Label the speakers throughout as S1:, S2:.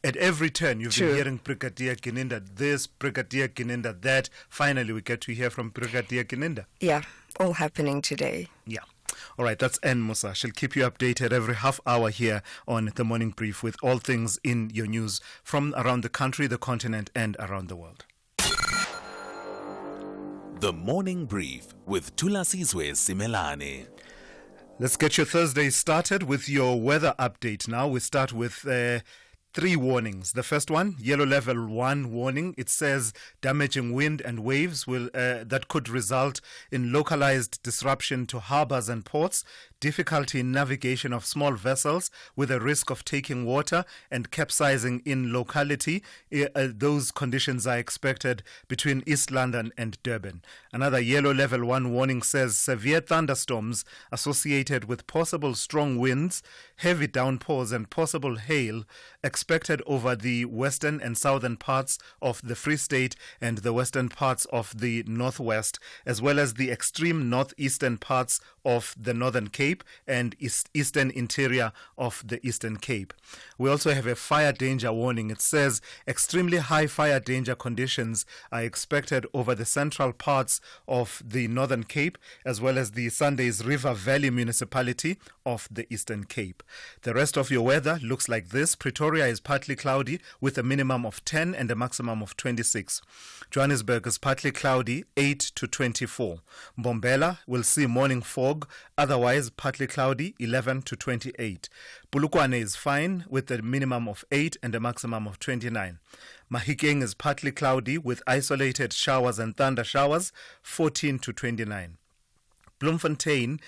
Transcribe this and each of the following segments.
S1: At every turn, you've been hearing Brigadier Gininda this, Brigadier Gininda that. Finally, we get to hear from Brigadier Gininda.
S2: Yeah, all happening today.
S1: Yeah. All right, that's Ann Musa. She'll keep you updated every half hour here on The Morning Brief with all things in your news from around the country, the continent, and around the world.
S3: The Morning Brief with Thulasizwe Simelane.
S1: Let's get your Thursday started with your weather update now. We start with 3 warnings. The first one, yellow level 1 warning. It says damaging wind and waves will that could result in localized disruption to harbors and ports, difficulty in navigation of small vessels with a risk of taking water and capsizing in locality. Those conditions are expected between East London and Durban. Another yellow level 1 warning says severe thunderstorms associated with possible strong winds, heavy downpours and possible hail expected over the western and southern parts of the Free State and the western parts of the Northwest, as well as the extreme northeastern parts of the Northern Cape and eastern interior of the Eastern Cape. We also have a fire danger warning. It says extremely high fire danger conditions are expected over the central parts of the Northern Cape, as well as the Sundays River Valley municipality of the Eastern Cape. The rest of your weather looks like this. Pretoria is partly cloudy with a minimum of 10 and a maximum of 26. Johannesburg is partly cloudy, 8 to 24. Mbombela will see morning fog, otherwise partly cloudy, 11 to 28. Polokwane is fine with a minimum of 8 and a maximum of 29. Mahikeng is partly cloudy with isolated showers and thunder showers, 14 to 29. Bloemfontein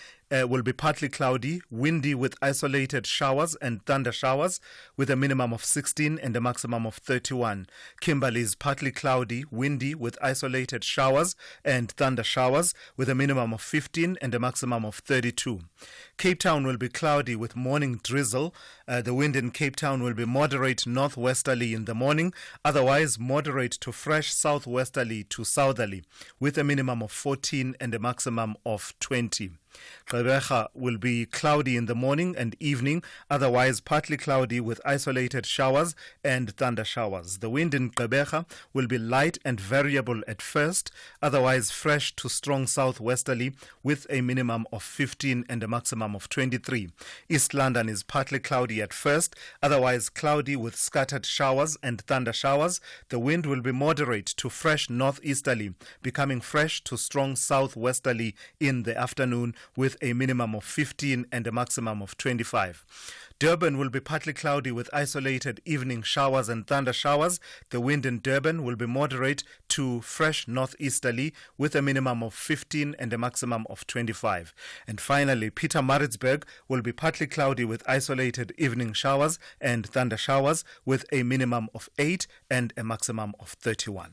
S1: will be partly cloudy, windy with isolated showers and thunder showers with a minimum of 16 and a maximum of 31. Kimberley is partly cloudy, windy with isolated showers and thunder showers with a minimum of 15 and a maximum of 32. Cape Town will be cloudy with morning drizzle. The wind in Cape Town will be moderate northwesterly in the morning, otherwise moderate to fresh southwesterly to southerly with a minimum of 14 and a maximum of 20. Gqeberha will be cloudy in the morning and evening, otherwise partly cloudy with isolated showers and thunder showers. The wind in Gqeberha will be light and variable at first, otherwise fresh to strong southwesterly with a minimum of 15 and a maximum of 23. East London is partly cloudy at first, otherwise cloudy with scattered showers and thunder showers. The wind will be moderate to fresh northeasterly, becoming fresh to strong southwesterly in the afternoon with a minimum of 15 and a maximum of 25. Durban will be partly cloudy with isolated evening showers and thunder showers. The wind in Durban will be moderate to fresh northeasterly with a minimum of 15 and a maximum of 25. And finally, Pietermaritzburg will be partly cloudy with isolated evening showers and thunder showers with a minimum of 8 and a maximum of 31.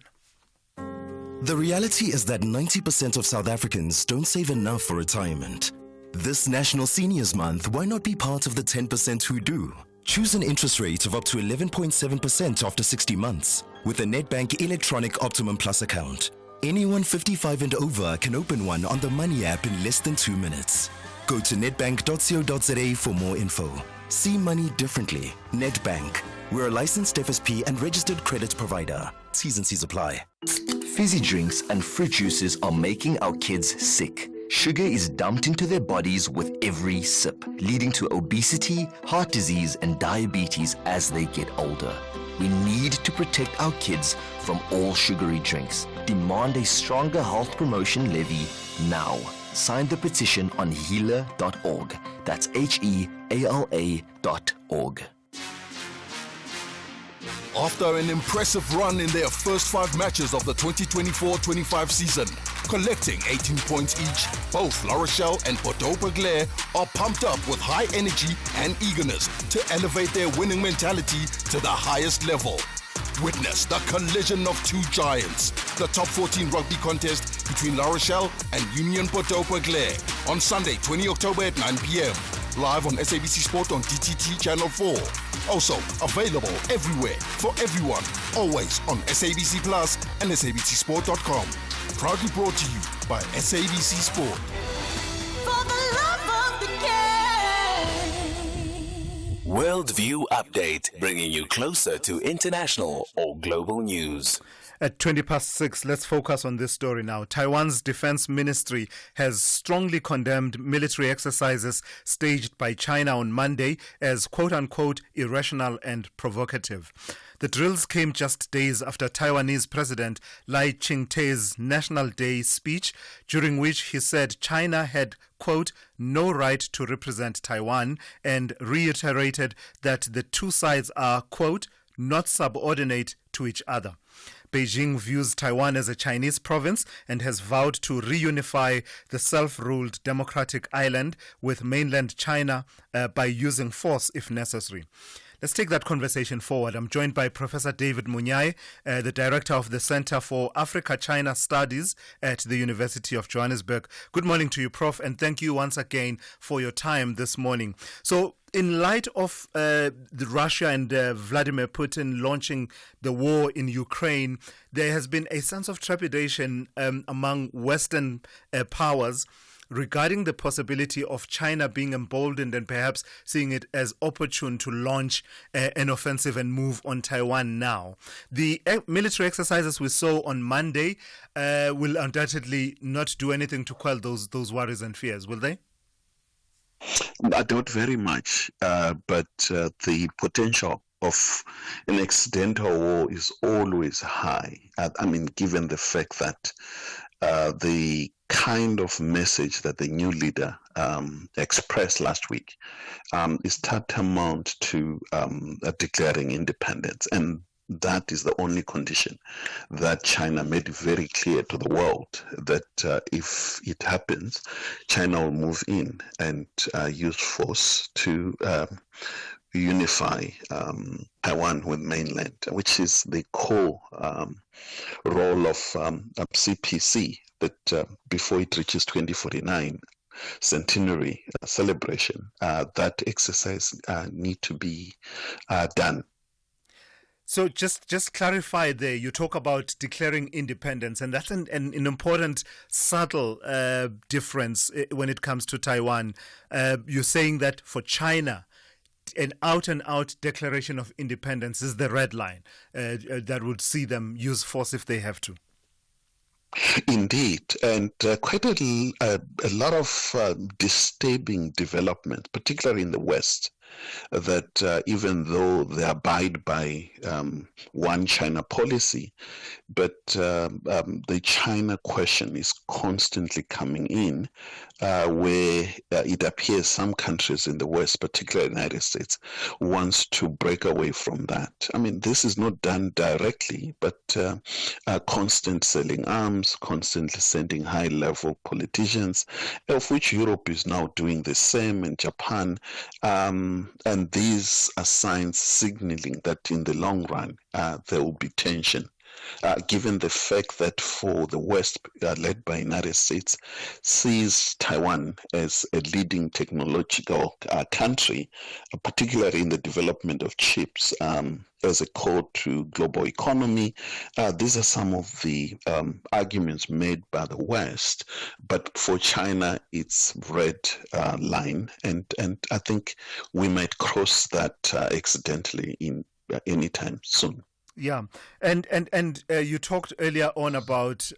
S4: The reality is that 90% of South Africans don't save enough for retirement. This National Seniors Month, why not be part of the 10% who do? Choose an interest rate of up to 11.7% after 60 months with a Nedbank Electronic Optimum Plus account. Anyone 55 and over can open one on the Money app in less than 2 minutes. Go to nedbank.co.za for more info. See money differently. Nedbank. We're a licensed FSP and registered credit provider. T's and C's apply.
S5: Fizzy drinks and fruit juices are making our kids sick. Sugar is dumped into their bodies with every sip, leading to obesity, heart disease, and diabetes as they get older. We need to protect our kids from all sugary drinks. Demand a stronger health promotion levy now. Sign the petition on heala.org. That's HEALA.org.
S6: After an impressive run in their first 5 matches of the 2024-25 season, collecting 18 points each, both La Rochelle and Bordeaux-Bègles are pumped up with high energy and eagerness to elevate their winning mentality to the highest level. Witness the collision of 2 giants, the top 14 rugby contest between La Rochelle and Union Bordeaux-Bègles on Sunday, 20 October at 9 p.m. Live on SABC Sport on DTT Channel 4. Also available everywhere for everyone, always on SABC Plus and SABCSport.com. Proudly brought to you by SABC Sport.
S7: For the love of the game.
S3: Worldview Update, bringing you closer to international or global news.
S1: At 6:20, let's focus on this story now. Taiwan's defense ministry has strongly condemned military exercises staged by China on Monday as quote-unquote irrational and provocative. The drills came just days after Taiwanese President Lai Ching-te's National Day speech, during which he said China had, quote, no right to represent Taiwan, and reiterated that the two sides are, quote, not subordinate to each other. Beijing views Taiwan as a Chinese province and has vowed to reunify the self-ruled democratic island with mainland China by using force if necessary. Let's take that conversation forward. I'm joined by Professor David Munyai, the director of the Center for Africa-China Studies at the University of Johannesburg. Good morning to you, Prof, and thank you once again for your time this morning. So, in light of Russia and Vladimir Putin launching the war in Ukraine, there has been a sense of trepidation among Western powers regarding the possibility of China being emboldened and perhaps seeing it as opportune to launch an offensive and move on Taiwan now. The military exercises we saw on Monday will undoubtedly not do anything to quell those worries and fears, will they?
S7: I doubt very much, but the potential of an accidental war is always high. I mean, given the fact that the kind of message that the new leader expressed last week is tantamount to declaring independence. And that is the only condition that China made very clear to the world, that if it happens, China will move in and use force to unify Taiwan with mainland, which is the core role of CPC, that before it reaches 2049 centenary celebration, that exercise need to be done.
S1: So just clarify there, you talk about declaring independence, and that's an important, subtle difference when it comes to Taiwan. You're saying that for China, an out-and-out declaration of independence is the red line that would see them use force if they have to.
S7: Indeed, and quite a lot of disturbing development, particularly in the West, that even though they abide by one China policy, but the China question is constantly coming in, where it appears some countries in the West, particularly the United States, wants to break away from that. I mean, this is not done directly, but constant selling arms, constantly sending high-level politicians, of which Europe is now doing the same, and Japan. And these are signs signaling that in the long run, there will be tension. Given the fact that for the West, led by the United States, sees Taiwan as a leading technological country, particularly in the development of chips, as a core to global economy. These are some of the arguments made by the West, but for China, it's red line, and I think we might cross that accidentally in anytime soon.
S1: Yeah, and you talked earlier on about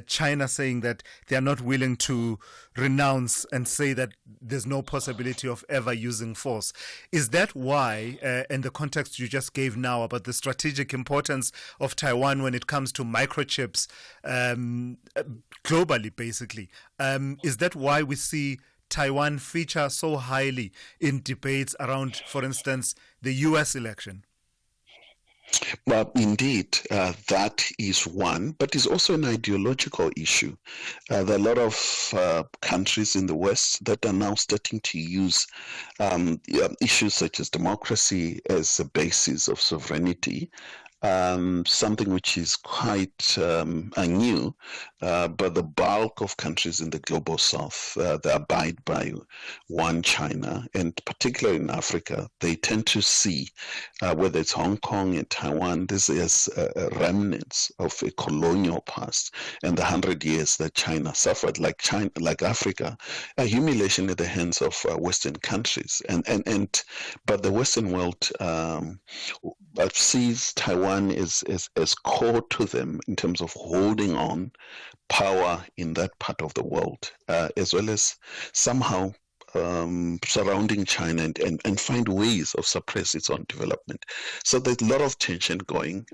S1: China saying that they are not willing to renounce and say that there's no possibility of ever using force. Is that why, in the context you just gave now about the strategic importance of Taiwan when it comes to microchips globally, basically, is that why we see Taiwan feature so highly in debates around, for instance, the U.S. election?
S7: Well, indeed, that is one, but it's also an ideological issue. There are a lot of countries in the West that are now starting to use issues such as democracy as a basis of sovereignty, something which is quite new, but the bulk of countries in the global south, they abide by one China, and particularly in Africa, they tend to see, whether it's Hong Kong and Taiwan, this is remnants of a colonial past and the 100 years that China suffered, like Africa, a humiliation at the hands of Western countries, but the Western world sees Taiwan as core to them in terms of holding on power in that part of the world, as well as somehow surrounding China and find ways of suppress its own development. So there's a lot of tension going.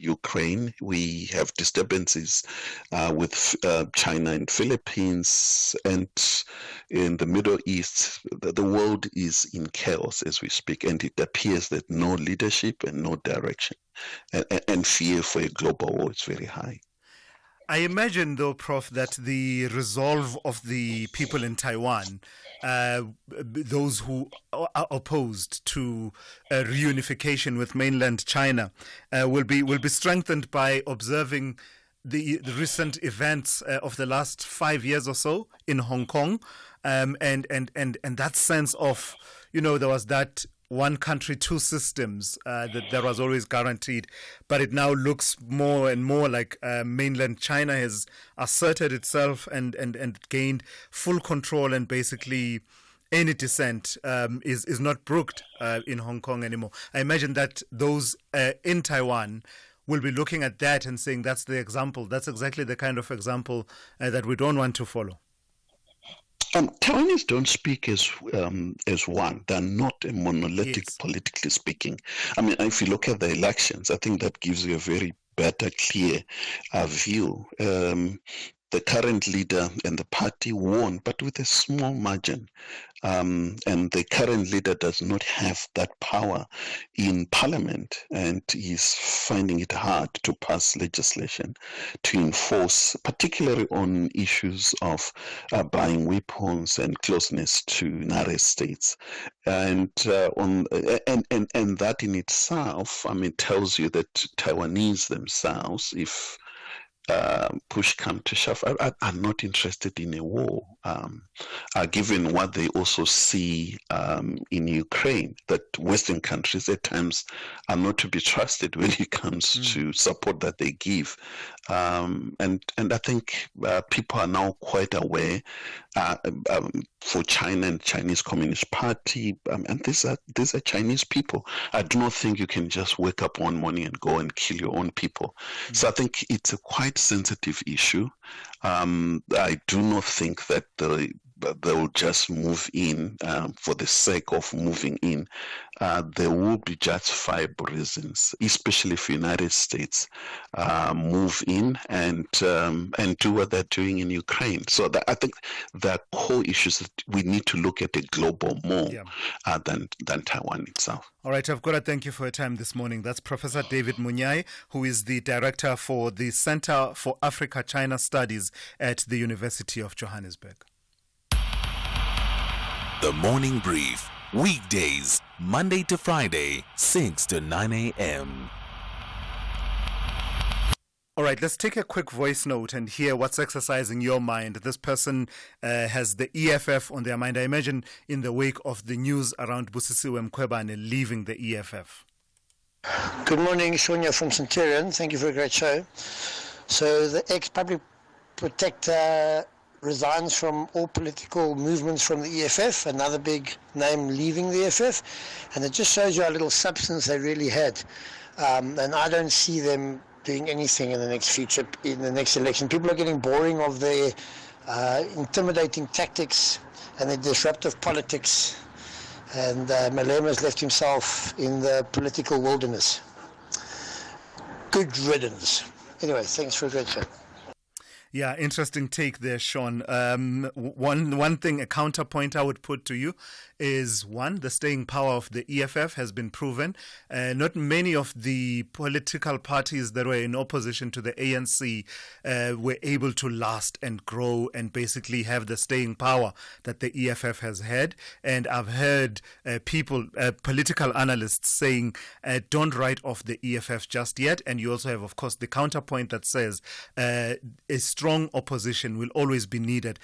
S7: Ukraine, we have disturbances with China and Philippines, and in the Middle East, the world is in chaos as we speak, and it appears that no leadership and no direction, and fear for a global war is very high.
S1: I imagine, though, Prof, that the resolve of the people in Taiwan, those who are opposed to reunification with mainland China, will be strengthened by observing the recent events of the last 5 years or so in Hong Kong, and that sense of, there was that one country, two systems that was always guaranteed, but it now looks more and more like mainland China has asserted itself and gained full control, and basically any dissent is not brooked in Hong Kong anymore. I imagine that those in Taiwan will be looking at that and saying that's the example. That's exactly the kind of example that we don't want to follow.
S7: Taiwanese don't speak as one. They're not a monolithic, yes, politically speaking. I mean, if you look at the elections, I think that gives you a very better, clear view. The current leader and the party won, but with a small margin. And the current leader does not have that power in parliament, and is finding it hard to pass legislation to enforce, particularly on issues of buying weapons and closeness to United States. And that in itself, I mean, tells you that Taiwanese themselves, if push come to shove, are not interested in a war, given what they also see in Ukraine, that Western countries at times are not to be trusted when it comes to support that they give. And I think people are now quite aware for China and Chinese Communist Party, and these are Chinese people. I do not think you can just wake up one morning and go and kill your own people. So I think it's a quite sensitive issue. I do not think that they will just move in for the sake of moving in. There will be justifiable reasons, especially if the United States move in and do what they're doing in Ukraine. So I think there are core issues that we need to look at it global more than Taiwan itself.
S1: All right, I've got to thank you for your time this morning. That's Professor David Munyai, who is the director for the Center for Africa-China Studies at the University of Johannesburg.
S3: The Morning Brief, weekdays, Monday to Friday, 6 to 9 a.m.
S1: All right, let's take a quick voice note and hear what's exercising your mind. This person has the EFF on their mind, I imagine, in the wake of the news around Busisiwe Mkhwebane leaving the EFF.
S8: Good morning, Sonia from Centurion. Thank you for a great show. So the ex-public protector resigns from all political movements from the EFF, another big name leaving the EFF, and it just shows you how little substance they really had. And I don't see them doing anything in the next future, in the next election. People are getting boring of their intimidating tactics and their disruptive politics, and Malema has left himself in the political wilderness. Good riddance. Anyway, thanks for a great show.
S1: Yeah, interesting take there, Sean. One thing, a counterpoint I would put to you is, one, the staying power of the EFF has been proven. Not many of the political parties that were in opposition to the ANC were able to last and grow and basically have the staying power that the EFF has had. And I've heard political analysts saying, don't write off the EFF just yet. And you also have, of course, the counterpoint that says a strong opposition will always be needed,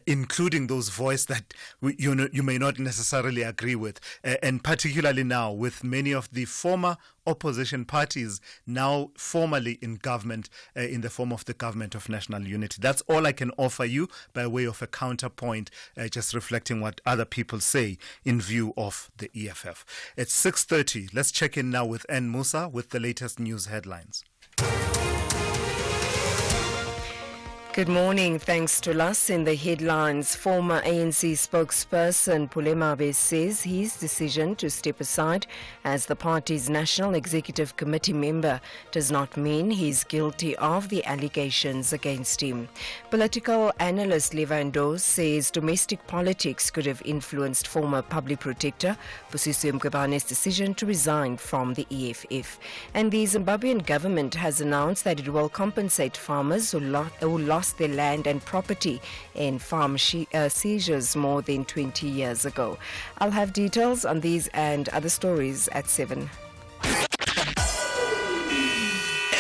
S1: including those voices that you may not necessarily agree with, and particularly now with many of the former opposition parties now formally in government in the form of the Government of National Unity. That's all I can offer you by way of a counterpoint, just reflecting what other people say in view of the EFF. It's 6:30. Let's check in now with N. Musa with the latest news headlines.
S2: Good morning. Thanks to us. In the headlines, former ANC spokesperson Pule Mabe says his decision to step aside as the party's National Executive Committee member does not mean he's guilty of the allegations against him. Political analyst Levando says domestic politics could have influenced former public protector Thulasizwe Simelane decision to resign from the EFF. And the Zimbabwean government has announced that it will compensate farmers who lost their land and property in farm seizures more than 20 years ago. I'll have details on these and other stories at 7.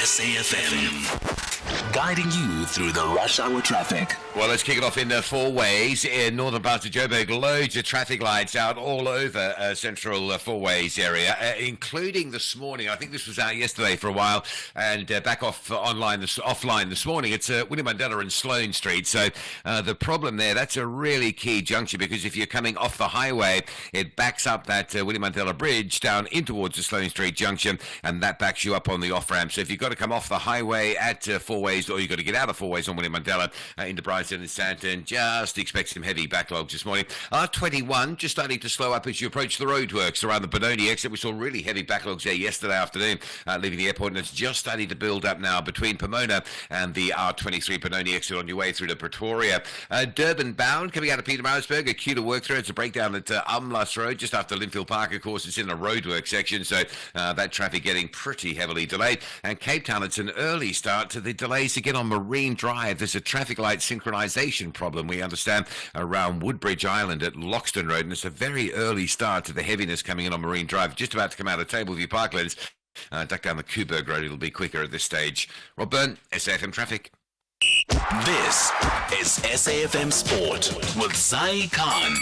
S3: SAFM, guiding you through the rush hour traffic.
S9: Well, let's kick it off in four ways. In northern parts of Joburg, loads of traffic lights out all over central four ways area, including this morning. I think this was out yesterday for a while and back offline this morning. It's William Mandela and Sloane Street. So the problem there, that's a really key junction, because if you're coming off the highway, it backs up that William Mandela Bridge down in towards the Sloane Street junction, and that backs you up on the off-ramp. So if you've got to come off the highway at four ways, or you've got to get out of four ways on William Mandela into Brighton and Sandton, just expect some heavy backlogs this morning. R21 just starting to slow up as you approach the roadworks around the Benoni exit. We saw really heavy backlogs there yesterday afternoon leaving the airport, and it's just starting to build up now between Pomona and the R23 Benoni exit on your way through to Pretoria. Durban bound coming out of Pietermaritzburg, a queue to work through. It's a breakdown at Umlas Road just after Linfield Park. Of course, it's in the roadwork section, so that traffic getting pretty heavily delayed. And Cape Town, it's an early start to the delays to get on Marine Drive. There's a traffic light synchronization problem, we understand, around Woodbridge Island at Loxton Road, and it's a very early start to the heaviness coming in on Marine Drive. Just about to come out of Tableview Parklands. Duck down the Kuberg Road, it'll be quicker at this stage. Rob Byrne, SAFM Traffic.
S3: This is SAFM Sport with Zai Khan.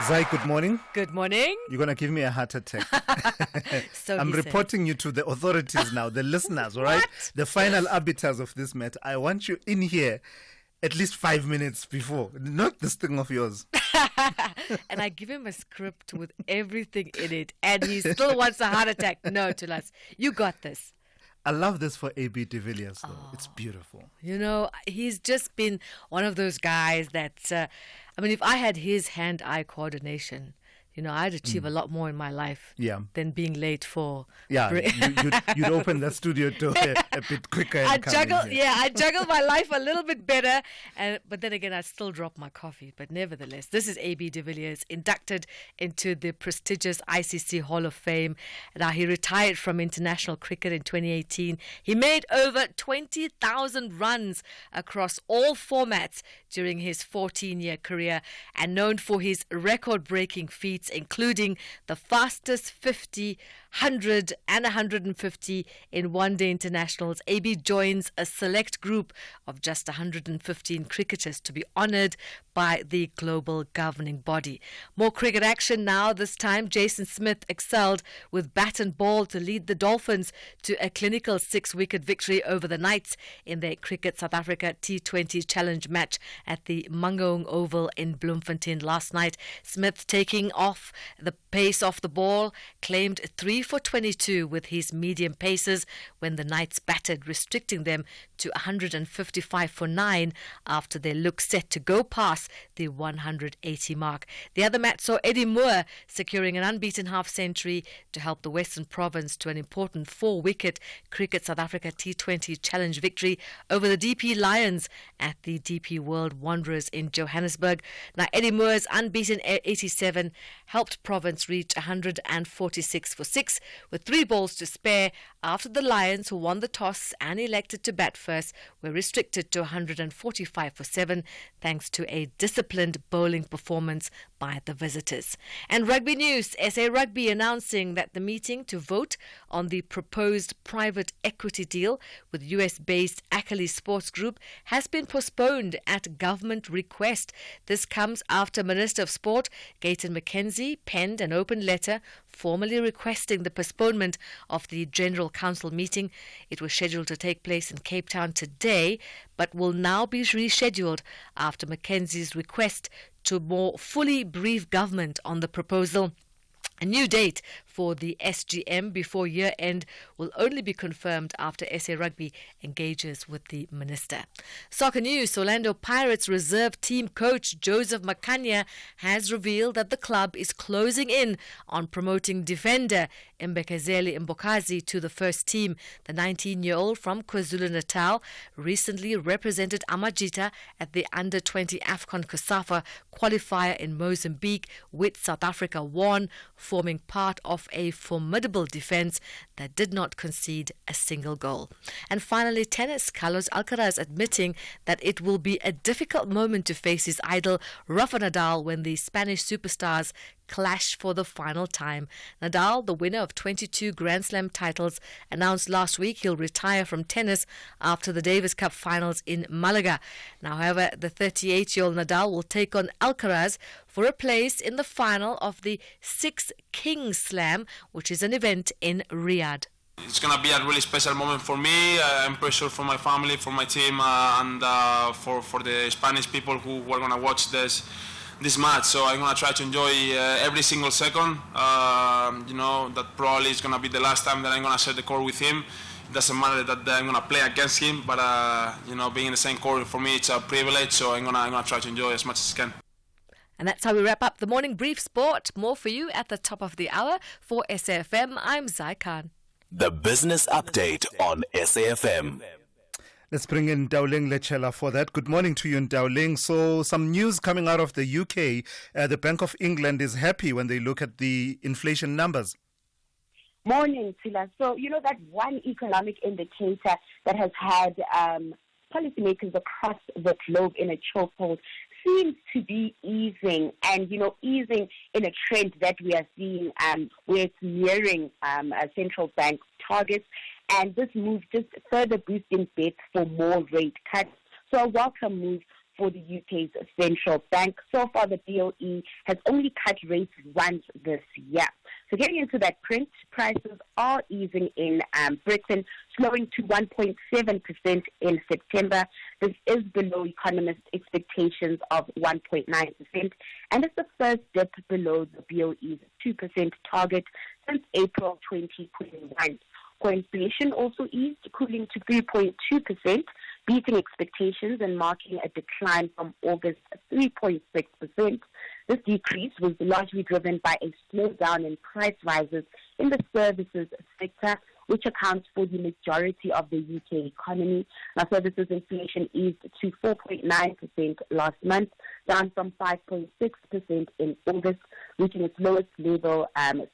S1: Zai, good morning.
S10: Good morning.
S1: You're going to give me a heart attack.
S10: So
S1: I'm reporting you to the authorities now, the listeners, all right? The final arbiters of this matter. I want you in here at least 5 minutes before, not this thing of yours.
S10: And I give him a script with everything in it, and he still wants a heart attack. No, Thulas, you got this.
S1: I love this for A.B. de Villiers, though. Oh, it's beautiful.
S10: You know, he's just been one of those guys that, if I had his hand-eye coordination, you know, I'd achieve a lot more in my life than being late for.
S1: Yeah, you'd open the studio door a bit quicker.
S10: I'd juggle my life a little bit better, but then again, I'd still drop my coffee. But nevertheless, this is A.B. de Villiers, inducted into the prestigious ICC Hall of Fame. Now, he retired from international cricket in 2018. He made over 20,000 runs across all formats during his 14-year career, and known for his record-breaking feats, including the fastest 50, 100 and 150 in one-day internationals. AB joins a select group of just 115 cricketers to be honoured by the global governing body. More cricket action now. This time, Jason Smith excelled with bat and ball to lead the Dolphins to a clinical 6-wicket victory over the Knights in their Cricket South Africa T20 Challenge match at the Mangaung Oval in Bloemfontein last night. Smith taking off the pace off the ball, claimed 3 for 22 with his medium paces when the Knights batted, restricting them to 155 for 9 after they looked set to go past the 180 mark. The other match saw Eddie Moore securing an unbeaten half-century to help the Western Province to an important 4-wicket Cricket South Africa T20 Challenge victory over the DP Lions at the DP World Wanderers in Johannesburg. Now, Eddie Moore's unbeaten 87 helped Province reach 146 for 6 with 3 balls to spare after the Lions, who won the toss and elected to bat first, were restricted to 145 for 7 thanks to a disciplined bowling performance by the visitors. And rugby news, SA Rugby announcing that the meeting to vote on the proposed private equity deal with US-based Ackley Sports Group has been postponed at government request. This comes after Minister of Sport Gayton McKenzie penned an open letter formally requesting the postponement of the General Council meeting. It was scheduled to take place in Cape Town today, but will now be rescheduled after McKenzie's request to more fully brief government on the proposal. A new date for the SGM before year end will only be confirmed after SA Rugby engages with the minister. Soccer news, Orlando Pirates reserve team coach Joseph Makanya has revealed that the club is closing in on promoting defender Mbekezeli Mbokazi to the first team. The 19-year-old from KwaZulu-Natal recently represented Amajita at the Under-20 AFCON COSAFA qualifier in Mozambique, with South Africa won, forming part of a formidable defense that did not concede a single goal. And finally, tennis, Carlos Alcaraz admitting that it will be a difficult moment to face his idol Rafa Nadal when the Spanish superstars clash for the final time. Nadal, the winner of 22 Grand Slam titles, announced last week he'll retire from tennis after the Davis Cup finals in Malaga. Now, however, the 38-year-old Nadal will take on Alcaraz for a place in the final of the 6 Kings Slam, which is an event in Riyadh.
S11: It's going to be a really special moment for me. I'm pretty sure for my family, for my team, and for the Spanish people who are going to watch this match. So I'm going to try to enjoy every single second. That probably is going to be the last time that I'm going to share the court with him. It doesn't matter that I'm going to play against him, but being in the same court for me, it's a privilege. So I'm going to try to enjoy as much as I can.
S10: And that's how we wrap up the morning brief sport. More for you at the top of the hour. For SAFM, I'm Zai Khan.
S3: The Business Update on SAFM.
S1: Let's bring in Dowling Lechela for that. Good morning to you, Dowling. So some news coming out of the UK. The Bank of England is happy when they look at the inflation numbers.
S12: Morning, Sila. So, that one economic indicator that has had policymakers across the globe in a chokehold seems to be easing, and easing in a trend that we are seeing where it's nearing central bank targets, and this move just further boosting bets for more rate cuts. So a welcome move for the UK's central bank. So far, the BOE has only cut rates once this year. So getting into that print, prices are easing in Britain, slowing to 1.7% in September. This is below economists' expectations of 1.9%, and it's the first dip below the BOE's 2% target since April 2021. Core inflation also eased, cooling to 3.2%, beating expectations and marking a decline from August 3.6%. This decrease was largely driven by a slowdown in price rises in the services sector, which accounts for the majority of the UK economy. Now, services inflation eased to 4.9% last month, down from 5.6% in August, reaching its lowest level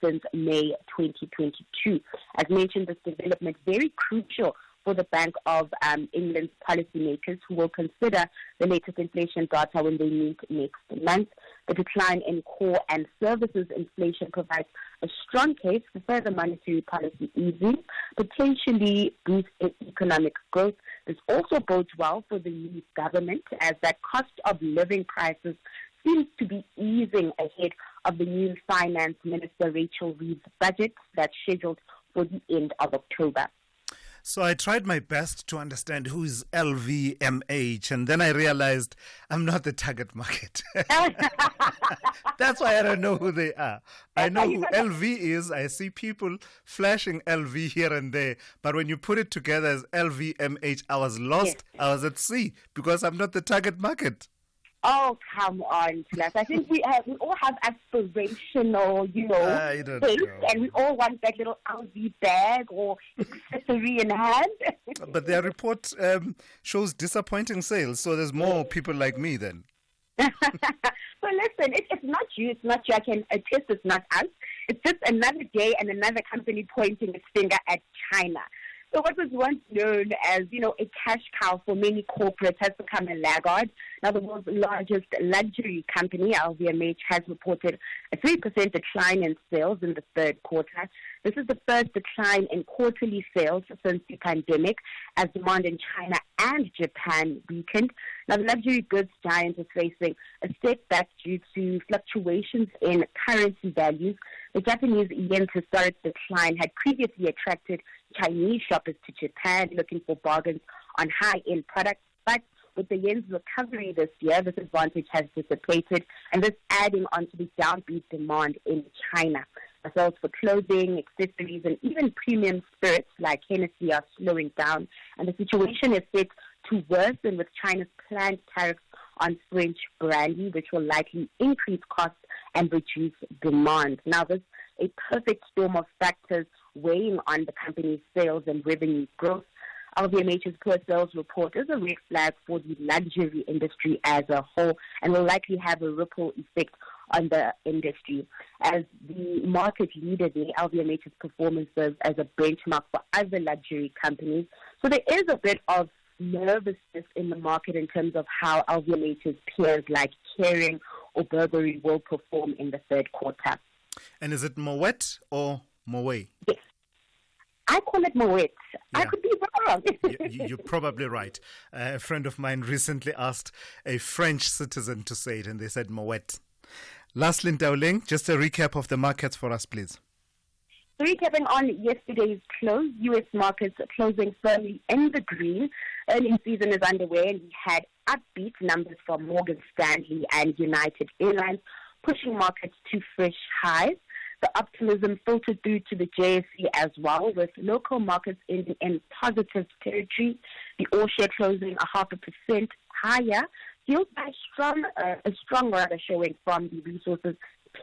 S12: since May 2022. As mentioned, this development very crucial for the Bank of England's policymakers, who will consider the latest inflation data when they meet next month. The decline in core and services inflation provides a strong case for further monetary policy easing, potentially boosting economic growth. This also bodes well for the new government, as that cost of living prices seems to be easing ahead of the new Finance Minister Rachel Reeves' budget that's scheduled for the end of October.
S1: So I tried my best to understand who is LVMH, and then I realized I'm not the target market. That's why I don't know who they are. I know who LV is. I see people flashing LV here and there, but when you put it together as LVMH, I was lost. I was at sea because I'm not the target market.
S12: Oh, come on, Silas. I think we all have aspirational, tastes, and we all want that little LV bag or accessory in hand.
S1: But their report shows disappointing sales, so there's more people like me then.
S12: So listen, it's not you, I can attest it's not us. It's just another day and another company pointing its finger at China. So what was once known as, a cash cow for many corporates has become a laggard. Now, the world's largest luxury company, LVMH, has reported a 3% decline in sales in the third quarter. This is the first decline in quarterly sales since the pandemic, as demand in China and Japan weakened. Now, the luxury goods giant is facing a setback due to fluctuations in currency values. The Japanese yen's historic decline had previously attracted Chinese shoppers to Japan looking for bargains on high-end products, but with the yen's recovery this year, this advantage has dissipated, and this adding on to the downbeat demand in China. Sales for clothing, accessories, and even premium spirits like Hennessy are slowing down, and the situation is set to worsen with China's planned tariffs on French brandy, which will likely increase costs and reduce demand. Now, this is a perfect storm of factors weighing on the company's sales and revenue growth. LVMH's poor sales report is a red flag for the luxury industry as a whole and will likely have a ripple effect on the industry. As the market leader, the LVMH's performance serves as a benchmark for other luxury companies. So there is a bit of nervousness in the market in terms of how LVMH's peers like Kering or Burberry will perform in the third quarter.
S1: And is it Moet or Moe?
S12: Yes. I call it Moet. Yeah. I could be wrong.
S1: You're probably right. A friend of mine recently asked a French citizen to say it, and they said Moet. Lastly, Ndauling, just a recap of the markets for us, please.
S12: So recapping on yesterday's close, U.S. markets closing firmly in the green. Earnings season is underway, and we had upbeat numbers from Morgan Stanley and United Airlines, pushing markets to fresh highs. The optimism filtered through to the JSE as well, with local markets ending in positive territory. The all-share closing 0.5% higher, fueled by a strong showing from the resources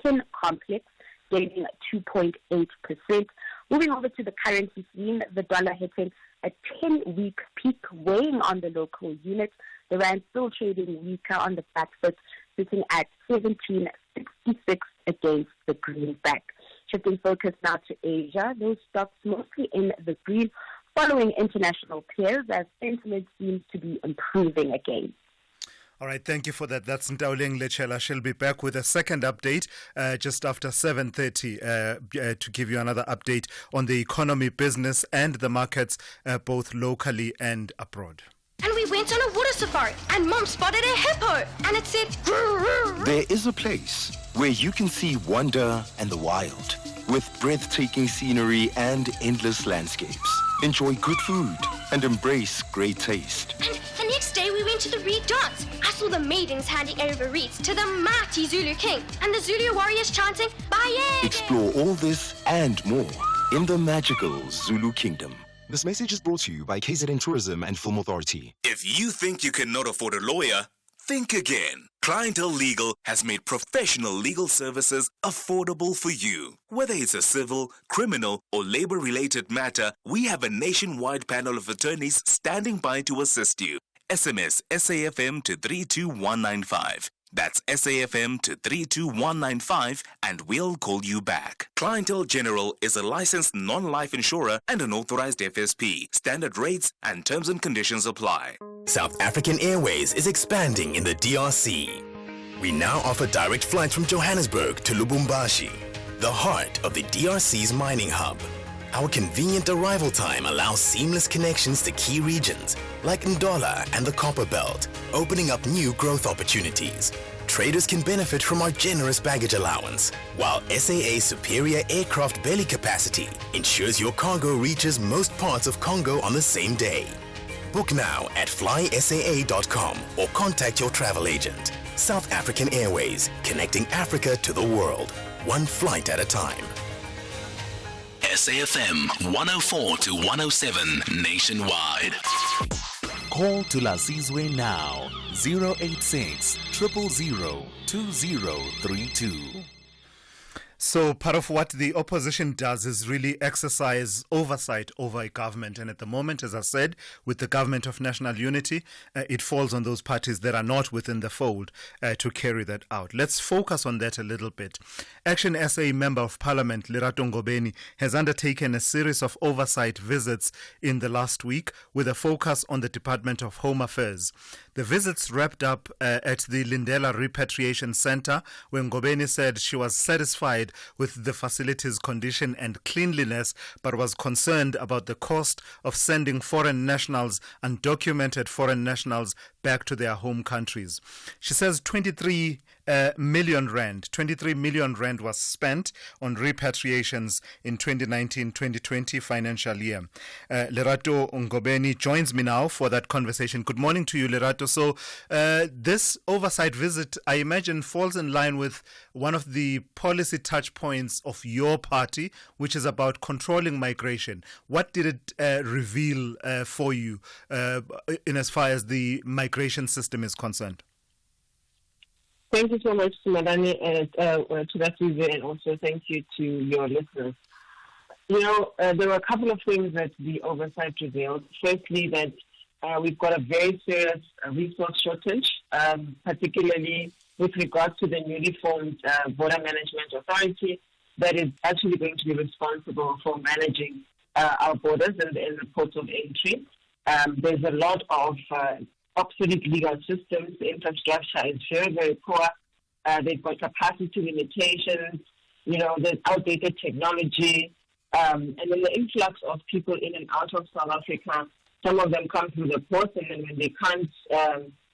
S12: PIN complex, gaining 2.8%. Moving over to the currency scene, the dollar hitting a 10-week peak, weighing on the local unit. The rand still trading weaker on the back foot, sitting at 17.66 against the greenback. Shifting focus now to Asia, those stocks mostly in the green, following international peers as sentiment seems to be improving again.
S1: All right, thank you for that. That's Ndauling Lechela. She'll be back with a second update just after 7:30 to give you another update on the economy, business and the markets, both locally and abroad.
S13: And we went on a water safari, and Mom spotted a hippo, and it said,
S4: There is a place where you can see wonder and the wild, with breathtaking scenery and endless landscapes. Enjoy good food and embrace great taste.
S13: And the next day we went to the Reed dance. I saw the maidens handing over reeds to the mighty Zulu king, and the Zulu warriors chanting, Baye!
S4: Explore all this and more in the magical Zulu Kingdom.
S14: This message is brought to you by KZN Tourism and Film Authority.
S3: If you think you cannot afford a lawyer, think again. Clientele Legal has made professional legal services affordable for you. Whether it's a civil, criminal, or labor-related matter, we have a nationwide panel of attorneys standing by to assist you. SMS SAFM to 32195. That's SAFM to 32195 and we'll call you back. Clientele General is a licensed non-life insurer and an authorized FSP. Standard rates and terms and conditions apply.
S15: South African Airways is expanding in the DRC. We now offer direct flights from Johannesburg to Lubumbashi, the heart of the DRC's mining hub. Our convenient arrival time allows seamless connections to key regions like Ndola and the Copper Belt, opening up new growth opportunities. traders can benefit from our generous baggage allowance, while SAA's superior aircraft belly capacity ensures your cargo reaches most parts of Congo on the same day. Book now at flysaa.com or contact your travel agent. South African Airways, connecting Africa to the world, one flight at a time.
S3: SAFM 104 to 107 nationwide.
S16: Call Thulasizwe now, 086 000 2032.
S1: So part of what the opposition does is really exercise oversight over a government. And at the moment, as I said, with the government of national unity, it falls on those parties that are not within the fold to carry that out. Let's focus on that a little bit. Action SA Member of Parliament, Lerato Ngobeni, has undertaken a series of oversight visits in the last week with a focus on the Department of Home Affairs. The visits wrapped up at the Lindela Repatriation Center, where Ngobeni said she was satisfied with the facility's condition and cleanliness, but was concerned about the cost of sending foreign nationals, undocumented foreign nationals, back to their home countries. She says 23 million rand was spent on repatriations in 2019-2020 financial year. Lerato Ngobeni joins me now for that conversation. Good morning to you, Lerato. So this oversight visit, I imagine, falls in line with one of the policy touch points of your party, which is about controlling migration. What did it reveal for you in as far as the migration system is concerned?
S17: Thank you so much, Simelane, to that review, and also thank you to your listeners. There were a couple of things that the oversight revealed. Firstly, that we've got a very serious resource shortage, particularly with regard to the newly formed Border Management Authority that is actually going to be responsible for managing our borders and the ports of entry. There's a lot of obsolete legal systems. The infrastructure is very, very poor. They've got capacity limitations. There's outdated technology. And then the influx of people in and out of South Africa, some of them come through the ports, and then when they can't,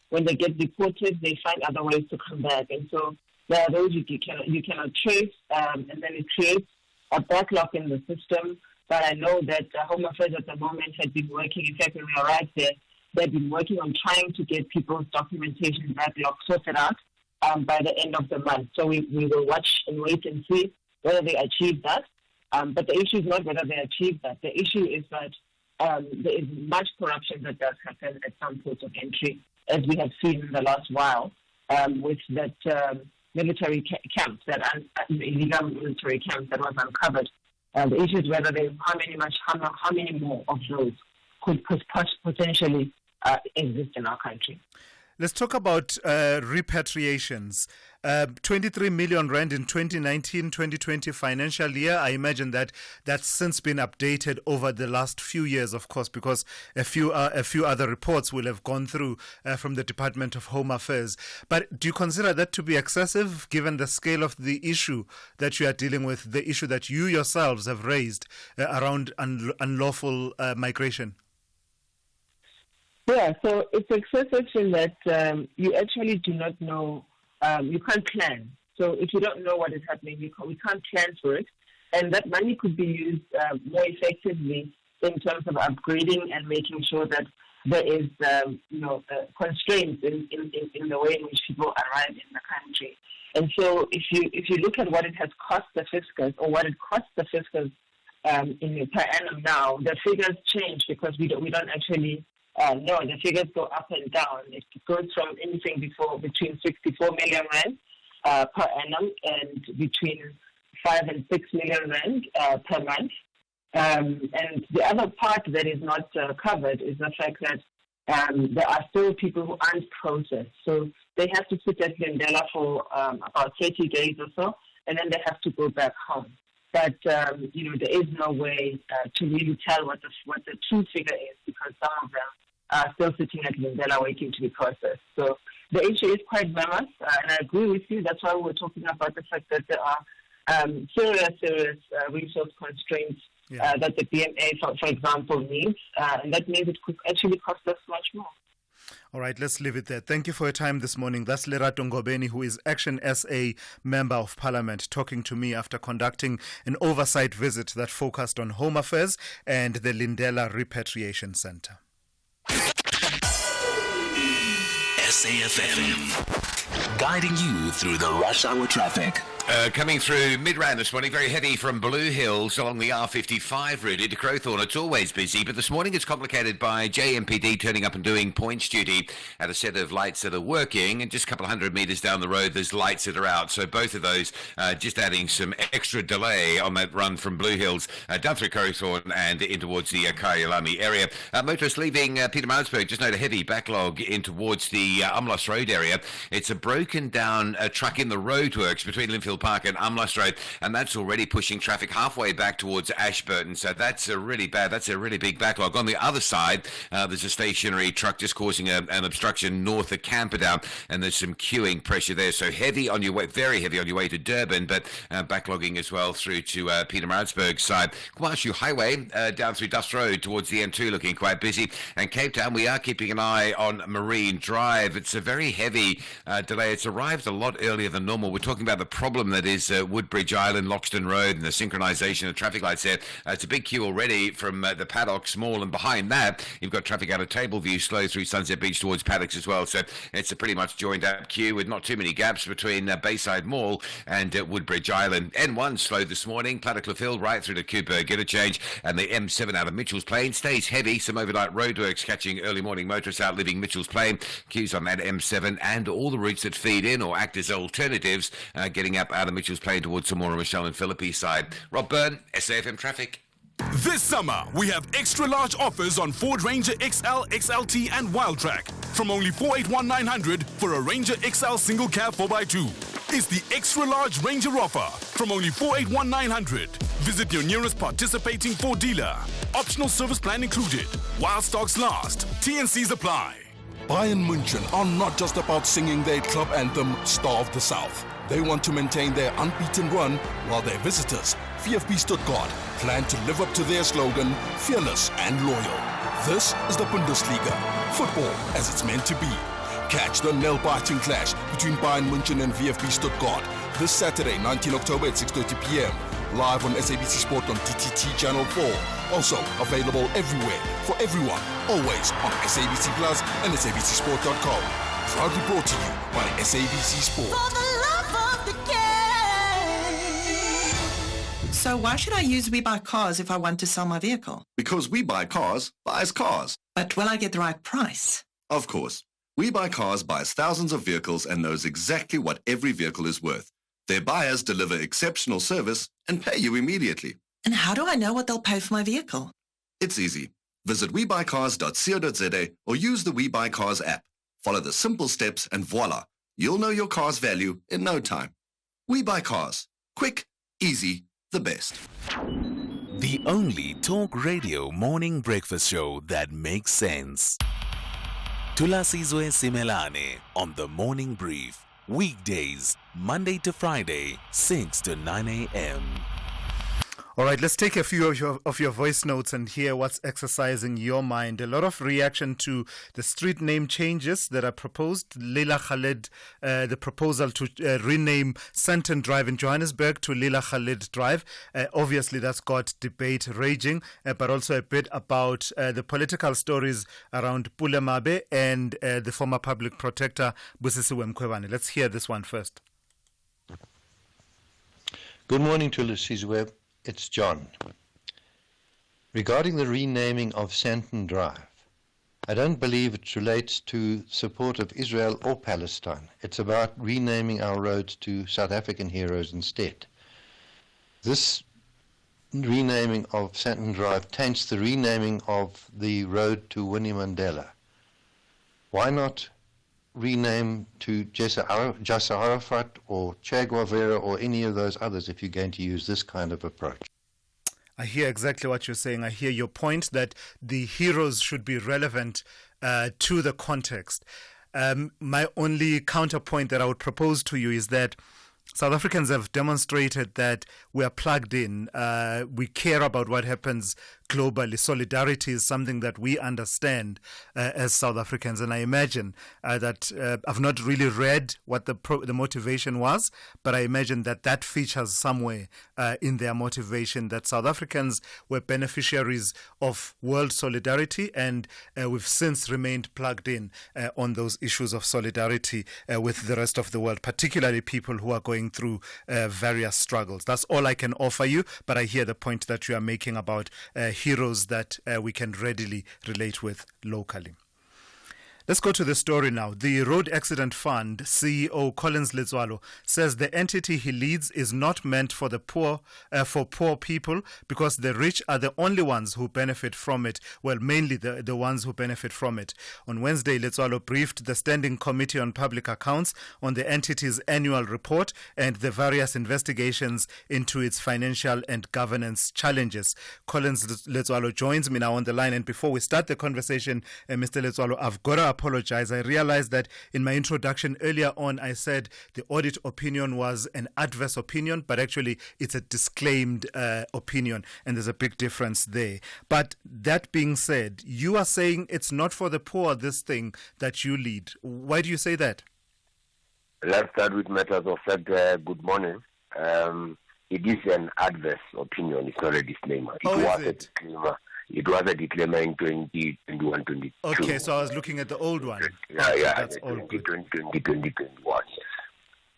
S17: when they get deported, they find other ways to come back. And so there are those you cannot trace, and then it creates a backlog in the system. But I know that Home Affairs at the moment had been working. In fact, when we arrived there, they've been working on trying to get people's documentation backlog sorted out by the end of the month. So we will watch and wait and see whether they achieve that. But the issue is not whether they achieve that. The issue is that there is much corruption that does happen at some ports of entry, as we have seen in the last while with that military camp, that illegal military camp that was uncovered. The issue is whether how many more of those could potentially exist in our country.
S1: Let's talk about repatriations. 23 million rand in 2019-2020 financial year. I imagine that that's since been updated over the last few years, of course, because a few other reports will have gone through from the Department of Home Affairs. But do you consider that to be excessive, given the scale of the issue that you are dealing with, the issue that you yourselves have raised around unlawful migration?
S17: Yeah, so it's excessive in that you actually do not know, you can't plan. So if you don't know what is happening, we can't plan for it. And that money could be used more effectively in terms of upgrading and making sure that there is, constraints in the way in which people arrive in the country. And so if you look at what it has cost the fiscus, or what it costs the fiscus per annum now, the figures change because we don't actually no, the figures go up and down. It goes from anything between 64 million rand per annum and between 5 and 6 million rand per month. And the other part that is not covered is the fact that there are still people who aren't processed. So they have to sit at Lindela for about 30 days or so, and then they have to go back home. But there is no way to really tell what the true figure is, because some of them are still sitting at Lindela waiting to be processed. So the issue is quite mammoth, and I agree with you. That's why we're talking about the fact that there are serious resource constraints that the BMA, for example, needs, and that means it could actually cost us much more.
S1: All right, let's leave it there. Thank you for your time this morning. That's Lerato Ngobeni, who is Action SA Member of Parliament, talking to me after conducting an oversight visit that focused on Home Affairs and the Lindela Repatriation Centre.
S16: SAFM, guiding you through the rush hour traffic.
S9: Coming through Midrand this morning, very heavy from Blue Hills along the R55 route into Crowthorne. It's always busy, but this morning it's complicated by JMPD turning up and doing points duty at a set of lights that are working, and just a couple of hundred metres down the road there's lights that are out. So both of those just adding some extra delay on that run from Blue Hills down through Crowthorne and in towards the Kyalami area. Motorists leaving Pietermaritzburg just note a heavy backlog in towards the Umlas Road area. It's a broken down truck in the roadworks between Linfield Park and Umlas Road, and that's already pushing traffic halfway back towards Ashburton. So that's a really big backlog. On the other side, there's a stationary truck just causing an obstruction north of Camperdown, and there's some queuing pressure there. So heavy on your way, very heavy on your way to Durban, but backlogging as well through to Pietermaritzburg side. Kwamashu Highway down through Dust Road towards the M2 looking quite busy. And Cape Town, we are keeping an eye on Marine Drive. It's a very heavy delay. It's arrived a lot earlier than normal. We're talking about the problem that is Woodbridge Island, Loxton Road, and the synchronisation of traffic lights there. It's a big queue already from the Paddocks Mall, and behind that you've got traffic out of Tableview slow through Sunset Beach towards Paddocks as well. So it's a pretty much joined up queue with not too many gaps between Bayside Mall and Woodbridge Island. N1 slow this morning, Plattekloof right through to Cooper Interchange, and the M7 out of Mitchell's Plain stays heavy. Some overnight roadworks catching early morning motorists out leaving Mitchell's Plain. Queues on that M7 and all the routes that feed in or act as alternatives getting up out of Mitchell's Plain towards Samora, Michelle and Philippi side. Rob Byrne, SAFM Traffic.
S6: This summer, we have extra large offers on Ford Ranger XL, XLT and Wildtrak from only $481,900 for a Ranger XL single cab 4x2. It's the extra large Ranger offer from only $481,900. Visit your nearest participating Ford dealer. Optional service plan included. While stocks last. TNCs apply. Bayern München are not just about singing their club anthem, Star of the South. They want to maintain their unbeaten run while their visitors, VfB Stuttgart, plan to live up to their slogan, fearless and loyal. This is the Bundesliga, football as it's meant to be. Catch the nail-biting clash between Bayern München and VfB Stuttgart this Saturday, 19 October at 6:30 p.m. Live on SABC Sport on DTT Channel 4. Also available everywhere for everyone, always on SABC Plus and SABCSport.com. Proudly brought to you by SABC Sport.
S18: So why should I use We Buy Cars if I want to sell my vehicle?
S19: Because We Buy Cars buys cars.
S18: But will I get the right price?
S19: Of course. We Buy Cars buys thousands of vehicles and knows exactly what every vehicle is worth. Their buyers deliver exceptional service and pay you immediately.
S18: And how do I know what they'll pay for my vehicle?
S19: It's easy. Visit webuycars.co.za or use the We Buy Cars app. Follow the simple steps and voila, you'll know your car's value in no time. We Buy Cars. Quick, easy, the best.
S16: The only talk radio morning breakfast show that makes sense. Thulasizwe Simelane on the Morning Brief. Weekdays, Monday to Friday, 6 to 9 a.m.
S1: All right, let's take a few of your voice notes and hear what's exercising your mind. A lot of reaction to the street name changes that are proposed. Leila Khalid, the proposal to rename Sandton Drive in Johannesburg to Leila Khalid Drive. Obviously, that's got debate raging, but also a bit about the political stories around Pule Mabe and the former public protector, Busisiwe Mkhwebane. Let's hear this one first.
S20: Good morning to Thulasizwe. It's John. Regarding the renaming of Sandton Drive, I don't believe it relates to support of Israel or Palestine. It's about renaming our roads to South African heroes instead. This renaming of Sandton Drive taints the renaming of the road to Winnie Mandela. Why not rename to Yasser Arafat or Che Guevara or any of those others if you're going to use this kind of approach?
S1: I hear exactly what you're saying. I hear your point that the heroes should be relevant to the context. My only counterpoint that I would propose to you is that South Africans have demonstrated that we are plugged in. We care about what happens globally. Solidarity is something that we understand as South Africans. And I imagine that I've not really read what the motivation was, but I imagine that features somewhere in their motivation, that South Africans were beneficiaries of world solidarity, and we've since remained plugged in on those issues of solidarity with the rest of the world, particularly people who are going through various struggles. That's all I can offer you, but I hear the point that you are making about heroes that we can readily relate with locally. Let's go to the story now. The Road Accident Fund CEO Collins Letswalo says the entity he leads is not meant for the poor, for poor people, because the rich are the only ones who benefit from it. Well, mainly the ones who benefit from it. On Wednesday, Letswalo briefed the Standing Committee on Public Accounts on the entity's annual report and the various investigations into its financial and governance challenges. Collins Letswalo joins me now on the line, and before we start the conversation, Mr. Letswalo, I've got to apologize. I realized that in my introduction earlier on, I said the audit opinion was an adverse opinion, but actually it's a disclaimed opinion, and there's a big difference there. But that being said, you are saying it's not for the poor, this thing that you lead. Why do you say that?
S21: Let's start with matters of fact. Good morning. It is an adverse opinion. It's not a disclaimer. It was a disclaimer. It was a disclaimer in 2021-22.
S1: Okay, so I was looking at the old one.
S21: Yeah,
S1: that's all good.
S21: 2021, yes.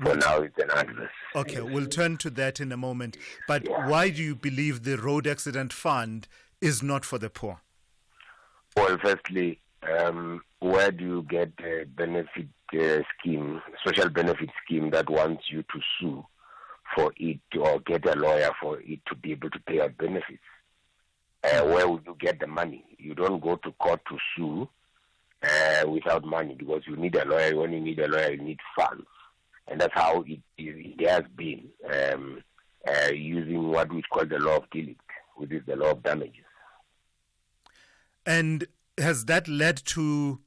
S21: For now, it's an adverse.
S1: Okay, we'll turn to that in a moment. But why do you believe the Road Accident Fund is not for the poor?
S21: Well, firstly, where do you get a benefit scheme, social benefit scheme that wants you to sue for it or get a lawyer for it to be able to pay out benefits? Where would you get the money? You don't go to court to sue without money, because you need a lawyer. When you need a lawyer, you need funds. And that's how it has been, using what we call the law of dealing, which is the law of damages.
S1: And has that led to,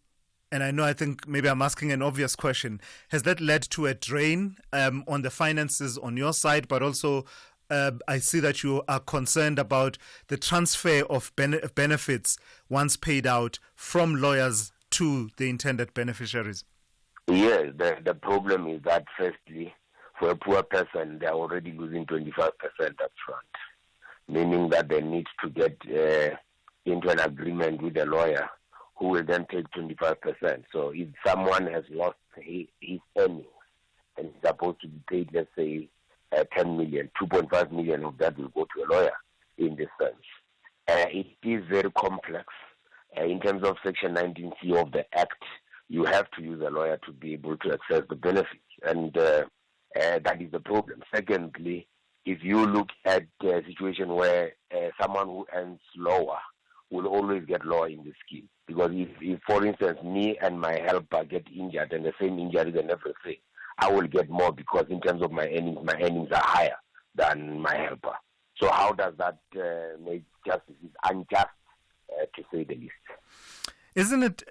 S1: and I think maybe I'm asking an obvious question, has that led to a drain on the finances on your side, but also I see that you are concerned about the transfer of benefits once paid out from lawyers to the intended beneficiaries?
S21: Yes, the problem is that, firstly, for a poor person, they are already losing 25% up front, meaning that they need to get into an agreement with a lawyer who will then take 25%. So if someone has lost his earnings and is supposed to be paid, let's say, 10 million, 2.5 million of that will go to a lawyer in this sense. It is very complex. In terms of Section 19C of the Act, you have to use a lawyer to be able to access the benefits, and that is the problem. Secondly, if you look at a situation where someone who earns lower will always get lower in the scheme, because if, for instance, me and my helper get injured and the same injuries and everything, I will get more, because in terms of my earnings are higher than my helper. So how does that make justice? It's unjust, to say the least.
S1: Isn't it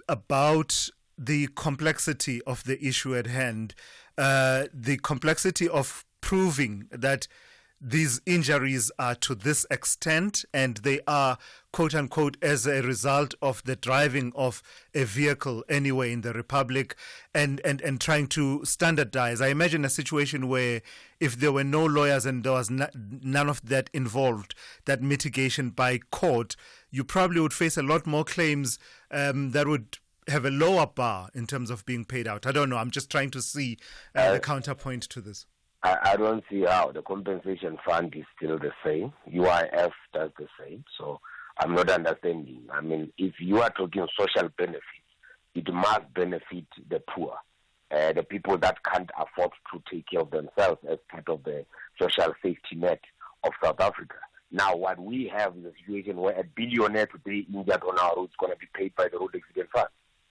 S1: about the complexity of the issue at hand, the complexity of proving that these injuries are to this extent and they are, quote unquote, as a result of the driving of a vehicle anywhere in the Republic, and trying to standardize? I imagine a situation where if there were no lawyers and there was none of that involved, that mitigation by court, you probably would face a lot more claims that would have a lower bar in terms of being paid out. I don't know. I'm just trying to see the counterpoint to this.
S21: I don't see how. The compensation fund is still the same. UIF does the same. So I'm not understanding. I mean, if you are talking social benefits, it must benefit the poor, the people that can't afford to take care of themselves as part of the social safety net of South Africa. Now, what we have is a situation where a billionaire today injured on our roads is going to be paid by the Road Accident Fund,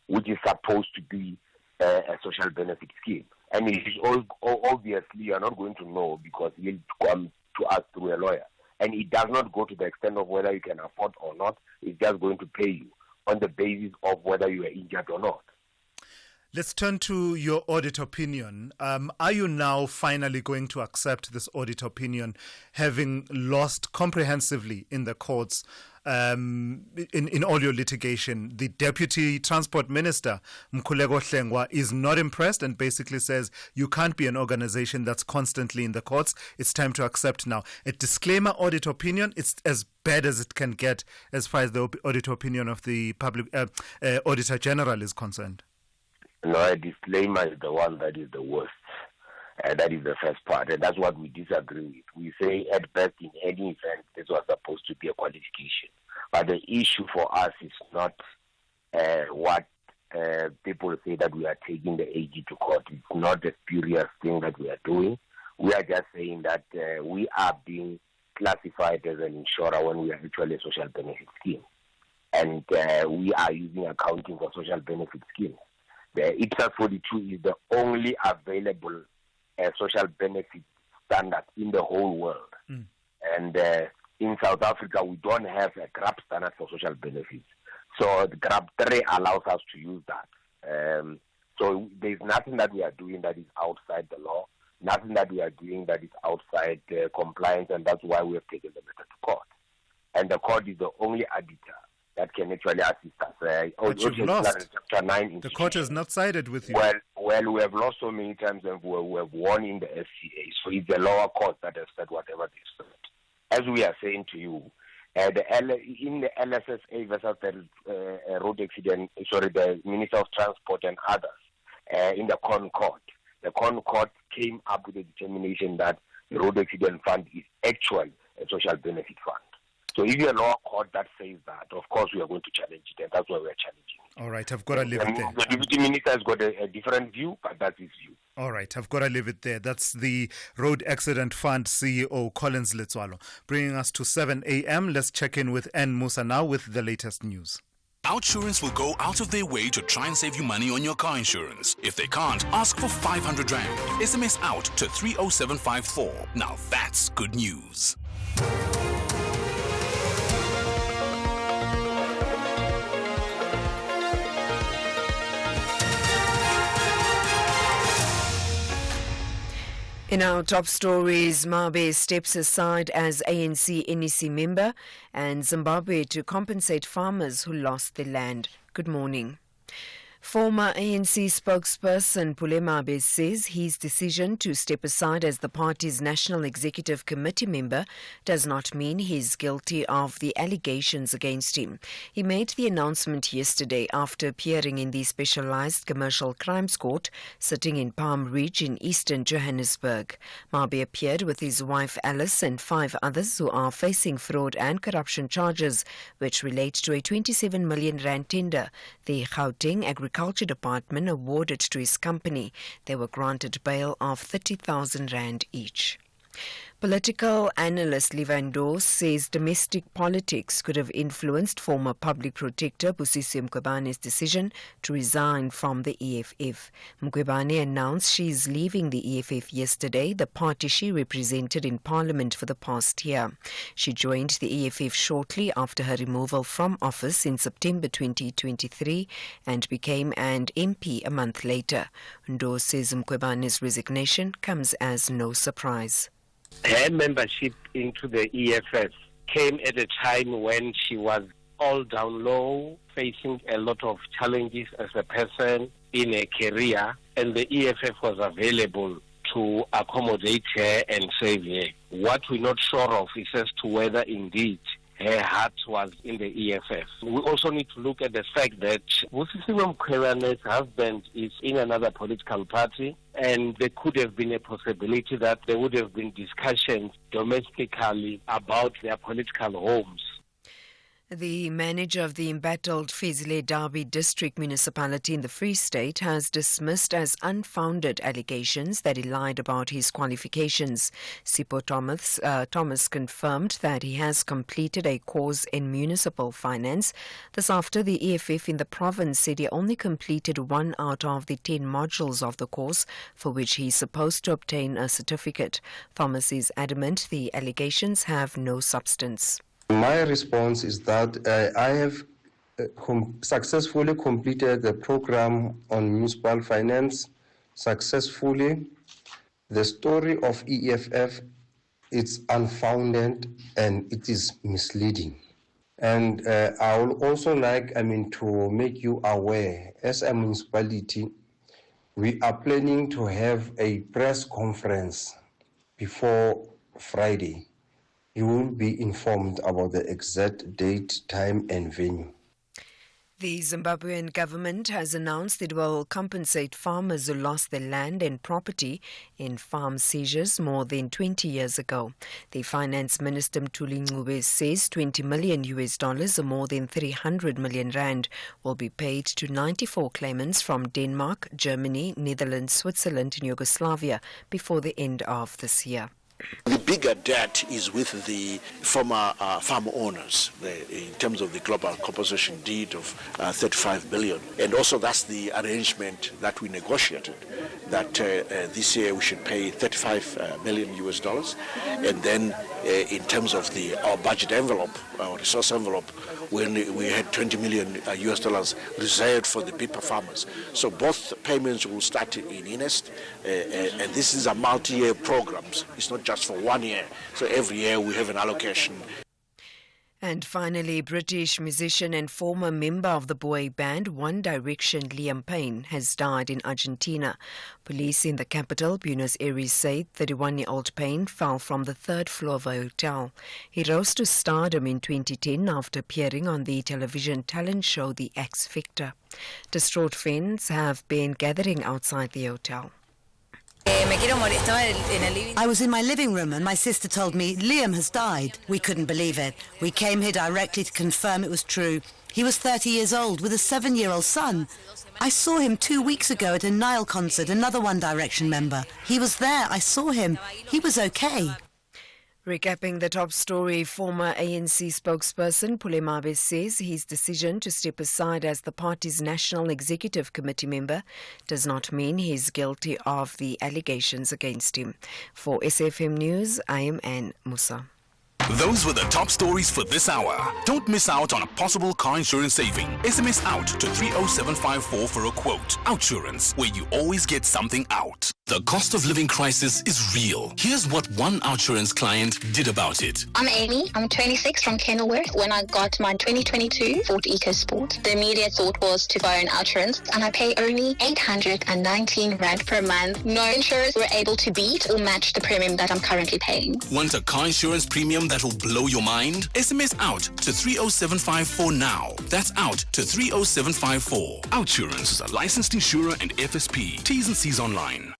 S21: which is supposed to be a social benefit scheme. And it is obviously you are not going to know, because you'll come to us through a lawyer. And it does not go to the extent of whether you can afford or not. It's just going to pay you on the basis of whether you are injured or not.
S1: Let's turn to your audit opinion. Are you now finally going to accept this audit opinion, having lost comprehensively in the courts in all your litigation? The Deputy Transport Minister, Mkhuleko Hlengwa, is not impressed and basically says you can't be an organization that's constantly in the courts. It's time to accept now. A disclaimer audit opinion, it's as bad as it can get as far as the audit opinion of the public Auditor General is concerned.
S21: No, a disclaimer is the one that is the worst. That is the first part, and that's what we disagree with. We say at best in any event this was supposed to be a qualification. But the issue for us is not what people say that we are taking the AG to court. It's not a spurious thing that we are doing. We are just saying that we are being classified as an insurer when we are actually a social benefit scheme. And we are using accounting for social benefit schemes. The IPSAS 42 is the only available social benefit standard in the whole world. And in South Africa, we don't have a GRAP standard for social benefits. So the GRAP 3 allows us to use that. So there's nothing that we are doing that is outside the law, nothing that we are doing that is outside compliance, and that's why we have taken the matter to court. And the court is the only arbiter that can actually assist us.
S1: But you've lost.
S21: Chapter 9
S1: the court has not sided with you.
S21: Well, we have lost so many times and we have won in the FCA. So it's the lower court that has said whatever they said. As we are saying to you, in the LSSA versus the road accident, the Minister of Transport and others, in the Concord, the Concord came up with a determination that the road accident fund is actually a social benefit fund. So if you're a lower court that says that, of course we are going to challenge it, and that's why we're challenging it.
S1: All right, I've got to leave it there.
S21: The Deputy Minister has got a different view, but that's his view.
S1: All right, I've got to leave it there. That's the Road Accident Fund CEO, Collins Letswalo. Bringing us to 7 a.m. Let's check in with N. Musa now with the latest news.
S5: Outsurance will go out of their way to try and save you money on your car insurance. If they can't, ask for 500 Rand. SMS out to 30754. Now that's good news.
S2: In our top stories, Mabe steps aside as ANC NEC member and Zimbabwe to compensate farmers who lost their land. Good morning. Former ANC spokesperson Pule Mabe says his decision to step aside as the party's National Executive Committee member does not mean he's guilty of the allegations against him. He made the announcement yesterday after appearing in the Specialized Commercial Crimes Court sitting in Palm Ridge in eastern Johannesburg. Mabe appeared with his wife Alice and 5 others who are facing fraud and corruption charges which relate to a 27 million rand tender the Gauteng Agriculture Department awarded to his company. They were granted bail of 30,000 rand each. Political analyst Livando says domestic politics could have influenced former public protector Busisi Mkhwebane's decision to resign from the EFF. Mkhwebane announced she is leaving the EFF yesterday, the party she represented in Parliament for the past year. She joined the EFF shortly after her removal from office in September 2023 and became an MP a month later. Ndo says Mkhwebane's resignation comes as no surprise.
S22: Her membership into the EFF came at a time when she was all down low, facing a lot of challenges as a person in a career, and the EFF was available to accommodate her and save her. What we're not sure of is as to whether indeed her heart was in the EFF. We also need to look at the fact that Busisi Mkhwebane's husband is in another political party, and there could have been a possibility that there would have been discussions domestically about their political homes.
S2: The manager of the embattled Fezile Derby District Municipality in the Free State has dismissed as unfounded allegations that he lied about his qualifications. Sipho Thomas confirmed that he has completed a course in municipal finance. This after the EFF in the province said he only completed 1 out of the 10 modules of the course for which he is supposed to obtain a certificate. Thomas is adamant the allegations have no substance.
S23: My response is that I have
S7: successfully completed the program on municipal finance successfully. The story of EFF is unfounded and it is misleading. And I would also like, to make you aware, as a municipality, we are planning to have a press conference before Friday. You will be informed about the exact date, time, and venue.
S2: The Zimbabwean government has announced it will compensate farmers who lost their land and property in farm seizures more than 20 years ago. The finance minister Thulasizwe says $20 million or more than 300 million rand will be paid to 94 claimants from Denmark, Germany, Netherlands, Switzerland and Yugoslavia before the end of this year.
S8: The bigger debt is with the former farm owners in terms of the global composition deed of 35 billion. And also that's the arrangement that we negotiated, that this year we should pay $35 million. And then in terms of our budget envelope, our resource envelope, when we had $20 million reserved for the paper farmers. So both payments will start in earnest, and this is a multi-year program. It's not just for 1 year. So every year we have an allocation.
S2: And finally, British musician and former member of the boy band One Direction, Liam Payne, has died in Argentina. Police in the capital, Buenos Aires, say 31-year-old Payne fell from the third floor of a hotel. He rose to stardom in 2010 after appearing on the television talent show The X Factor. Distraught fans have been gathering outside the hotel.
S23: I was in my living room and my sister told me Liam has died. We couldn't believe it. We came here directly to confirm it was true. He was 30 years old with a 7-year-old son. I saw him 2 weeks ago at a Nile concert, another One Direction member. He was there. I saw him. He was okay.
S2: Recapping the top story, former ANC spokesperson Pule Mabe says his decision to step aside as the party's National Executive Committee member does not mean he is guilty of the allegations against him. For SFM News, I am Anne Musa.
S5: Those were the top stories for this hour. Don't miss out on a possible car insurance saving. SMS out to 30754 for a quote. Outsurance, where you always get something out. The cost of living crisis is real. Here's what one Outsurance client did about it.
S24: I'm Amy. I'm 26 from Kenilworth. When I got my 2022 Ford EcoSport, the immediate thought was to buy an Outsurance, and I pay only 819 Rand per month. No insurers were able to beat or match the premium that I'm currently paying.
S5: Want a car insurance premium that will blow your mind? SMS out to 30754 now. That's out to 30754. Outsurance is a licensed insurer and FSP. T's and C's online.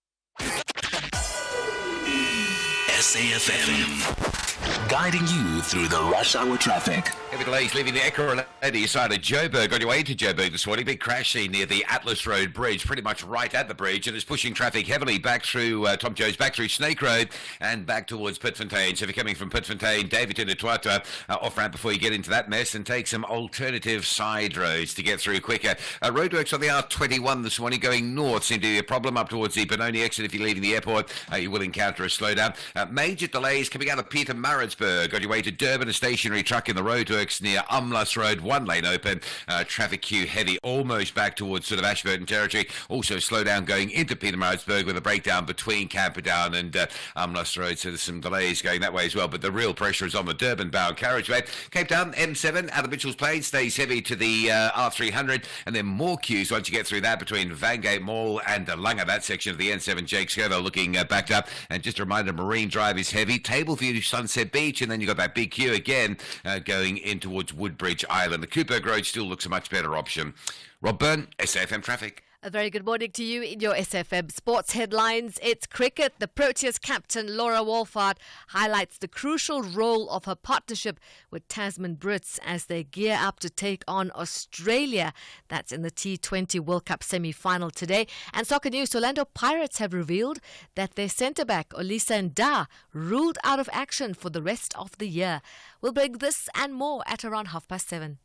S5: SAFM, guiding you through the rush hour traffic.
S9: Heavy delays leaving the Ekurhuleni side of Joburg. On your way to Joburg this morning, big crash scene near the Atlas Road Bridge, pretty much right at the bridge, and it's pushing traffic heavily back through Tom Jones, back through Snake Road, and back towards Pitfontein. So if you're coming from Pitfontein, David in the Twatwa, off-ramp before you get into that mess, and take some alternative side roads to get through quicker. Roadworks on the R21 this morning going north seem to be a problem up towards the Benoni exit. If you're leaving the airport, you will encounter a slowdown. Major delays coming out of Pietermaritzburg. On your way to Durban, a stationary truck in the roadworks near Umlas Road, one lane open, traffic queue heavy, almost back towards sort of Ashburton territory. Also slow down going into Pietermaritzburg with a breakdown between Camperdown and Umlas Road, so there's some delays going that way as well, but the real pressure is on the Durban-bound carriageway. Cape Town, M7 out of Mitchell's Plain stays heavy to the R300, and then more queues once you get through that between Vangate Mall and Langa, that section of the N7 Jake Scoville looking backed up. And just a reminder, Marine Drive is heavy, Tableview Sunset Beach, and then you've got that big queue again going in towards Woodbridge Island. The Coopberg Road still looks a much better option. Rob Byrne, SAFM Traffic.
S10: A very good morning to you in your SFM Sports headlines. It's cricket. The Proteas captain Laura Wolfhard highlights the crucial role of her partnership with Tasman Brits as they gear up to take on Australia. That's in the T20 World Cup semi-final today. And soccer news, Orlando Pirates have revealed that their centre-back Olisa Nda ruled out of action for the rest of the year. We'll bring this and more at around 7:30.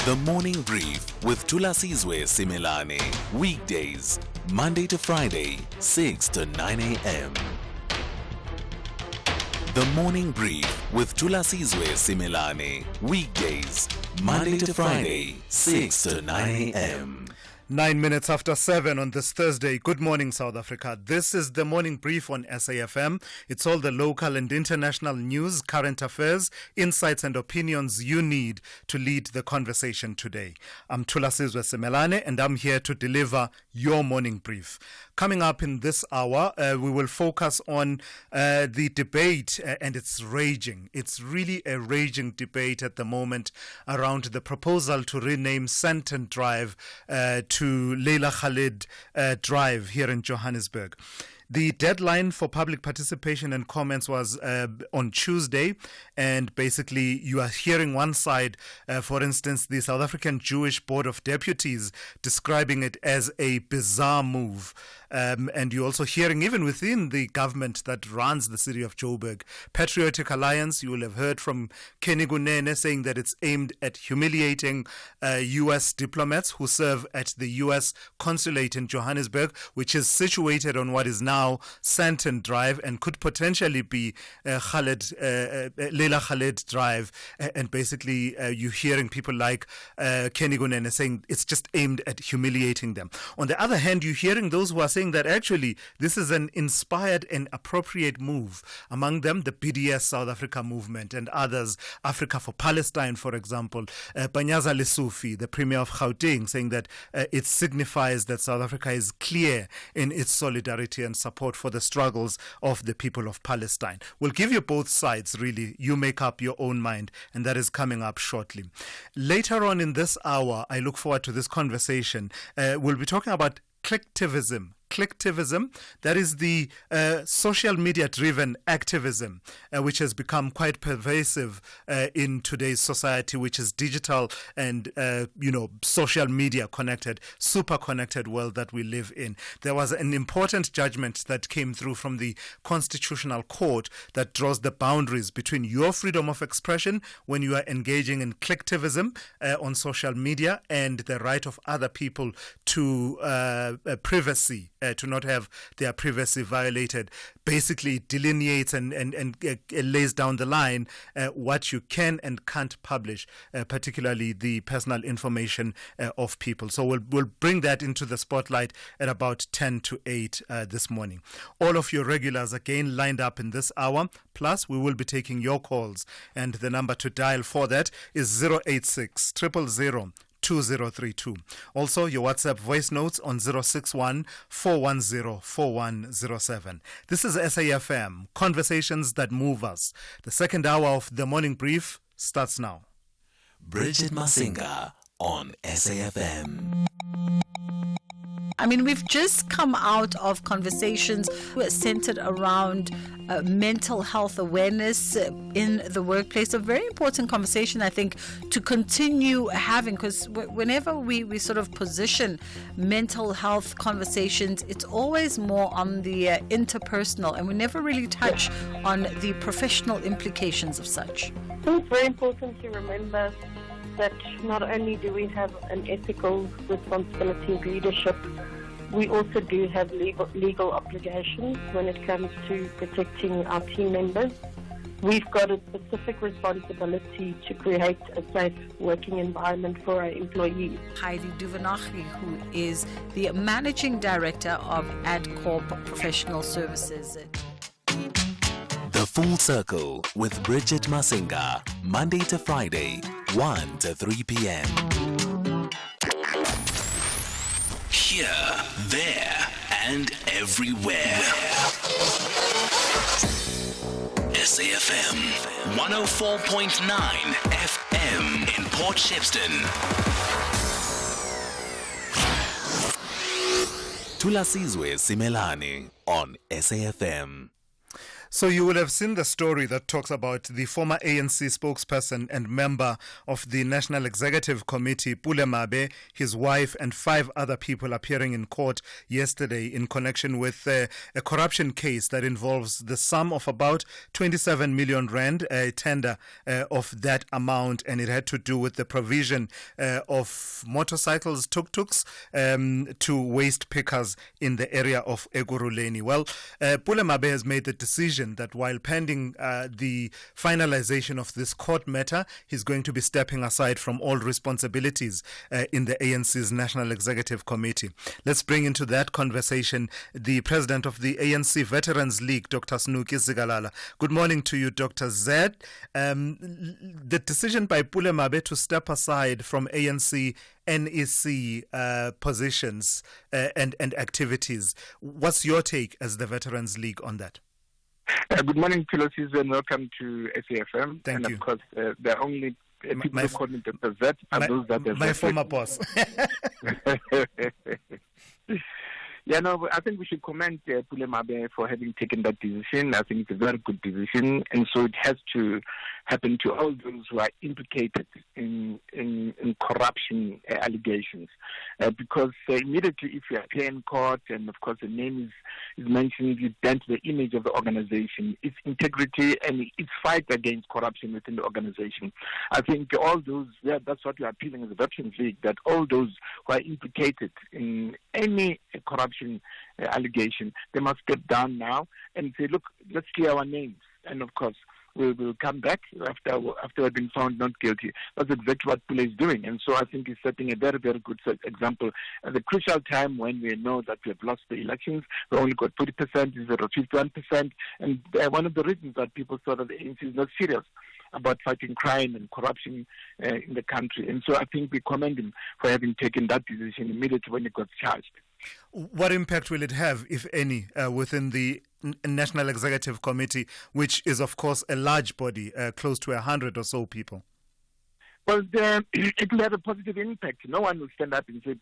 S16: The Morning Brief with Thulasizwe Simelane. Weekdays, Monday to Friday, 6 to 9 a.m. The Morning Brief with Thulasizwe Simelane. Weekdays, Monday to Friday, 6 to 9 a.m.
S1: 9 minutes after 7 on this Thursday. Good morning, South Africa. This is the morning brief on SAFM. It's all the local and international news, current affairs, insights and opinions you need to lead the conversation today. I'm Thulasizwe Simelane and I'm here to deliver your morning brief. Coming up in this hour, we will focus on the debate and it's raging. It's really a raging debate at the moment around the proposal to rename Sandton Drive to Leila Khalid Drive here in Johannesburg. The deadline for public participation and comments was on Tuesday, and basically you are hearing one side, for instance, the South African Jewish Board of Deputies describing it as a bizarre move. And you're also hearing, even within the government that runs the city of Joburg, Patriotic Alliance, you will have heard from Kenny Gunene saying that it's aimed at humiliating U.S. diplomats who serve at the U.S. consulate in Johannesburg, which is situated on what is now Sandton Drive and could potentially be Leila Khalid Drive. And basically, you're hearing people like Kenny Gunene saying it's just aimed at humiliating them. On the other hand, you're hearing those who are saying that actually this is an inspired and appropriate move. Among them, the BDS South Africa movement and others, Africa for Palestine, for example. Panyaza Lesufi, the Premier of Gauteng, saying that it signifies that South Africa is clear in its solidarity and support for the struggles of the people of Palestine. We'll give you both sides, really. You make up your own mind, and that is coming up shortly. Later on in this hour, I look forward to this conversation. We'll be talking about clicktivism. Clicktivism, that is the social media driven activism which has become quite pervasive in today's society, which is digital and social media connected, super connected world that we live in. There was an important judgment that came through from the Constitutional Court that draws the boundaries between your freedom of expression when you are engaging in clicktivism on social media and the right of other people to privacy, to not have their privacy violated. Basically delineates and lays down the line what you can and can't publish, particularly the personal information of people. So we'll bring that into the spotlight at about 10 to 8 this morning. All of your regulars again lined up in this hour. Plus, we will be taking your calls, and the number to dial for that is 086 000 2032. Also, your WhatsApp voice notes on 061 410 4107. This is SAFM, Conversations That Move Us. The second hour of the morning brief starts now.
S16: Bridget Masinga on SAFM.
S4: I mean, we've just come out of conversations centered around mental health awareness in the workplace. A very important conversation, I think, to continue having, because whenever we sort of position mental health conversations, it's always more on the interpersonal, and we never really touch on the professional implications of such.
S11: I think it's very important to remember that not only do we have an ethical responsibility of leadership, we also do have legal obligations when it comes to protecting our team members. We've got a specific responsibility to create a safe working environment for our employees.
S4: Heidi Duvenaghi, who is the Managing Director of AdCorp Professional Services.
S16: The Full Circle with Bridget Masinga, Monday to Friday, 1 to 3 p.m.
S5: Here, there, and everywhere. SAFM 104.9 FM in Port Shepstone.
S16: Thulasizwe Simelane on SAFM.
S1: So you will have seen the story that talks about the former ANC spokesperson and member of the National Executive Committee, Pule Mabe, his wife and 5 other people appearing in court yesterday in connection with a corruption case that involves the sum of about 27 million rand, a tender of that amount, and it had to do with the provision of motorcycles, tuk-tuks, to waste pickers in the area of Eguruleni. Well, Pule Mabe has made the decision decision that while pending the finalization of this court matter, he's going to be stepping aside from all responsibilities in the ANC's National Executive Committee. Let's bring into that conversation the president of the ANC Veterans League, Dr. Thulasizwe. Good morning to you, Dr. Z. The decision by Pule Mabe to step aside from ANC NEC positions and activities. What's your take as the Veterans League on that?
S12: Good morning, Thulasizwe, and welcome to SAFM.
S1: Thank
S12: and
S1: you.
S12: Of course, the only people who call me Dr. Z are those that have...
S1: My former boss.
S12: Yeah, no, I think we should commend Pule Mabe for having taken that decision. I think it's a very good decision, and so it has to happen to all those who are implicated in corruption allegations. Because immediately if you appear in court, and of course the name is mentioned, you dent the image of the organization, its integrity, and its fight against corruption within the organization. I think all those, that's what we're appealing as a Veterans League, that all those who are implicated in any corruption allegation, they must step down now and say, look, let's clear our names. And of course, we will come back after we've been found not guilty. That's exactly what Pule is doing. And so I think he's setting a very, very good example. At the crucial time when we know that we have lost the elections, we only got 40%, instead of 51%. And one of the reasons that people thought that the ANC is not serious about fighting crime and corruption in the country. And so I think we commend him for having taken that decision immediately when he got charged.
S1: What impact will it have, if any, within the National Executive Committee, which is, of course, a large body, close to 100 or so people?
S12: Well, it will have a positive impact. No one will stand up and say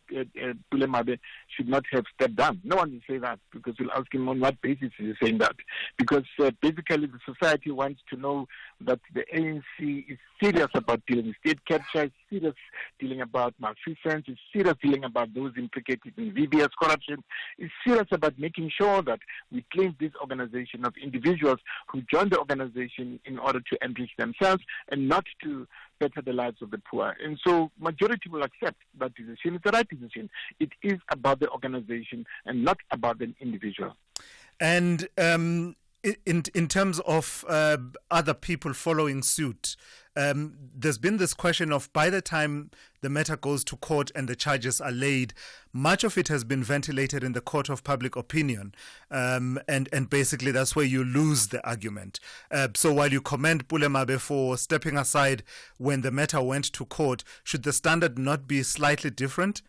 S12: Pule Mabe should not have stepped down. No one will say that, because we'll ask him on what basis he's saying that. Because basically the society wants to know that the ANC is serious about dealing with state capture, is serious dealing about malfeasance, is serious dealing about those implicated in VBS corruption, is serious about making sure that we cleanse this organization of individuals who join the organization in order to enrich themselves and not to better the lives of the poor. And so majority will accept that decision. It's the right decision. It is about the organization and not about the individual.
S1: And in terms of other people following suit, there's been this question of, by the time the matter goes to court and the charges are laid, much of it has been ventilated in the court of public opinion, and basically that's where you lose the argument. So while you commend Pule Mabe for stepping aside when the matter went to court, should the standard not be slightly different?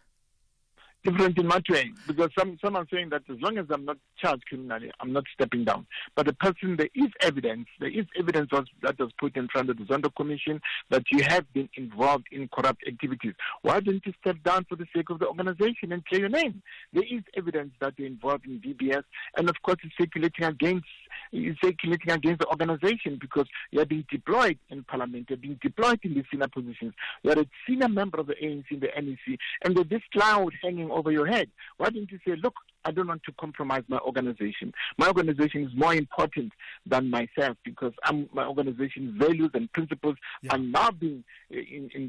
S12: Different in what way? Because some are saying that as long as I'm not charged criminally, I'm not stepping down. But the person, there is evidence that was put in front of the Zondo Commission that you have been involved in corrupt activities. Why don't you step down for the sake of the organization and clear your name? There is evidence that you're involved in VBS, and of course it's circulating against the organization, because you're being deployed in parliament, you're being deployed in the senior positions, you're a senior member of the ANC in the NEC, and there's this cloud hanging over your head. Why don't you say, look, I don't want to compromise my organization. My organization is more important than myself, because my organization's values and principles are now being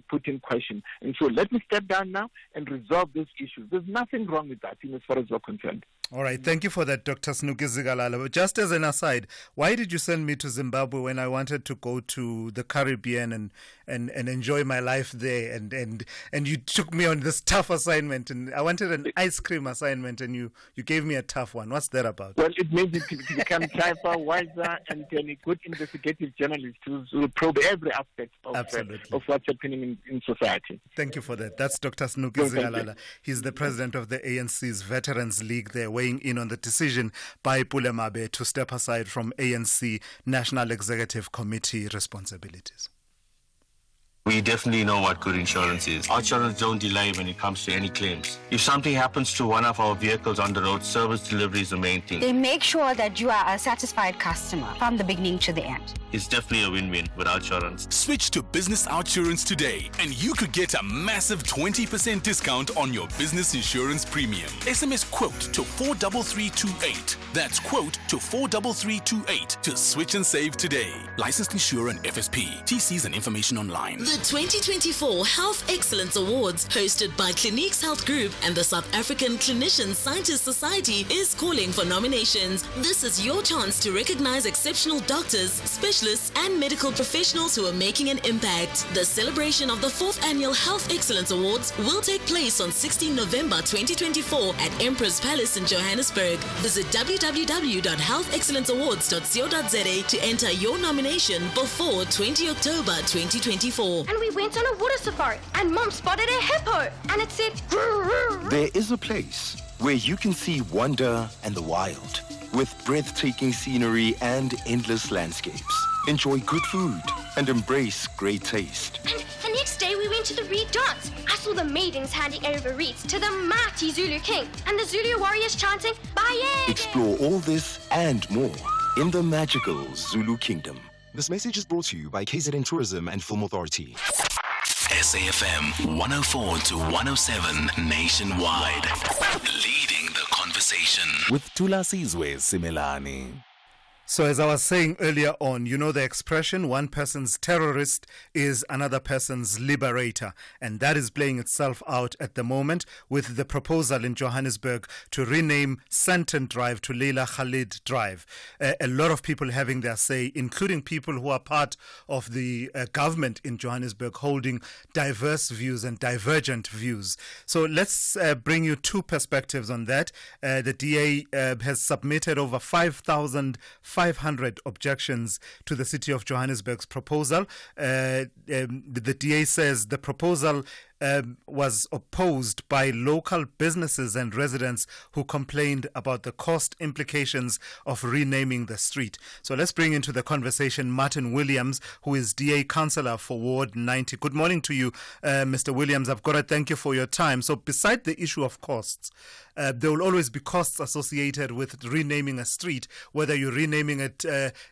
S12: put in question. And so let me step down now and resolve those issues. There's nothing wrong with that, as far as we're concerned.
S1: All right. Thank you for that, Dr. Thulasizwe. Just as an aside, why did you send me to Zimbabwe when I wanted to go to the Caribbean and enjoy my life there? And you took me on this tough assignment, and I wanted an ice cream assignment, and you gave me a tough one. What's that about?
S12: Well, it means to become sharper, wiser, and a good investigative journalist who will probe every aspect of what's happening in society.
S1: Thank you for that. That's Dr. Thulasizwe. He's the president of the ANC's Veterans League there, weighing in on the decision by Pule Mabe to step aside from ANC National Executive Committee responsibilities.
S13: We definitely know what good insurance is. Our insurance don't delay when it comes to any claims. If something happens to one of our vehicles on the road, service delivery is the main thing.
S14: They make sure that you are a satisfied customer from the beginning to the end.
S13: It's definitely a win-win with our insurance.
S5: Switch to Business Outsurance today, and you could get a massive 20% discount on your business insurance premium. SMS quote to 43328. That's quote to 43328 to switch and save today. Licensed insurer and FSP. TCs and information online.
S3: The 2024 Health Excellence Awards, hosted by Cliniques Health Group and the South African Clinician Scientist Society, is calling for nominations. This is your chance to recognize exceptional doctors, specialists, and medical professionals who are making an impact. The celebration of the 4th Annual Health Excellence Awards will take place on 16 November 2024 at Emperor's Palace in Johannesburg. Visit www.healthexcellenceawards.co.za to enter your nomination before 20 October 2024.
S6: And we went on a water safari, and Mom spotted a hippo, and it said,
S15: There is a place where you can see wonder and the wild, with breathtaking scenery and endless landscapes. Enjoy good food and embrace great taste.
S6: And the next day we went to the Reed dance. I saw the maidens handing over reeds to the mighty Zulu king, and the Zulu warriors chanting, Baye!
S15: Explore all this and more in the magical Zulu Kingdom.
S17: This message is brought to you by KZN Tourism and Film Authority.
S16: SAFM 104 to 107 nationwide. Leading the conversation with Thulasizwe Simelane.
S1: So as I was saying earlier on, you know the expression, one person's terrorist is another person's liberator. And that is playing itself out at the moment with the proposal in Johannesburg to rename Sandton Drive to Leila Khalid Drive. A lot of people having their say, including people who are part of the government in Johannesburg, holding diverse views and divergent views. So let's bring you two perspectives on that. The DA has submitted over 5,500 objections to the City of Johannesburg's proposal. The DA says the proposal was opposed by local businesses and residents who complained about the cost implications of renaming the street. So let's bring into the conversation Martin Williams, who is DA Councillor for Ward 90. Good morning to you, Mr. Williams. I've got to thank you for your time. So beside the issue of costs, there will always be costs associated with renaming a street, whether you're renaming it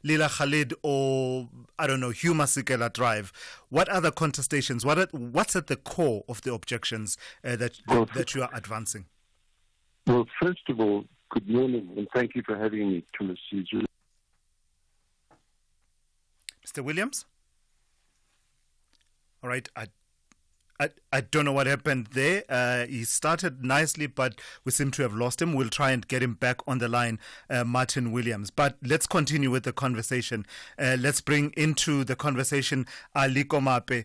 S1: Leila Khalid or, I don't know, Hugh Masekela Drive. What other contestations, what's at the core of the objections that you are advancing?
S25: Well, first of all, good morning, and thank you for having me, Thulasizwe.
S1: Mr. Williams? All right, I don't know what happened there. He started nicely, but we seem to have lost him. We'll try and get him back on the line, Martin Williams. But let's continue with the conversation. Let's bring into the conversation Pule Mabe,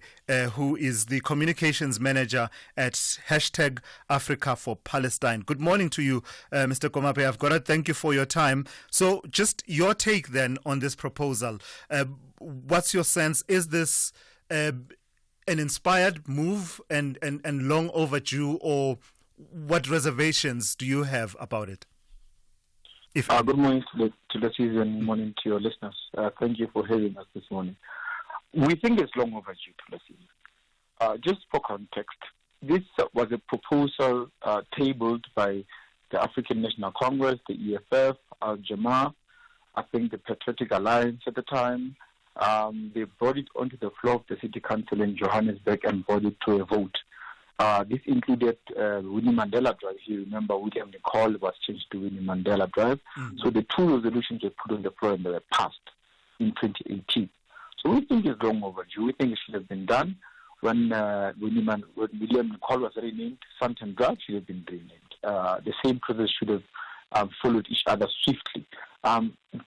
S1: who is the communications manager at #AfricaForPalestine. Good morning to you, Mr. Mabe. I've got to thank you for your time. So just your take then on this proposal. What's your sense? Is this an inspired move and long overdue, or what reservations do you have about it?
S26: Good morning to the season, morning to your listeners. Thank you for having us this morning. We think it's long overdue to the season. Just for context, this was a proposal tabled by the African National Congress, the EFF, Al-Jamaa, I think the Patriotic Alliance at the time. They brought it onto the floor of the City Council in Johannesburg and brought it to a vote. This included Winnie Mandela Drive. You remember William Nicol was changed to Winnie Mandela Drive. So the two resolutions were put on the floor and they were passed in 2018. So we think it's long overdue. We think it should have been done when William Nicol was renamed. Sandton Drive should have been renamed. The same process should have followed each other swiftly.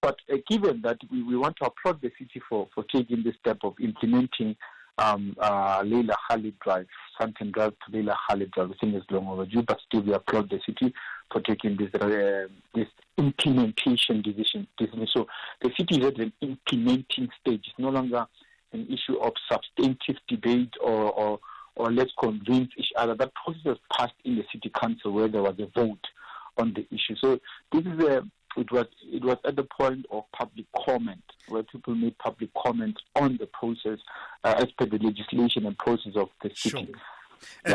S26: But given that we want to applaud the city for taking this step of implementing Leila Khalid Drive, Sandton Drive to Leila Khalid Drive, I think it's long overdue, but still we applaud the city for taking this implementation decision. So the city is at an implementing stage. It's no longer an issue of substantive debate or let's convince each other. That process was passed in the city council where there was a vote on the issue. So this is it was at the point of public comment, where people made public comments on the process as per the legislation and process of the city.
S1: Sure.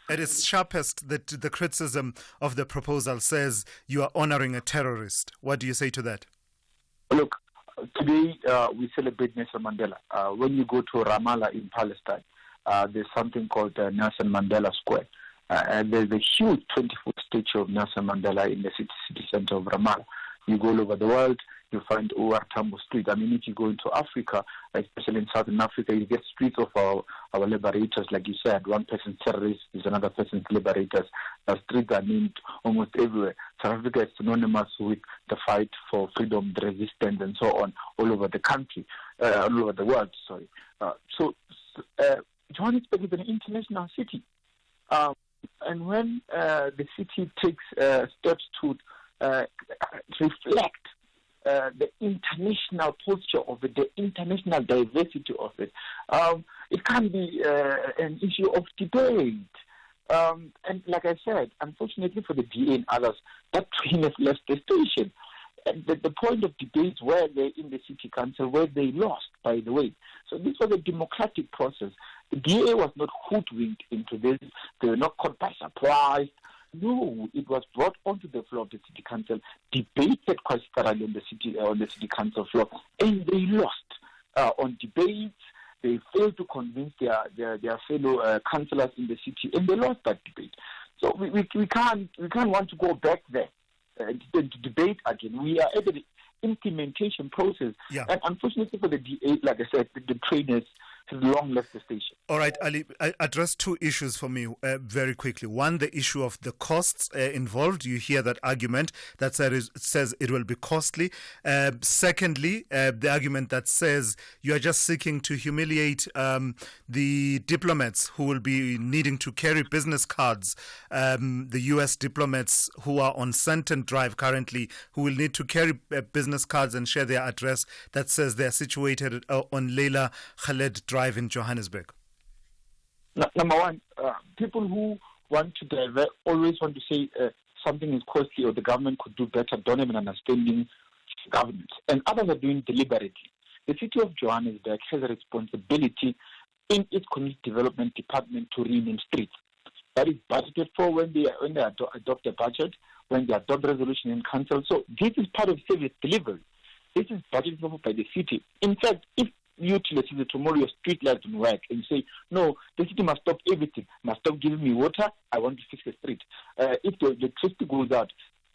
S1: At its sharpest, the criticism of the proposal says you are honoring a terrorist. What do you say to that?
S26: Look, today we celebrate Nelson Mandela. When you go to Ramallah in Palestine, there's something called Nelson Mandela Square. And there's a huge 20-foot statue of Nelson Mandela in the city center of Ramallah. You go all over the world, you find OR Tambo Street. I mean, if you go into Africa, especially in Southern Africa, you get streets of our liberators, like you said. One person's terrorists is another person's liberators. Streets are named almost everywhere. South Africa is synonymous with the fight for freedom, the resistance, and so on, all over the country, all over the world, sorry. So Johannesburg is an international city. And when the city takes steps to reflect the international posture of it, the international diversity of it, it can be an issue of debate. And like I said, unfortunately for the DA and others, that train has left the station. And the point of debate were there in the city council, where they lost, by the way. So this was a democratic process. The DA was not hoodwinked into this. They were not caught by surprise. No, it was brought onto the floor of the city council, debated quite thoroughly on the city council floor, and they lost on debates. They failed to convince their fellow councillors in the city, and they lost that debate. So we can't want to go back there to debate again. We are at the implementation process, and unfortunately for the DA, like I said, the trainers has long left the station.
S1: All right, Ali, address two issues for me very quickly. One, the issue of the costs involved. You hear that argument that says it will be costly. Secondly, the argument that says you are just seeking to humiliate the diplomats who will be needing to carry business cards, the U.S. diplomats who are on Sandton Drive currently, who will need to carry business cards and share their address that says they are situated on Leila Khaled Drive in Johannesburg.
S26: Number one, people who want to divert always want to say something is costly or the government could do better, don't have an understanding of government. And others are doing deliberately. The city of Johannesburg has a responsibility in its community development department to rename streets. That is budgeted for when they adopt a budget, when they adopt resolution in council. So this is part of service delivery. This is budgeted for by the city. In fact, if you to tomorrow your street light don't work and say, no, the city must stop everything, must stop giving me water, I want to fix the street. If the electricity goes out,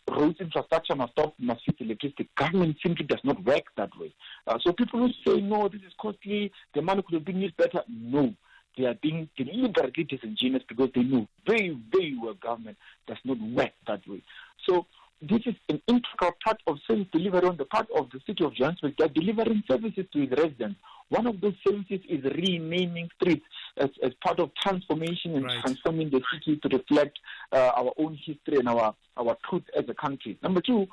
S26: roads infrastructure must fix electricity. Government simply does not work that way. So people who say, no, this is costly, the money could have been used better, no. They are being deliberately disingenuous because they know very, very well government does not work that way. So this is an integral part of service delivery on the part of the city of Johannesburg. They are delivering services to its residents. One of those services is renaming streets as part of transformation and transforming the city to reflect our own history and our truth as a country. Number two,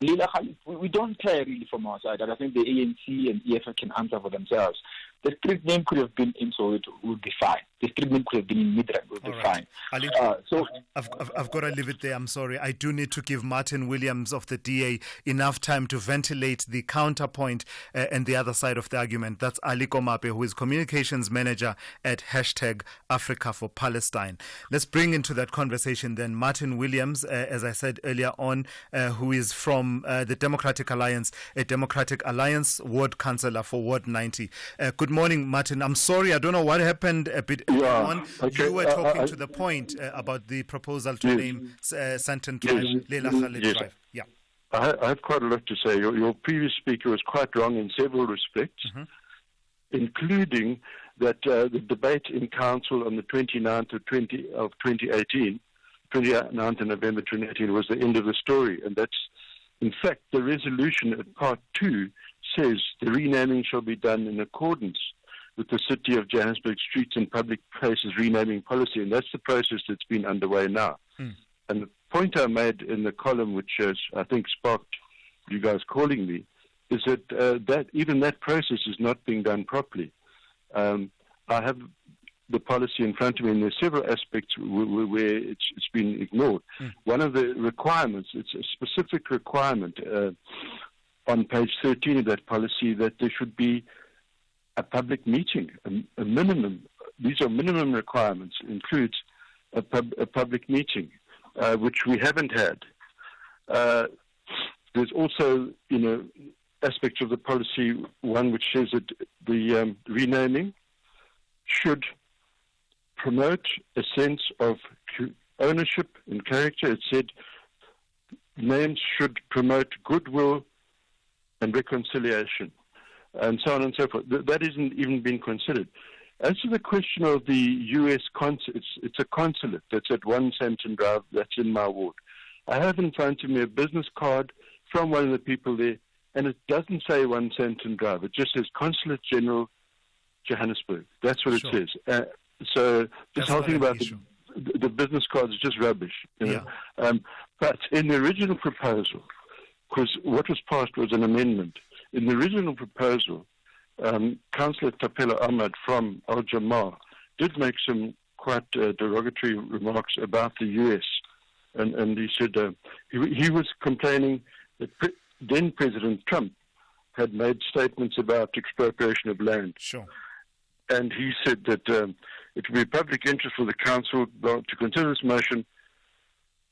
S26: Leila Khaled, we don't care really from our side. And I think the ANC and EFF can answer for themselves. The street name could have been in Soweto, would be fine. The street name could have been in Midrand, would be fine.
S1: Ali, so I've got to leave it there. I'm sorry. I do need to give Martin Williams of the DA enough time to ventilate the counterpoint and the other side of the argument. That's Pule Mabe, who is communications manager at #Africa4Palestine. Let's bring into that conversation then Martin Williams, as I said earlier on, who is from the Democratic Alliance, a Democratic Alliance ward councillor for Ward 90. Good morning, Martin. I'm sorry, I don't know what happened a bit on. Okay. You were talking to the point about the proposal to name Sandton Drive, Leila Khaled Drive. Yeah.
S25: I have quite a lot to say. Your previous speaker was quite wrong in several respects, including that the debate in council on the 29th of 2018, 29th of November 2018, was the end of the story. And that's, in fact, the resolution at Part 2 says the renaming shall be done in accordance with the City of Johannesburg Streets and Public Places renaming policy, and that's the process that's been underway now. And the point I made in the column, which I think sparked you guys calling me, is that that even that process is not being done properly. I have the policy in front of me, and there's several aspects where it's been ignored. One of the requirements, it's a specific requirement on page 13 of that policy, that there should be a public meeting, a minimum. These are minimum requirements. Includes a public meeting, which we haven't had. There's also, aspects of the policy, one which says that the renaming should promote a sense of ownership and character. It said names should promote goodwill
S12: and reconciliation, and so on and so forth. That isn't even been considered. As to the question of the U.S. consulate, it's a consulate that's at 1 Sandton Drive, that's in my ward. I have in front of me a business card from one of the people there, and it doesn't say 1 Sandton Drive. It just says Consulate General Johannesburg. That's what it says. So this whole thing about the business card is just rubbish. You know? But in the original proposal, because what was passed was an amendment, in the original proposal, Councillor Tapela Ahmad from Al Jamar did make some quite derogatory remarks about the U.S. And he said he was complaining that then President Trump had made statements about expropriation of land.
S1: Sure.
S12: And he said that it would be public interest for the council to consider this motion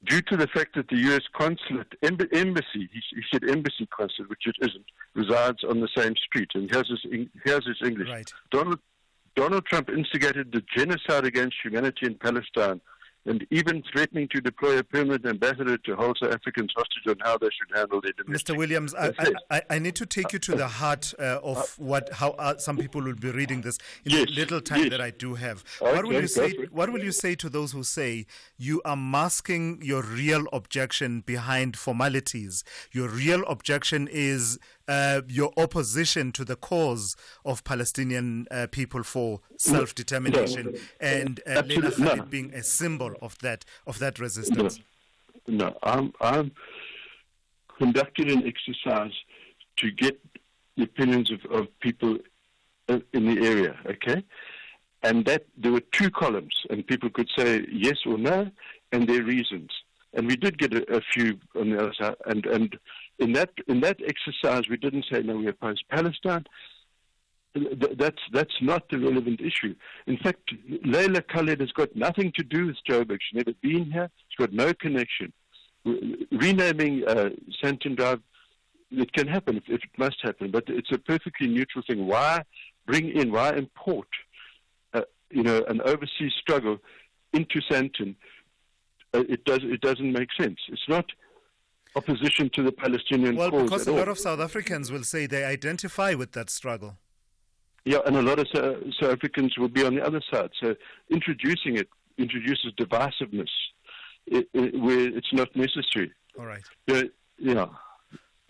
S12: due to the fact that the U.S. consulate, embassy, he said embassy consulate, which it isn't, resides on the same street. And here's his English.
S1: Right.
S12: Donald Trump instigated the genocide against humanity in Palestine, and even threatening to deploy a permanent ambassador to hold South Africans hostage on how they should handle their domestic.
S1: Mr. Williams, I need to take you to the heart of how some people will be reading this in the little time that I do have. What will you say to those who say you are masking your real objection behind formalities? Your real objection is your opposition to the cause of Palestinian people for self-determination, and Leila Khalid being a symbol of that resistance.
S12: No, I'm conducted an exercise to get the opinions of people in the area, okay? And that there were 2 columns, and people could say yes or no, and their reasons. And we did get a few on the other side, and in that exercise, we didn't say no, we oppose Palestine. That's not the relevant issue. In fact, Leila Khalid has got nothing to do with Joburg. She's never been here. She's got no connection. Renaming Sandton Drive, it can happen if it must happen, but it's a perfectly neutral thing. Why import, an overseas struggle into Sandton? It doesn't make sense. It's not opposition to the Palestinian cause.
S1: Well, because a lot of South Africans will say they identify with that struggle.
S12: Yeah, and a lot of South Africans will be on the other side. So introducing it introduces divisiveness where it's not necessary.
S1: All right.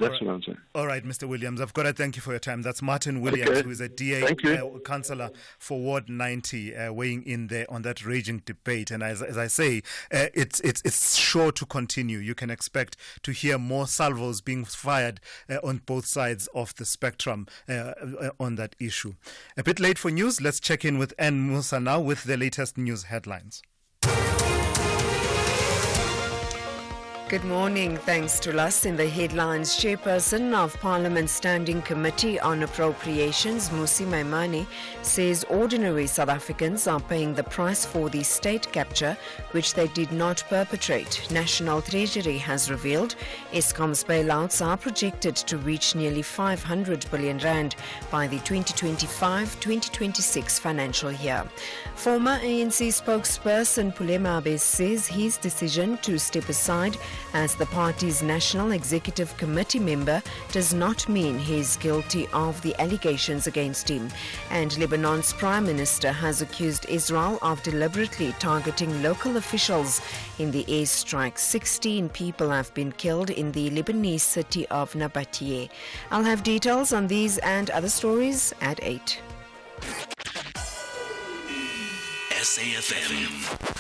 S12: That's what I'm saying.
S1: All right, Mr. Williams, I've got to thank you for your time. That's Martin Williams, who is a DA councillor for Ward 90, weighing in there on that raging debate. And as I say, it's sure to continue. You can expect to hear more salvos being fired on both sides of the spectrum on that issue. A bit late for news. Let's check in with Ann Musa now with the latest news headlines.
S2: Good morning. Thanks to us. In the headlines, Chairperson of Parliament's Standing Committee on Appropriations, Pule Mabe, says ordinary South Africans are paying the price for the state capture, which they did not perpetrate. National Treasury has revealed Eskom's bailouts are projected to reach nearly 500 billion rand by the 2025-2026 financial year. Former ANC spokesperson Pule Mabe says his decision to step aside as the party's National Executive Committee member does not mean he is guilty of the allegations against him. And Lebanon's Prime Minister has accused Israel of deliberately targeting local officials in the airstrike. 16 people have been killed in the Lebanese city of Nabatea. I'll have details on these and other stories at 8.
S16: SAFM.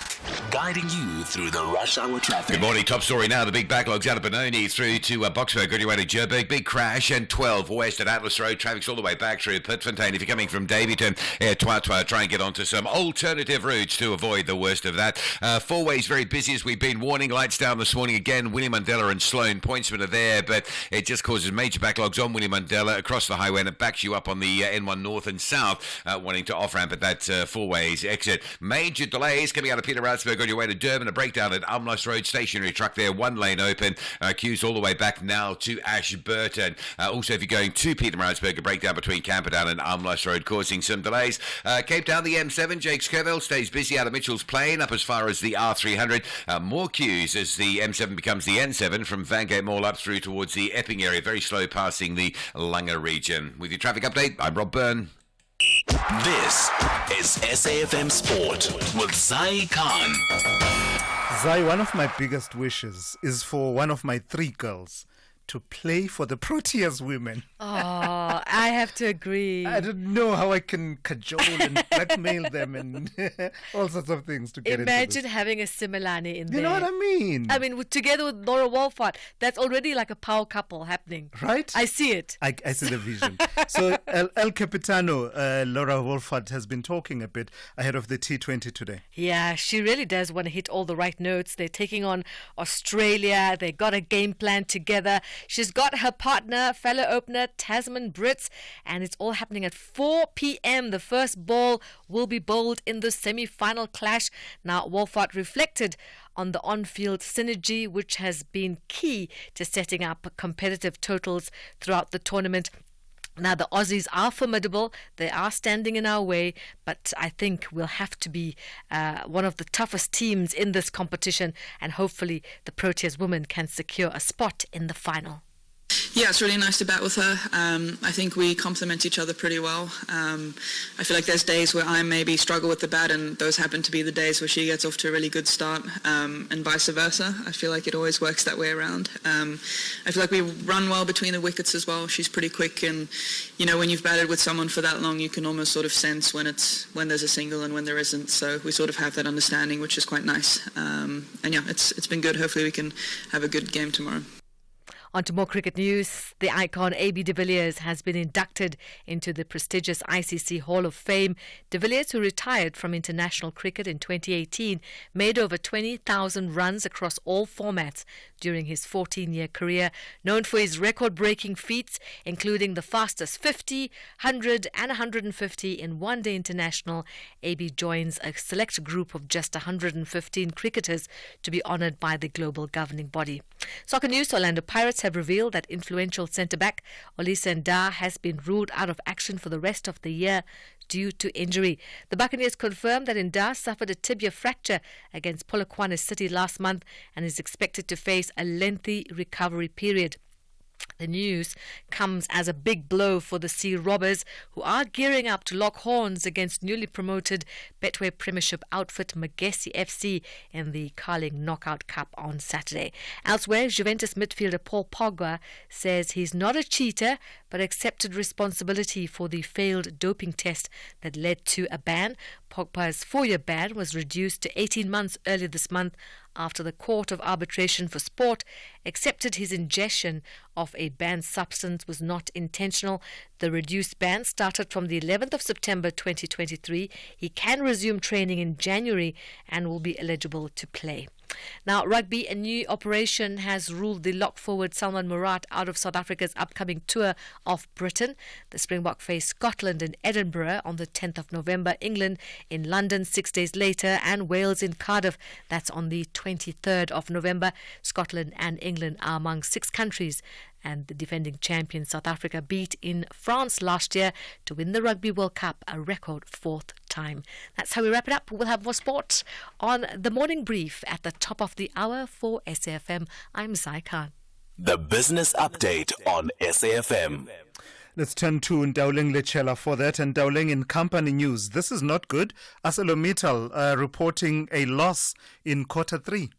S16: Guiding you through the rush hour traffic.
S9: Good morning. Top story now. The big backlogs out of Benoni through to Boksburg, on your way to Joburg. Big crash and 12 west at Atlas Road. Traffic's all the way back through Pitfontein. If you're coming from Daveyton, Twatwa, try and get onto some alternative routes to avoid the worst of that. Four ways very busy as we've been warning. Lights down this morning again. William Mandela and Sloane Pointsman are there, but it just causes major backlogs on William Mandela across the highway, and it backs you up on the N1 North and South, wanting to off-ramp at that four ways exit. Major delays coming out of Peter Ratsburg Maritzburg on your way to Durban. A breakdown at Umlas Road. Stationary truck there, one lane open. Queues all the way back now to Ashburton. Also, if you're going to Pietermaritzburg, a breakdown between Camperdown and Umlas Road causing some delays. Cape Town, the M7, Jakes Kerville stays busy out of Mitchell's Plain up as far as the R300. More queues as the M7 becomes the N7 from Vangate Mall up through towards the Epping area. Very slow passing the Langa region. With your traffic update, I'm Rob Byrne.
S16: This is SAFM Sport with Zai Khan.
S1: Zai, one of my biggest wishes is for one of my 3 girls to play for the Proteas women.
S10: Oh, I have to agree.
S1: I don't know how I can cajole and blackmail them and all sorts of things to get
S10: Imagine
S1: into this.
S10: having a Simelane in there.
S1: You know what I mean?
S10: I mean, together with Laura Wolfart, that's already like a power couple happening.
S1: Right?
S10: I see it.
S1: I see the vision. So El Capitano, Laura Wolfart, has been talking a bit ahead of the T20 today.
S10: Yeah, she really does want to hit all the right notes. They're taking on Australia. They got a game plan together. She's got her partner, fellow opener Tasman Brits, and it's all happening at 4 p.m. The first ball will be bowled in the semi-final clash. Now, Wolfart reflected on the on-field synergy, which has been key to setting up competitive totals throughout the tournament. Now, the Aussies are formidable. They are standing in our way, but I think we'll have to be one of the toughest teams in this competition, and hopefully the Proteas women can secure a spot in the final.
S7: Yeah, it's really nice to bat with her. I think we complement each other pretty well. I feel like there's days where I maybe struggle with the bat, and those happen to be the days where she gets off to a really good start, and vice versa. I feel like it always works that way around. I feel like we run well between the wickets as well. She's pretty quick, and you know, when you've batted with someone for that long, you can almost sort of sense when there's a single and when there isn't. So we sort of have that understanding, which is quite nice. And yeah, it's been good. Hopefully we can have a good game tomorrow.
S10: On to more cricket news. The icon AB de Villiers has been inducted into the prestigious ICC Hall of Fame. De Villiers, who retired from international cricket in 2018, made over 20,000 runs across all formats during his 14-year career. Known for his record-breaking feats, including the fastest 50, 100 and 150 in one-day international, AB joins a select group of just 115 cricketers to be honoured by the global governing body. Soccer news. Orlando Pirates have revealed that influential centre-back Olise Ndah has been ruled out of action for the rest of the year due to injury. The Buccaneers confirmed that Ndah suffered a tibia fracture against Polokwane City last month and is expected to face a lengthy recovery period. The news comes as a big blow for the Sea Robbers, who are gearing up to lock horns against newly promoted Betway Premiership outfit Magesi FC in the Carling Knockout Cup on Saturday. Elsewhere, Juventus midfielder Paul Pogba says he's not a cheater but accepted responsibility for the failed doping test that led to a ban. Pogba's 4-year ban was reduced to 18 months earlier this month after the Court of Arbitration for Sport accepted his ingestion of a banned substance was not intentional. The reduced ban started from the 11th of September 2023. He can resume training in January and will be eligible to play. Now, rugby, a new operation has ruled the lock forward Salman Murat out of South Africa's upcoming tour of Britain. The Springbok face Scotland in Edinburgh on the 10th of November, England in London 6 days later, and Wales in Cardiff. That's on the 23rd of November. Scotland and England are among 6 countries, and the defending champion South Africa beat in France last year to win the Rugby World Cup, a record 4th time. That's how we wrap it up. We'll have more sport on the morning brief at the top of the hour for SAFM. I'm Zai Khan.
S16: The Business Update on SAFM.
S1: Let's turn to Ndauleng Lechela for that. And Ndauleng, in company news, this is not good. ArcelorMittal reporting a loss in Q3.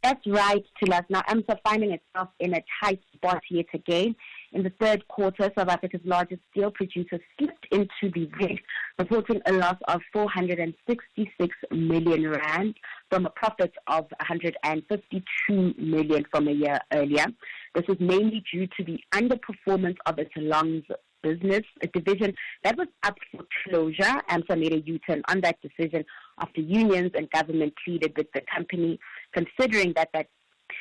S18: That's right, Tulas. Now, AMSA finding itself in a tight spot yet again. In the third quarter, South Africa's largest steel producer slipped into the red, reporting a loss of 466 million rand from a profit of 152 million from a year earlier. This is mainly due to the underperformance of its lungs business, a division that was up for closure. AMSA made a U-turn on that decision after unions and government pleaded with the company, considering that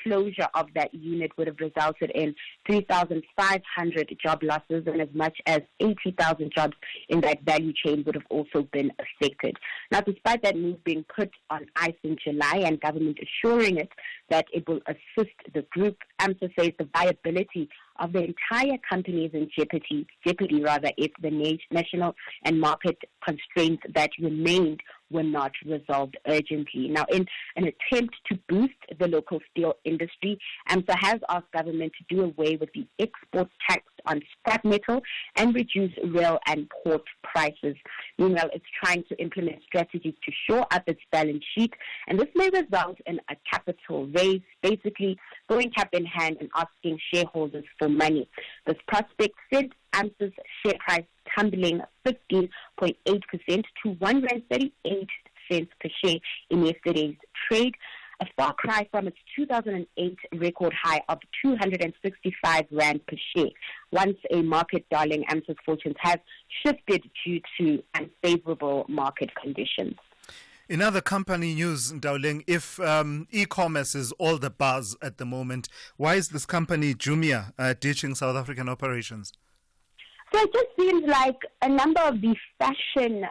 S18: closure of that unit would have resulted in 3,500 job losses, and as much as 80,000 jobs in that value chain would have also been affected. Now, despite that move being put on ice in July and government assuring it that it will assist the group, AMSA says the viability of the entire company is in jeopardy if the national and market constraints that remained were not resolved urgently. Now, in an attempt to boost the local steel industry, AMSA has asked government to do away with the export tax on scrap metal and reduce rail and port prices. Meanwhile, it's trying to implement strategies to shore up its balance sheet, and this may result in a capital raise, basically going cap in hand and asking shareholders for money. This prospect sent AMSA's share price tumbling 15.8% to R1.38 per share in yesterday's trade, a far cry from its 2008 record high of 265 Rand per share. Once a market darling, AMSA's fortunes have shifted due to unfavorable market conditions.
S1: In other company news, Ndawling, if e-commerce is all the buzz at the moment, why is this company Jumia ditching South African operations?
S18: So it just seems like a number of the fashion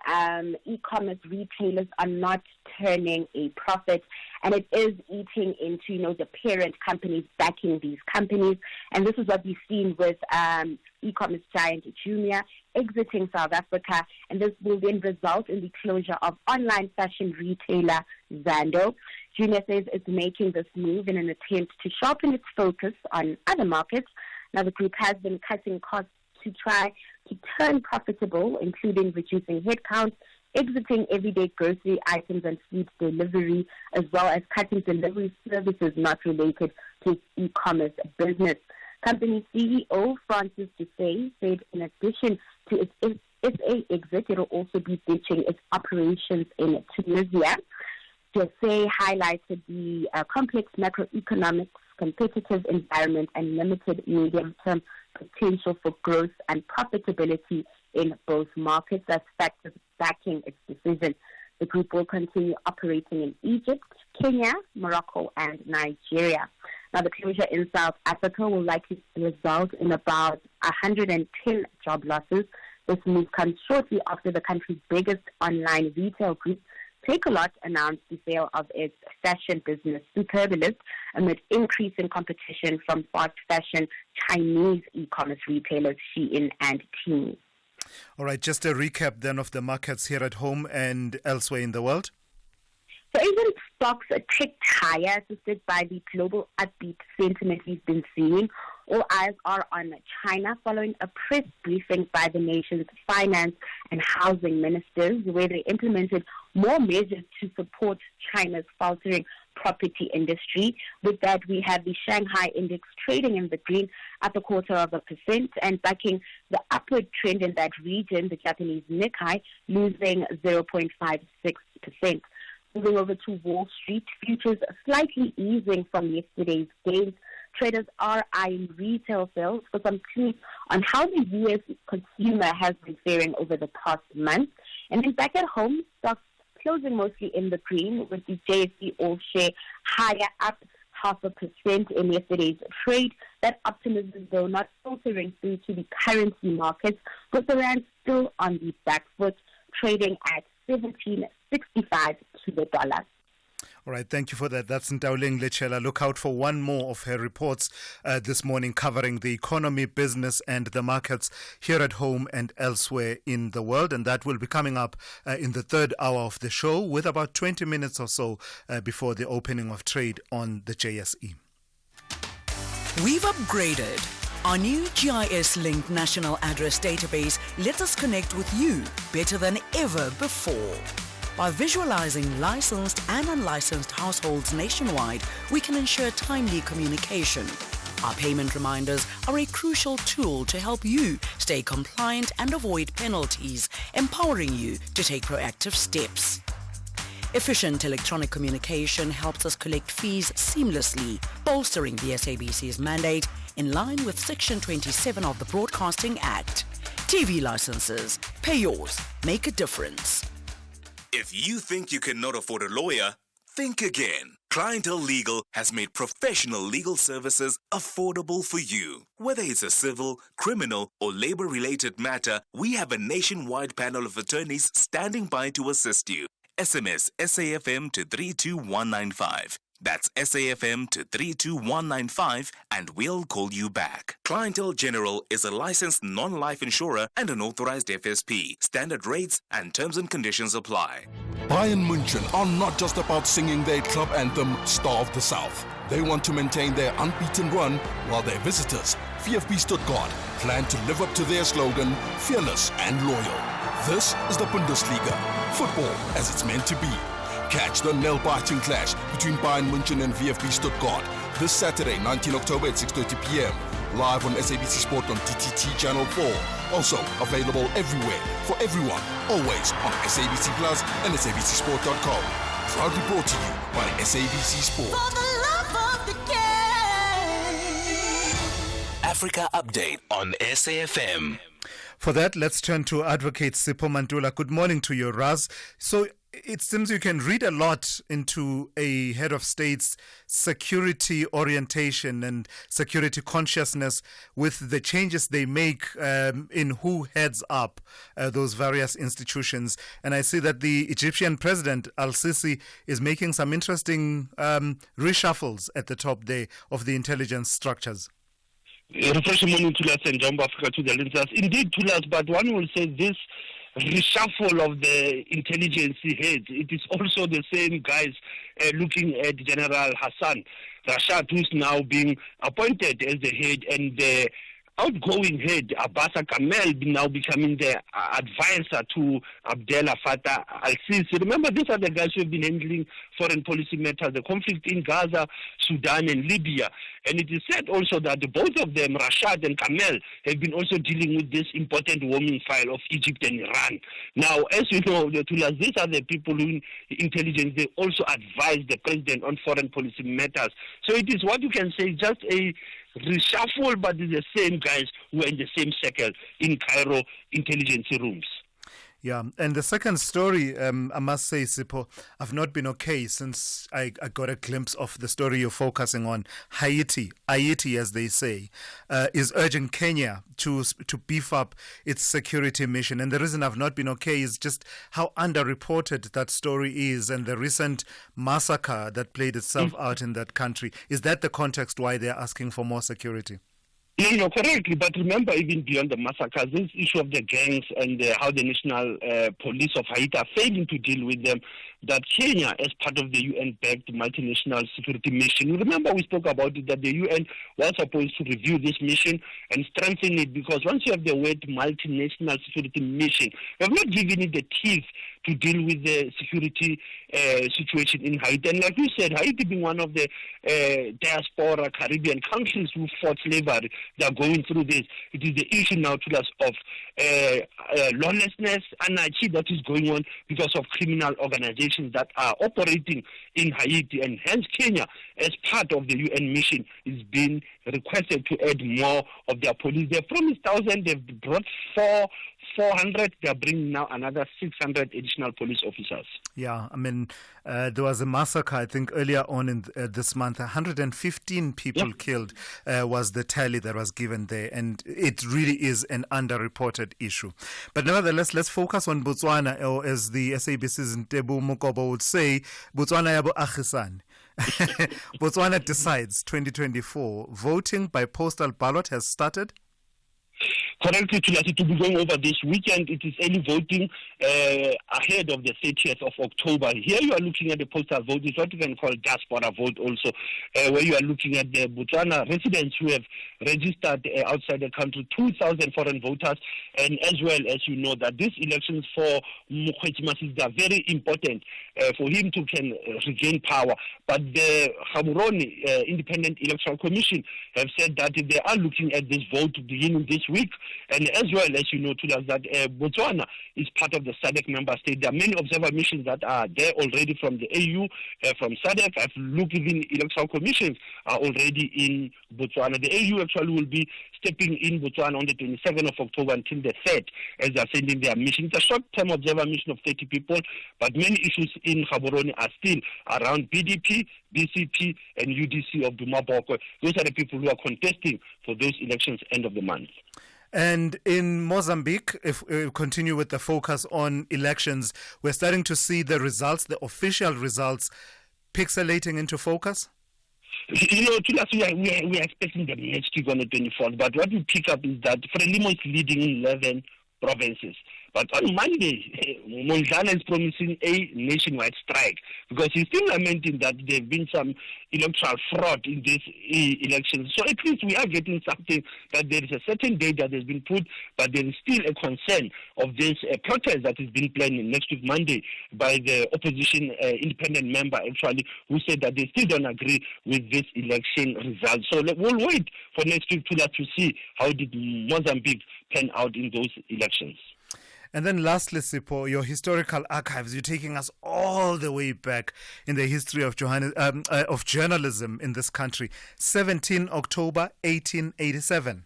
S18: e-commerce retailers are not turning a profit, and it is eating into, the parent companies backing these companies. And this is what we've seen with e-commerce giant Jumia exiting South Africa, and this will then result in the closure of online fashion retailer Zando. Jumia says it's making this move in an attempt to sharpen its focus on other markets. Now, the group has been cutting costs to try to turn profitable, including reducing headcount, exiting everyday grocery items and food delivery, as well as cutting delivery services not related to its e-commerce business. Company CEO Francis Dufay said in addition to its SA exit, it will also be ditching its operations in Tunisia. Dufay highlighted the complex macroeconomic competitive environment and limited medium-term potential for growth and profitability in both markets as factors backing its decision. The group will continue operating in Egypt, Kenya, Morocco, and Nigeria. Now, the closure in South Africa will likely result in about 110 job losses. This move comes shortly after the country's biggest online retail group, Takealot, announced the sale of its fashion business, Superbalist, amid increasing competition from fast fashion Chinese e-commerce retailers Shein and Temu.
S1: All right, just a recap then of the markets here at home and elsewhere in the world.
S18: So Asian stocks are ticked higher, assisted by the global upbeat sentiment we've been seeing. All eyes are on China following a press briefing by the nation's finance and housing ministers, where they implemented more measures to support China's faltering property industry. With that, we have the Shanghai index trading in the green, up 0.25%, and backing the upward trend in that region, the Japanese Nikkei losing 0.56%. Moving over to Wall Street, futures slightly easing from yesterday's gains. Traders are eyeing retail sales for some clues on how the U.S. consumer has been faring over the past month. And then back at home, stocks closing mostly in the green, with the JSE All-Share higher, up 0.5% in yesterday's trade. That optimism, though, not filtering through to the currency markets, with the rand still on the back foot, trading at 17.65 to the dollar.
S1: All right, thank you for that. That's Ndawling Lechela. Look out for one more of her reports this morning covering the economy, business and the markets here at home and elsewhere in the world. And that will be coming up in the third hour of the show, with about 20 minutes or so before the opening of trade on the JSE.
S8: We've upgraded. Our new GIS-linked national address database lets us connect with you better than ever before. By visualizing licensed and unlicensed households nationwide, we can ensure timely communication. Our payment reminders are a crucial tool to help you stay compliant and avoid penalties, empowering you to take proactive steps. Efficient electronic communication helps us collect fees seamlessly, bolstering the SABC's mandate in line with Section 27 of the Broadcasting Act. TV licenses. Pay yours. Make a difference.
S16: If you think you cannot afford a lawyer, think again. Clientele Legal has made professional legal services affordable for you. Whether it's a civil, criminal, or labor-related matter, we have a nationwide panel of attorneys standing by to assist you. SMS SAFM to 32195. That's SAFM to 32195 and we'll call you back. Clientele General is a licensed non-life insurer and an authorized FSP. Standard rates and terms and conditions apply.
S19: Bayern München are not just about singing their club anthem, Star of the South. They want to maintain their unbeaten run while their visitors, VfB Stuttgart, plan to live up to their slogan, fearless and loyal. This is the Bundesliga, football as it's meant to be. Catch the nail-biting clash between Bayern München and VfB Stuttgart this Saturday, 19 October at 6:30 p.m. Live on SABC Sport on DTT Channel 4. Also available everywhere for everyone, always on SABC Plus and SABCSport.com. Proudly brought to you by SABC Sport.
S8: For the love of the game. Africa Update on SAFM.
S1: For that, let's turn to Advocate Sipho Mantula. Good morning to you, Raz. So it seems you can read a lot into a head of state's security orientation and security consciousness with the changes they make in who heads up those various institutions. And I see that the Egyptian president, Al-Sisi, is making some interesting reshuffles at the top there of the intelligence structures.
S20: Refreshing morning, Thulas and Jumbo Africa to the listeners. Indeed, Thulas, but one will say this reshuffle of the intelligence heads, it is also the same guys looking at General Hassan Rashad, who's now being appointed as the head, and the outgoing head, Abbasa Kamel, now becoming the advisor to Abdel Fattah al-Sisi. Remember, these are the guys who have been handling foreign policy matters, the conflict in Gaza, Sudan, and Libya. And it is said also that both of them, Rashad and Kamel, have been also dealing with this important warming file of Egypt and Iran. Now, as you know, these are the people who in intelligence, they also advise the president on foreign policy matters. So it is what you can say, just a reshuffle, but it's the same guys who are in the same circle in Cairo intelligence rooms.
S1: Yeah, and the second story, I must say, Sipho, I've not been okay since I got a glimpse of the story you're focusing on. Haiti, as they say, is urging Kenya to beef up its security mission. And the reason I've not been okay is just how underreported that story is and the recent massacre that played itself out in that country. Is that the context why they're asking for more security?
S20: No, correctly. But remember, even beyond the massacres, this issue of the gangs and how the national police of Haiti are failing to deal with them, that Kenya, as part of the UN-backed multinational security mission, remember we spoke about it, that the UN was supposed to review this mission and strengthen it, because once you have the word multinational security mission, you have not given it the teeth to deal with the security situation in Haiti. And like you said, Haiti being one of the diaspora Caribbean countries who fought slavery, they are going through this. It is the issue now to us of lawlessness, anarchy that is going on because of criminal organizations that are operating in Haiti. And hence Kenya, as part of the UN mission, is being requested to add more of their police. They promised 1,000, they've brought 400, they're bringing now another 600 additional police officers.
S1: Yeah, I mean, there was a massacre, I think, earlier on in this month. 115 people killed was the tally that was given there, and it really is an underreported issue. But nevertheless, let's focus on Botswana, or as the SABC's Ntebu Mokobo would say, Botswana yabo agisane. Botswana decides 2024. Voting by postal ballot has started.
S20: Correctly, to be going over this weekend. It is early voting ahead of the 30th of October. Here you are looking at the postal vote. It's what you can call diaspora vote also, where you are looking at the Botswana residents who have registered outside the country, 2,000 foreign voters, and as well as you know that these elections for Mokgweetsi Masisi are very important for him to can regain power. But the Gaborone Independent Electoral Commission have said that they are looking at this vote beginning this week, And as well as you know, Tulas, that Botswana is part of the SADC member state. There are many observer missions that are there already from the AU, from SADC. I've looked even electoral commissions are already in Botswana. The AU actually will be stepping in Botswana on the 22nd of October until the 3rd as they're sending their mission. It's a short-term observer mission of 30 people, but many issues in Gaborone are still around BDP, BCP, and UDC of Dumaboko. Those are the people who are contesting for those elections end of the month.
S1: And in Mozambique, if we continue with the focus on elections, we're starting to see the results, the official results, pixelating into focus?
S20: You know, we are expecting the next week on the 24th, but what we pick up is that Frelimo is leading in 11 provinces. But on Monday, Mondlane is promising a nationwide strike because he's still lamenting that there have been some electoral fraud in this election. So at least we are getting something that there is a certain date that has been put, but there is still a concern of this protest that is being planned next week Monday by the opposition independent member actually, who said that they still don't agree with this election result. So we'll wait for next week to see how did Mozambique pan out in those elections.
S1: And then lastly, Sipho, your historical archives, you're taking us all the way back in the history of journalism in this country. 17 October 1887.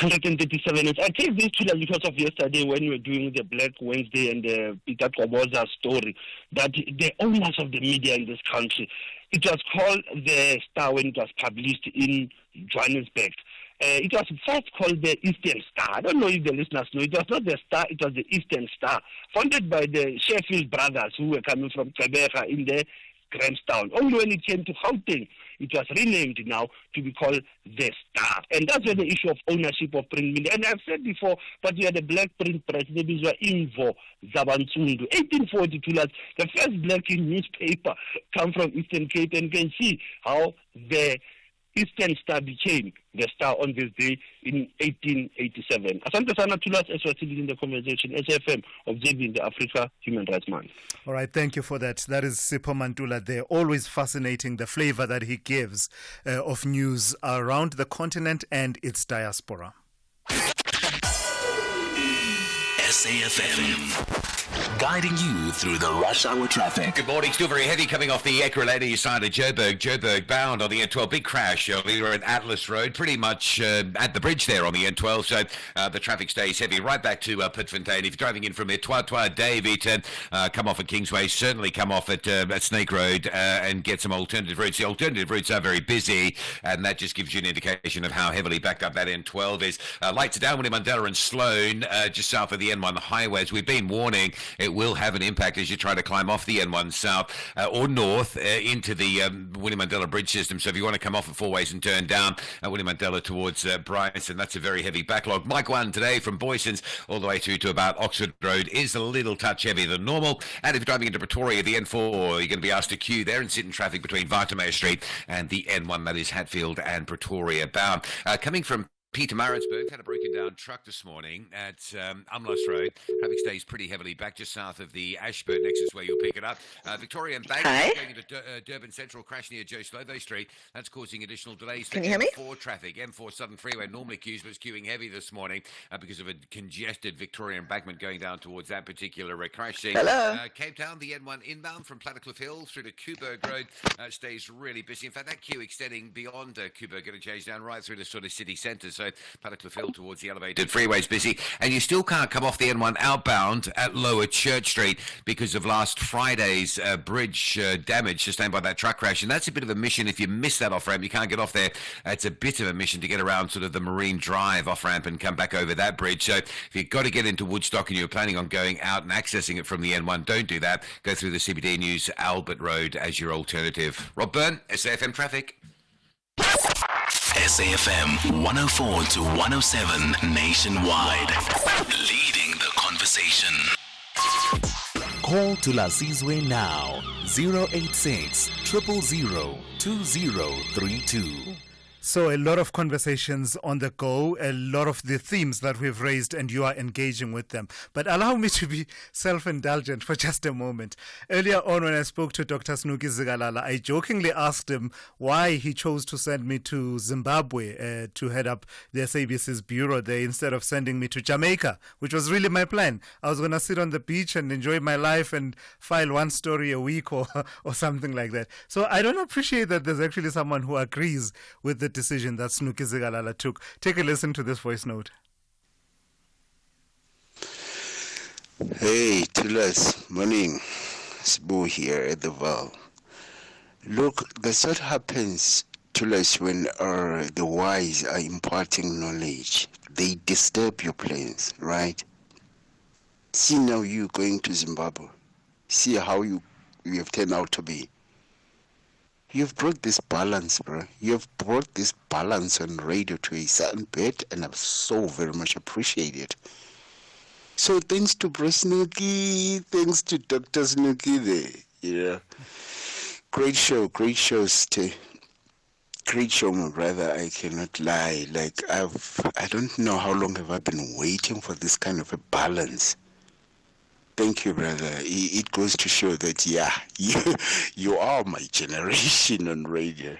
S20: 137 years. I take this to because of yesterday when we were doing the Black Wednesday and the Peter Koboza story, that the owners of the media in this country, it was called the Star when it was published in Johannesburg. It was first called the Eastern Star. I don't know if the listeners know. It was not the Star, it was the Eastern Star, founded by the Sheffield brothers who were coming from Gqeberha in the Grahamstown. Only when it came to Gauteng, it was renamed now to be called the Star. And that's where the issue of ownership of print media. And I've said before, but we had the black print press, maybe it was Invo Zabantsundu. 1842, the first black newspaper come from Eastern Cape, and you can see how the Eastern Star became the Star on this day in 1887. Asante sana Thulas as we're in the conversation, SFM, observing the Africa Human Rights Month.
S1: All right, thank you for that. That is Sipho Mantula there. Always fascinating, the flavor that he gives of news around the continent and its diaspora.
S16: SAFM, guiding you through the rush hour traffic.
S9: Good morning. Still very heavy coming off the Ekurhuleni side of Joburg. Joburg bound on the N12. Big crash earlier at Atlas Road, pretty much at the bridge there on the N12. So the traffic stays heavy right back to Pitfontein. If you're driving in from Etwa David, come off at Kingsway, certainly come off at Snake Road and get some alternative routes. The alternative routes are very busy, and that just gives you an indication of how heavily backed up that N12 is. Lights are down Winnie Mandela and Sloane, just south of the N1 highways. We've been warning it will have an impact as you try to climb off the N1 south or north into the Winnie Mandela bridge system. So if you want to come off at Four Ways and turn down Winnie Mandela towards Bryson, that's a very heavy backlog. Mike 1 today from Boysons all the way through to about Oxford Road is a little touch heavier than normal. And if you're driving into Pretoria, the N4, you're going to be asked to queue there and sit in traffic between Vitamere Street and the N1, that is Hatfield and Pretoria bound. Coming from Peter Maritzburg had a broken down truck this morning at Umlas Road. Traffic stays pretty heavily back just south of the Ashburn nexus where you'll pick it up. Victoria and Bank going into Durban Central, crash near Joe Slovo Street. That's causing additional delays for M4 traffic. M4 Southern Freeway normally queues, but it's queuing heavy this morning because of a congested Victoria embankment going down towards that particular crash scene.
S4: Hello.
S9: Cape Town, the N1 inbound from Plattercliff Hill through to Kuberg Road stays really busy. In fact, that queue extending beyond Kuberg, going to change down right through to sort of city centre. So Plattercliff Hill towards the elevated freeway's busy, and you still can't come off the N1 outbound at Lower Church Street because of last Friday's bridge damage sustained by that truck crash. And that's a bit of a mission. If you miss that off ramp, you can't get off there. It's a bit of a mission to get around sort of the Marine Drive off ramp and come back over that bridge. So if you've got to get into Woodstock and you're planning on going out and accessing it from the N1, don't do that. Go through the CBD News Albert Road as your alternative. Rob Byrne, SAFM Traffic.
S16: SAFM 104 to 107 nationwide. Leading the conversation. Call Thulasizwe now. 086 000 2032.
S1: So a lot of conversations on the go, a lot of the themes that we've raised, and you are engaging with them. But allow me to be self-indulgent for just a moment. Earlier on, when I spoke to Dr. Snuki Zikalala, I jokingly asked him why he chose to send me to Zimbabwe to head up the SABC's bureau there instead of sending me to Jamaica, which was really my plan. I was going to sit on the beach and enjoy my life and file one story a week or something like that. So I don't appreciate that there's actually someone who agrees with the decision that Snuki Zikalala took. Take a listen to this voice note.
S4: Hey, Thulas, morning. Sbu here at the Val. Look, that's what happens, Thulas, when the wise are imparting knowledge. They disturb your plans, right? See now you going to Zimbabwe. See how you have turned out to be. You've brought this balance, bro. You've brought this balance on radio to a certain bit, and I so very much appreciate it. So thanks to Bro Snooki, thanks to Dr. Snooki there. Yeah. Great show, Steve. Great show, my brother. I cannot lie. Like I don't know how long have I been waiting for this kind of a balance. Thank you, brother. It goes to show that, yeah, you are my generation on radio.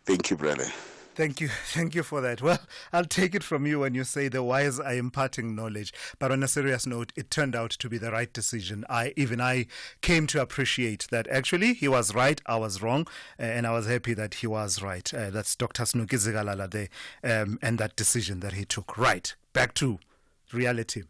S4: Thank you, brother.
S1: Thank you for that. Well, I'll take it from you when you say the wise are imparting knowledge. But on a serious note, it turned out to be the right decision. I came to appreciate that actually he was right, I was wrong, and I was happy that he was right. That's Dr. Snuki Zikalala there, and that decision that he took. Right, back to reality.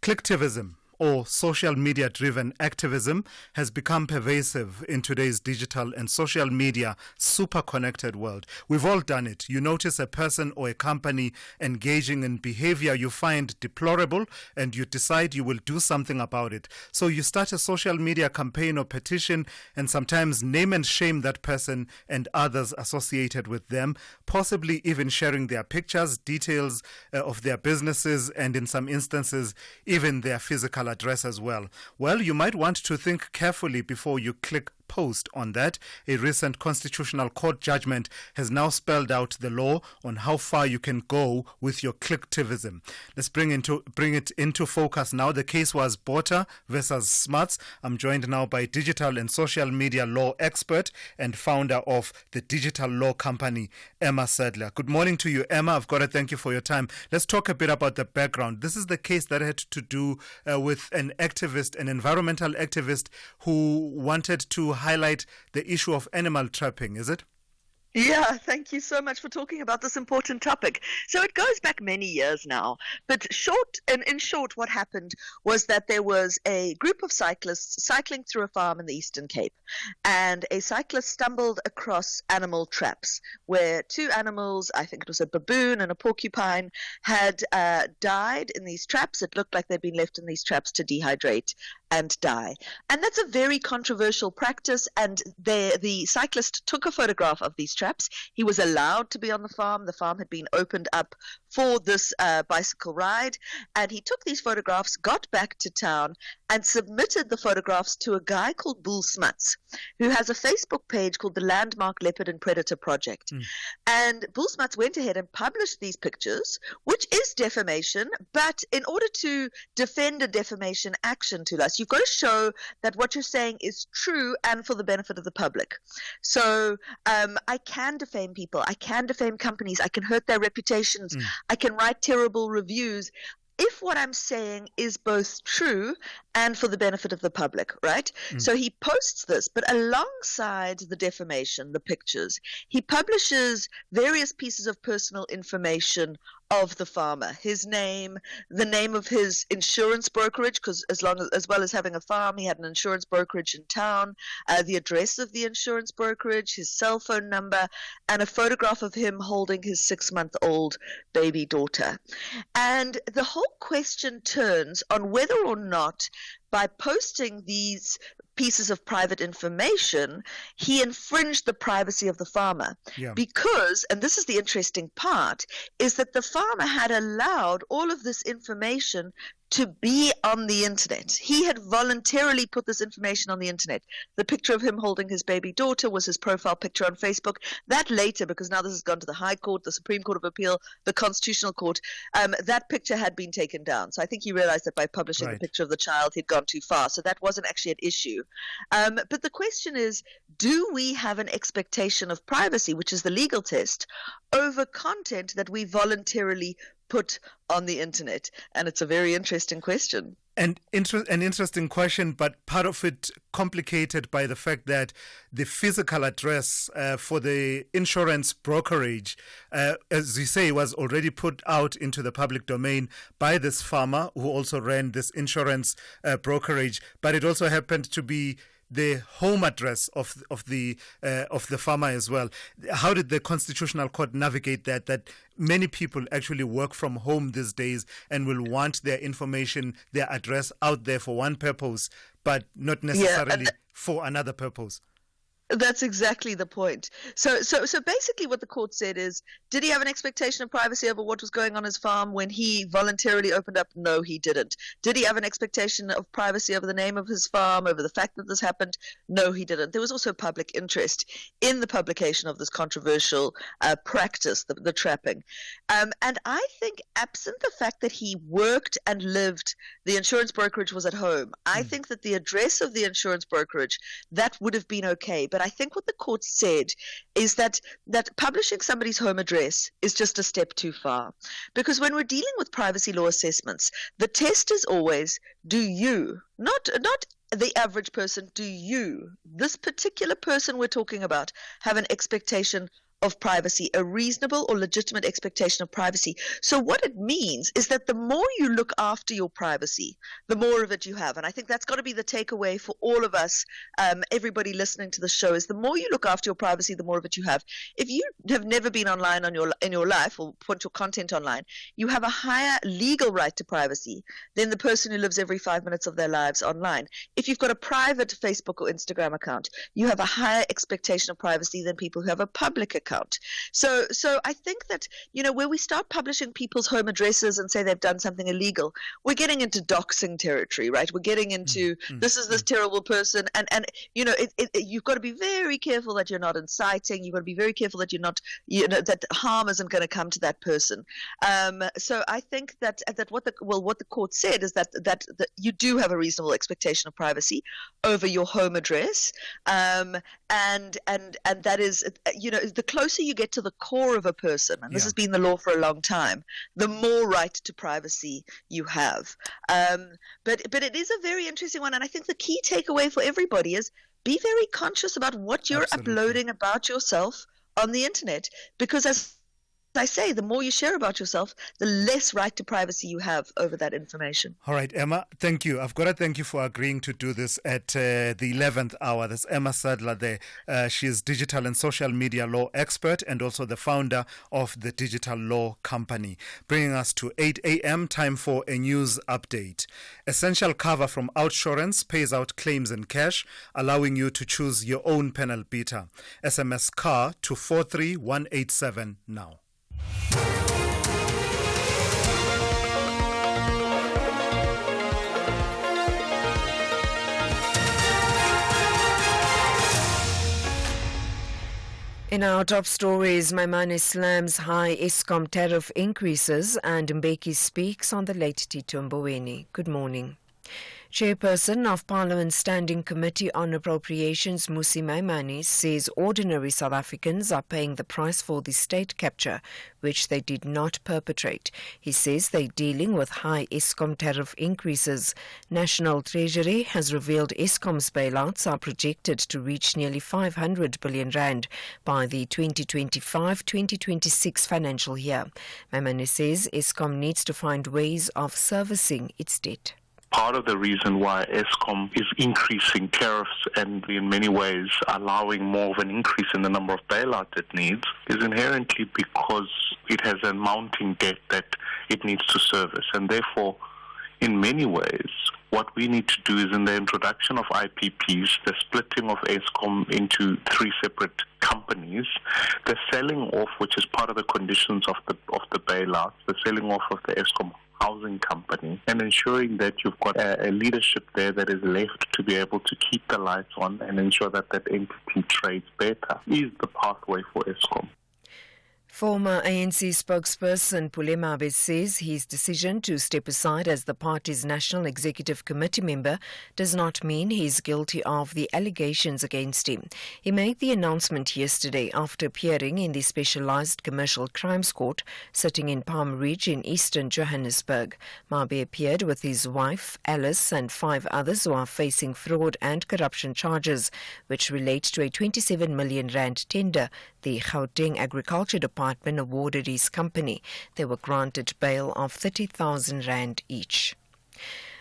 S1: Clicktivism, or social media-driven activism, has become pervasive in today's digital and social media super-connected world. We've all done it. You notice a person or a company engaging in behavior you find deplorable, and you decide you will do something about it. So you start a social media campaign or petition, and sometimes name and shame that person and others associated with them, possibly even sharing their pictures, details of their businesses, and in some instances, even their physical address as well. Well, you might want to think carefully before you click post on that. A recent Constitutional Court judgment has now spelled out the law on how far you can go with your clicktivism. Let's bring it into focus now. The case was Botha versus Smuts. I'm joined now by digital and social media law expert and founder of the digital law company, Emma Sadler. Good morning to you, Emma. I've got to thank you for your time. Let's talk a bit about the background. This is the case that had to do with an activist, an environmental activist who wanted to highlight the issue of animal trapping, is it?
S11: Yeah, thank you so much for talking about this important topic. So it goes back many years now, but in short, what happened was that there was a group of cyclists cycling through a farm in the Eastern Cape, and a cyclist stumbled across animal traps where two animals, I think it was a baboon and a porcupine, had died in these traps. It looked like they'd been left in these traps to dehydrate and die. And that's a very controversial practice, and the cyclist took a photograph of these traps. He was allowed to be on the farm. The farm had been opened up for this bicycle ride, and he took these photographs, got back to town, and submitted the photographs to a guy called Pule Mabe, who has a Facebook page called the Landmark Leopard and Predator Project. And Pule Mabe went ahead and published these pictures, which is defamation, but in order to defend a defamation action to us, you've got to show that what you're saying is true and for the benefit of the public. So I can defame people, I can defame companies, I can hurt their reputations, I can write terrible reviews if what I'm saying is both true and for the benefit of the public, right? So he posts this, but alongside the defamation, the pictures, he publishes various pieces of personal information of the farmer, his name, the name of his insurance brokerage, because as well as having a farm, he had an insurance brokerage in town, the address of the insurance brokerage, his cell phone number, and a photograph of him holding his 6-month-old baby daughter. And the whole question turns on whether or not by posting these pieces of private information, he infringed the privacy of the farmer. Because, and this is the interesting part, is that the farmer had allowed all of this information to be on the internet. He had voluntarily put this information on the internet. The picture of him holding his baby daughter was his profile picture on Facebook. That later, because now this has gone to the High Court, the Supreme Court of Appeal, the Constitutional Court, that picture had been taken down. So I think he realized that by publishing the picture of the child, he'd gone too far. So that wasn't actually an issue. But the question is, do we have an expectation of privacy, which is the legal test, over content that we voluntarily put on the internet? And it's a very interesting question.
S1: And an interesting question, but part of it complicated by the fact that the physical address for the insurance brokerage, as you say, was already put out into the public domain by this farmer who also ran this insurance brokerage, but it also happened to be the home address of the farmer as well. How did the Constitutional Court navigate that? That many people actually work from home these days and will want their information, their address out there for one purpose, but not necessarily for another purpose.
S11: That's exactly the point. So basically what the court said is, did he have an expectation of privacy over what was going on his farm when he voluntarily opened up? No, he didn't. Did he have an expectation of privacy over the name of his farm, over the fact that this happened? No, he didn't. There was also public interest in the publication of this controversial practice, the trapping. And I think absent the fact that he worked and lived, the insurance brokerage was at home. I think that the address of the insurance brokerage, that would have been okay. But I think what the court said is that publishing somebody's home address is just a step too far. Because when we're dealing with privacy law assessments, the test is always, do you, not the average person, do you, this particular person we're talking about, have an expectation of privacy, a reasonable or legitimate expectation of privacy. So what it means is that the more you look after your privacy, the more of it you have. And I think that's got to be the takeaway for all of us, everybody listening to the show, is the more you look after your privacy, the more of it you have. If you have never been online in your life or put your content online, you have a higher legal right to privacy than the person who lives every 5 minutes of their lives online. If you've got a private Facebook or Instagram account, you have a higher expectation of privacy than people who have a public account. So I think that, where we start publishing people's home addresses and say they've done something illegal, we're getting into doxing territory, right? We're getting into this is this terrible person, and you've got to be very careful that you're not inciting. You've got to be very careful that you're not, that harm isn't going to come to that person. So I think that what the court said is that you do have a reasonable expectation of privacy over your home address, and that is, the closer you get to the core of a person, and this has been the law for a long time, the more right to privacy you have. But it is a very interesting one, and I think the key takeaway for everybody is be very conscious about what you're uploading about yourself on the internet, because as I say, the more you share about yourself, the less right to privacy you have over that information.
S1: All right, Emma, thank you. I've got to thank you for agreeing to do this at the 11th hour. That's Emma Sadler there. She is digital and social media law expert and also the founder of the Digital Law Company. Bringing us to 8 a.m., time for a news update. Essential cover from Outsurance pays out claims in cash, allowing you to choose your own panel beater. SMS CAR to 43187 now.
S2: In our top stories, Maimane slams high Eskom tariff increases and Mbeki speaks on the late Tito Mboweni. Good morning. Chairperson of Parliament's Standing Committee on Appropriations, Musi Maimane, says ordinary South Africans are paying the price for the state capture, which they did not perpetrate. He says they're dealing with high Eskom tariff increases. National Treasury has revealed Eskom's bailouts are projected to reach nearly 500 billion rand by the 2025-2026 financial year. Maimane says Eskom needs to find ways of servicing its debt.
S13: Part of the reason why Eskom is increasing tariffs and in many ways allowing more of an increase in the number of bailout it needs is inherently because it has a mounting debt that it needs to service. And therefore, in many ways, what we need to do is in the introduction of IPPs, the splitting of Eskom into 3 separate companies, the selling off, which is part of the conditions of the bailout, the selling off of the Eskom housing company, and ensuring that you've got a leadership there that is left to be able to keep the lights on and ensure that that entity trades better is the pathway for Eskom.
S2: Former ANC spokesperson Pule Mabe says his decision to step aside as the party's National Executive Committee member does not mean he is guilty of the allegations against him. He made the announcement yesterday after appearing in the Specialised Commercial Crimes Court sitting in Palm Ridge in eastern Johannesburg. Mabe appeared with his wife, Alice, and 5 others who are facing fraud and corruption charges, which relate to a 27 million rand tender the Gauteng Agriculture Department awarded his company. They were granted bail of 30,000 rand each.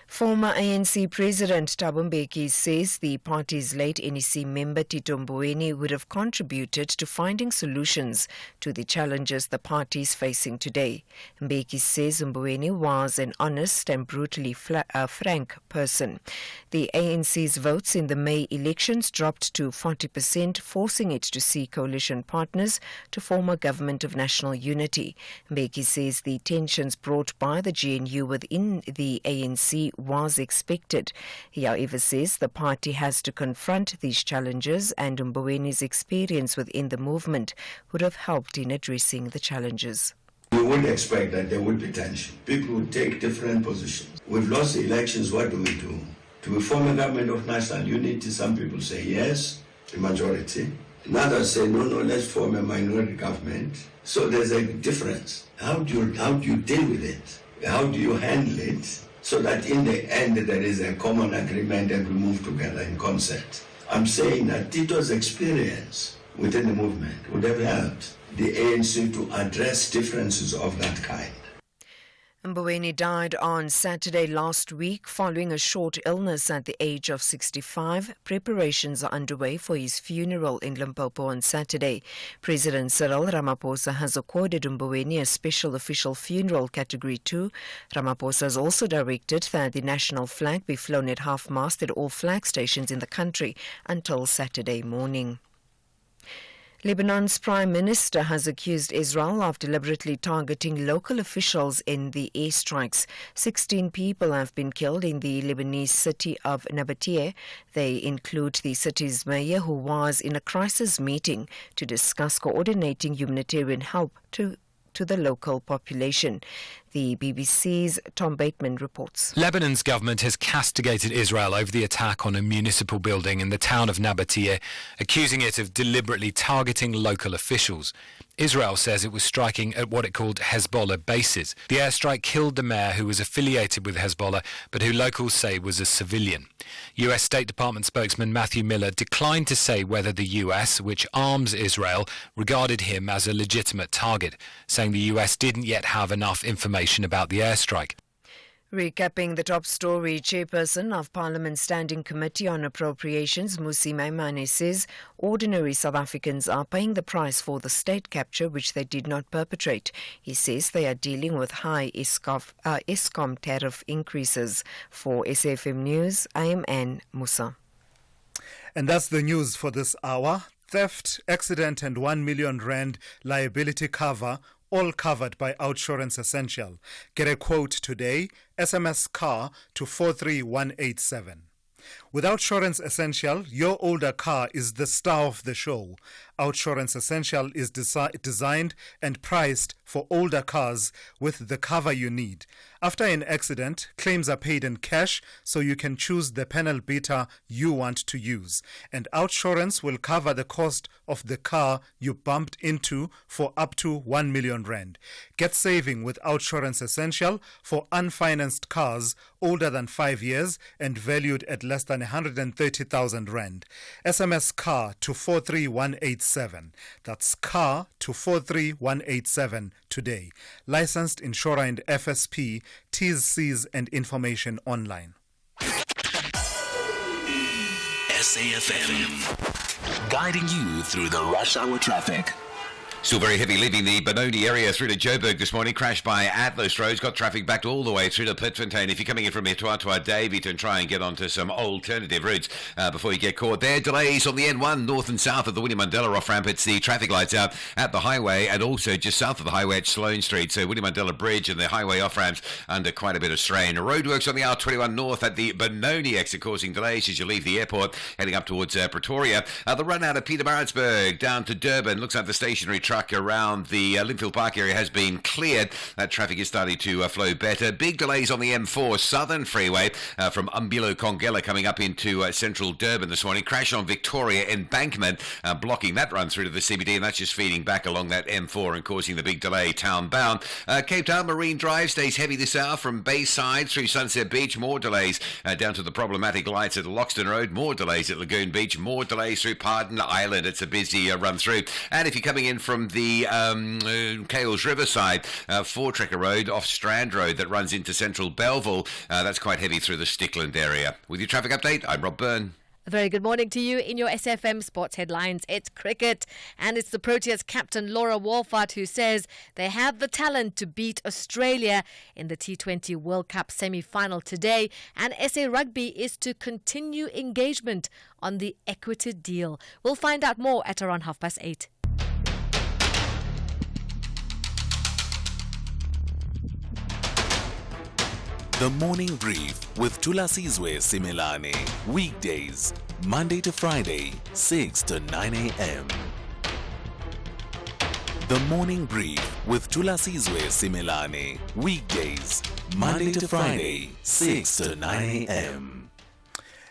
S2: Former ANC President Thabo Mbeki says the party's late NEC member Tito Mboweni would have contributed to finding solutions to the challenges the party is facing today. Mbeki says Mboweni was an honest and brutally frank person. The ANC's votes in the May elections dropped to 40%, forcing it to seek coalition partners to form a government of national unity. Mbeki says the tensions brought by the GNU within the ANC was expected. He, however, says the party has to confront these challenges, and Mboweni's experience within the movement would have helped in addressing the challenges.
S5: We would expect that there would be tension. People would take different positions. We've lost the elections, what do we do? Do we form a government of national unity? Some people say yes, the majority. And others say no, let's form a minority government. So there's a difference. How do you deal with it? How do you handle it? So that in the end there is a common agreement and we move together in concert. I'm saying that Tito's experience within the movement would have helped the ANC to address differences of that kind.
S2: Mboweni died on Saturday last week following a short illness at the age of 65. Preparations are underway for his funeral in Limpopo on Saturday. President Cyril Ramaphosa has accorded Mboweni a special official funeral category 2. Ramaphosa has also directed that the national flag be flown at half-mast at all flag stations in the country until Saturday morning. Lebanon's Prime Minister has accused Israel of deliberately targeting local officials in the airstrikes. 16 people have been killed in the Lebanese city of Nabatea. They include the city's mayor, who was in a crisis meeting to discuss coordinating humanitarian help to the local population. The BBC's Tom Bateman reports.
S14: Lebanon's government has castigated Israel over the attack on a municipal building in the town of Nabatea, accusing it of deliberately targeting local officials. Israel says it was striking at what it called Hezbollah bases. The airstrike killed the mayor, who was affiliated with Hezbollah, but who locals say was a civilian. US State Department spokesman Matthew Miller declined to say whether the US, which arms Israel, regarded him as a legitimate target, saying the US didn't yet have enough information about the airstrike.
S2: Recapping the top story, Chairperson of Parliament's Standing Committee on Appropriations, Musi Maimane, says ordinary South Africans are paying the price for the state capture which they did not perpetrate. He says they are dealing with high Eskom tariff increases. For SAFM News, I am Anne Musa.
S1: And that's the news for this hour. Theft, accident and 1 million rand liability cover, all covered by Outsurance Essential. Get a quote today, SMS CAR to 43187. With Outsurance Essential, your older car is the star of the show. Outsurance Essential is designed and priced for older cars with the cover you need. After an accident, claims are paid in cash, so you can choose the panel beater you want to use. And Outsurance will cover the cost of the car you bumped into for up to 1 million rand. Get saving with Outsurance Essential for unfinanced cars older than 5 years and valued at less than 130,000 rand. SMS CAR to 43187. That's CAR to 43187 today. Licensed insurer and FSP. T's, C's and information online.
S16: SAFM, guiding you through the rush hour traffic.
S9: Still very heavy leaving the Benoni area through to Joburg this morning. Crashed by Atlas Roads. Got traffic backed all the way through to Pitfontein. If you're coming in from Etoile Daveyton, try and get onto some alternative routes before you get caught there. Delays on the N1 north and south of the Winnie Mandela off ramp. It's the traffic lights out at the highway and also just south of the highway at Sloane Street. So Winnie Mandela Bridge and the highway off ramps under quite a bit of strain. Roadworks on the R21 north at the Benoni exit causing delays as you leave the airport heading up towards Pretoria. The run out of Pietermaritzburg down to Durban. Looks like the stationary truck around the Linfield Park area has been cleared. That traffic is starting to flow better. Big delays on the M4 Southern Freeway from Umbilo Kongela coming up into central Durban this morning. Crash on Victoria Embankment, blocking that run through to the CBD, and that's just feeding back along that M4 and causing the big delay town bound. Cape Town Marine Drive stays heavy this hour from Bayside through Sunset Beach. More delays down to the problematic lights at Loxton Road. More delays at Lagoon Beach. More delays through Pardon Island. It's a busy run through. And if you're coming in from the Cales Riverside, Voortrekker Road off Strand Road that runs into central Belleville, that's quite heavy through the Stickland area. With your traffic update, I'm Rob Byrne.
S10: A very good morning to you. In your SFM sports headlines, it's cricket, and it's the Proteas captain Laura Wolfart who says they have the talent to beat Australia in the T20 World Cup semi-final today, and SA Rugby is to continue engagement on the equity deal. We'll find out more at around 8:30.
S16: The Morning Brief with Thulasizwe Simelane. Weekdays, Monday to Friday, 6 to 9 a.m. The Morning Brief with Thulasizwe Simelane. Weekdays, Monday to Friday, 6 to 9 a.m.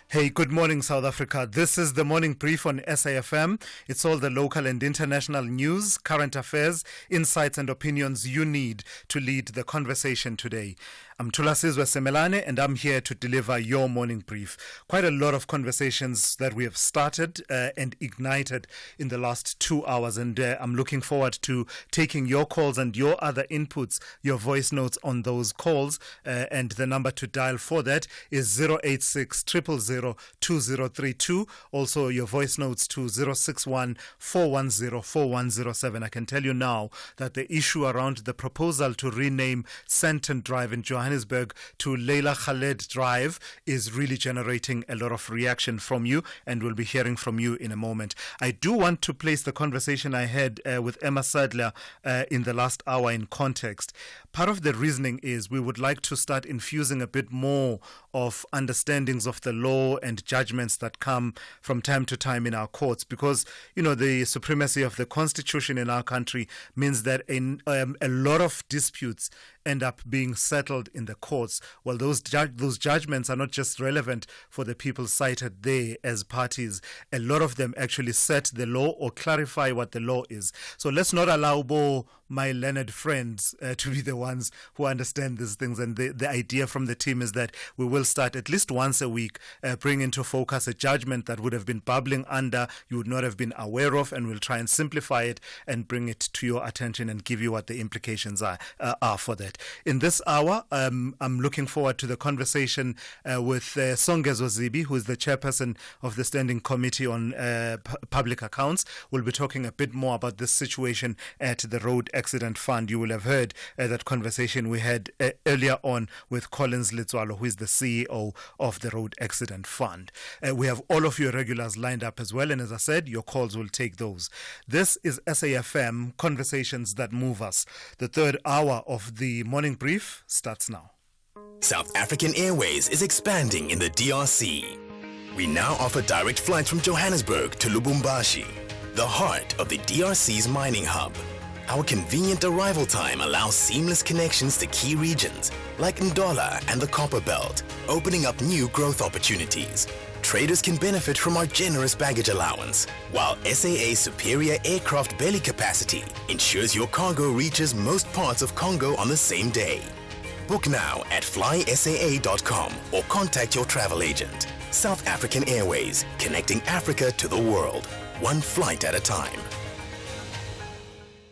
S1: Hey, good morning, South Africa. This is the morning brief on SAFM. It's all the local and international news, current affairs, insights and opinions you need to lead the conversation today. I'm Thulasizwe Simelane, and I'm here to deliver your morning brief. Quite a lot of conversations that we have started and ignited in the last 2 hours, and I'm looking forward to taking your calls and your other inputs, your voice notes on those calls, and the number to dial for that is 086 000 2032. Also, your voice notes to 061 410 4107. I can tell you now that the issue around the proposal to rename Sandton Drive in Johannesburg to Leila Khaled Drive is really generating a lot of reaction from you, and we'll be hearing from you in a moment. I do want to place the conversation I had with Emma Sadler in the last hour in context. Part of the reasoning is we would like to start infusing a bit more of understandings of the law and judgments that come from time to time in our courts, because, you know, the supremacy of the Constitution in our country means that a lot of disputes end up being settled in the courts. Well, those judgments are not just relevant for the people cited there as parties. A lot of them actually set the law or clarify what the law is. So let's not allow my learned friends to be the ones who understand these things. And the idea from the team is that we will start at least once a week, bring into focus a judgment that would have been bubbling under, you would not have been aware of, and we'll try and simplify it and bring it to your attention and give you what the implications are for that. In this hour, I'm looking forward to the conversation with Songezo Zibi, who is the chairperson of the Standing Committee on Public Accounts. We'll be talking a bit more about this situation at the Road Accident Fund. You will have heard that conversation we had earlier on with Collins Litswalo, who is the CEO of the Road Accident Fund. We have all of your regulars lined up as well, and as I said, your calls will take those. This is SAFM, Conversations That Move Us. The third hour of the morning brief starts now.
S3: South African Airways is expanding in the DRC. We now offer direct flights from Johannesburg to Lubumbashi, the heart of the DRC's mining hub. Our convenient arrival time allows seamless connections to key regions like Ndola and the Copper Belt, opening up new growth opportunities. Traders can benefit from our generous baggage allowance, while SAA's superior aircraft belly capacity ensures your cargo reaches most parts of Congo on the same day. Book now at flysaa.com or contact your travel agent. South African Airways, connecting Africa to the world, one flight at a time.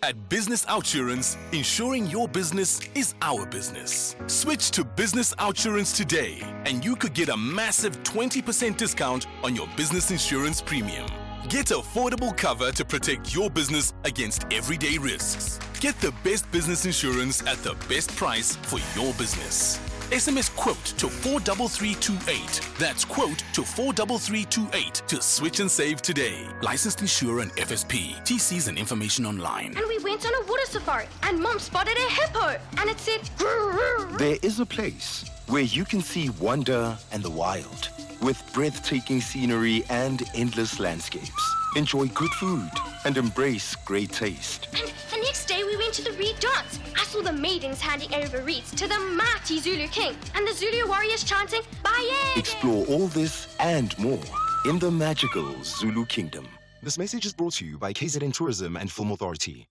S19: At Business Outsurance, ensuring your business is our business. Switch to Business Outsurance today, and you could get a massive 20% discount on your business insurance premium.
S16: Get affordable cover to protect your business against everyday risks. Get the best business insurance at the best price for your business. SMS quote to 43328. That's quote to 43328 to switch and save today. Licensed insurer and FSP. TCs and information online.
S6: And we went on a water safari and Mom spotted a hippo and it said grrr.
S17: There is a place where you can see wonder and the wild, with breathtaking scenery and endless landscapes. Enjoy good food and embrace great taste.
S6: And the next day we went to the Reed dance. I saw the maidens handing over reeds to the mighty Zulu king and the Zulu warriors chanting, Baye!
S17: Explore all this and more in the magical Zulu Kingdom.
S15: This message is brought to you by KZN Tourism and Film Authority.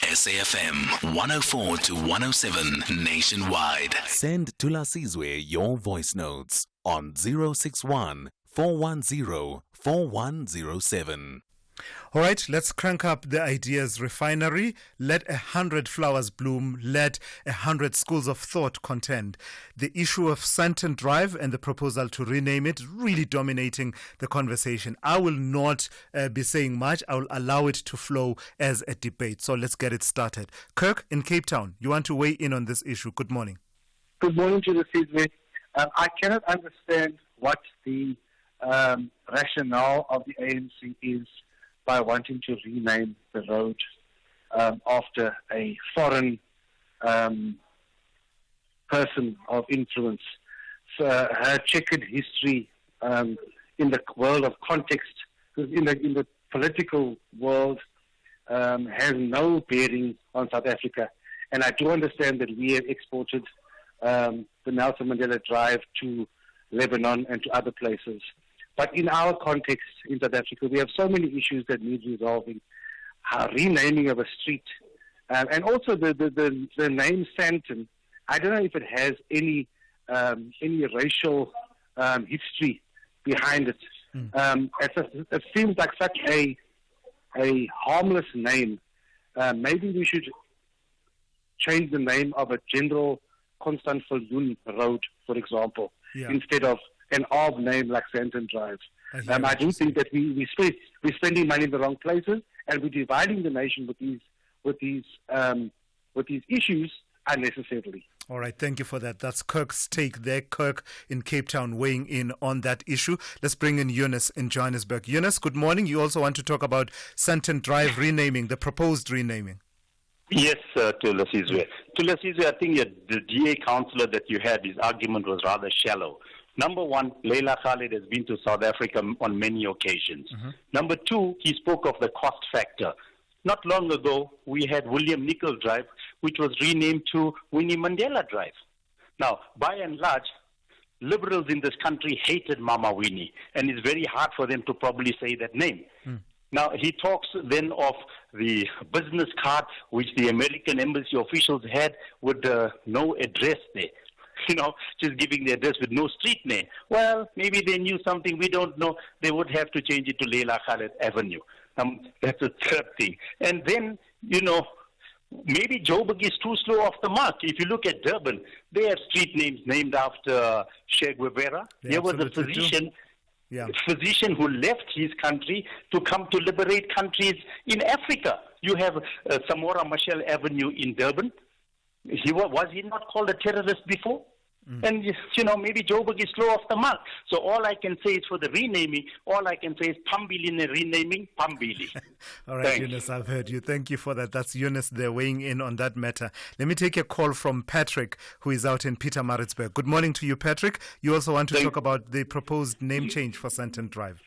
S16: SAFM 104 to 107 nationwide.
S3: Send Thulasizwe your voice notes on 061 410 4107.
S1: All right, let's crank up the ideas refinery. Let 100 flowers bloom. Let 100 schools of thought contend. The issue of Sandton Drive and the proposal to rename it really dominating the conversation. I will not be saying much. I will allow it to flow as a debate. So let's get it started. Kirk in Cape Town, you want to weigh in on this issue. Good morning.
S21: Good morning to the Thulasizwe. I cannot understand what the rationale of the ANC is by wanting to rename the road after a foreign person of influence. So her checkered history in the world of context, in the political world, has no bearing on South Africa. And I do understand that we have exported the Nelson Mandela Drive to Lebanon and to other places. But in our context in South Africa, we have so many issues that need resolving. Renaming of a street, and also the name Sandton. I don't know if it has any racial history behind it. It seems like such a harmless name. Maybe we should change the name of a General Constant Viljoen Road, for example, instead of an odd name like Sandton Drive. I do think that we're spending money in the wrong places, and we're dividing the nation with these issues unnecessarily.
S1: All right, thank you for that. That's Kirk's take there. Kirk in Cape Town weighing in on that issue. Let's bring in Eunice in Johannesburg. Eunice, good morning. You also want to talk about Sandton Drive renaming, the proposed renaming.
S22: Yes, Thulasizwe. Thulasizwe, I think the DA councillor that you had, his argument was rather shallow. Number one, Leila Khalid has been to South Africa on many occasions. Number two, he spoke of the cost factor. Not long ago, we had William Nicol Drive, which was renamed to Winnie Mandela Drive. Now, by and large, liberals in this country hated Mama Winnie, and it's very hard for them to probably say that name. Now, he talks then of the business card, which the American embassy officials had with no address there. You know, just giving the address with no street name. Well, maybe they knew something we don't know. They would have to change it to Leila Khalid Avenue. That's a third thing. And then, you know, maybe Joburg is too slow off the mark. If you look at Durban, they have street names named after Che Guevara. There was a physician who left his country to come to liberate countries in Africa. You have Samora Machel Avenue in Durban. Was he not called a terrorist before? And, you know, maybe Joburg is slow off the mark. So all I can say is for the renaming, all I can say is Pambili in the renaming, Pambili.
S1: All right, Thanks. Eunice, I've heard you. Thank you for that. That's Eunice there weighing in on that matter. Let me take a call from Patrick, who is out in Pietermaritzburg. Good morning to you, Patrick. You also want to talk about the proposed name change for Sandton Drive.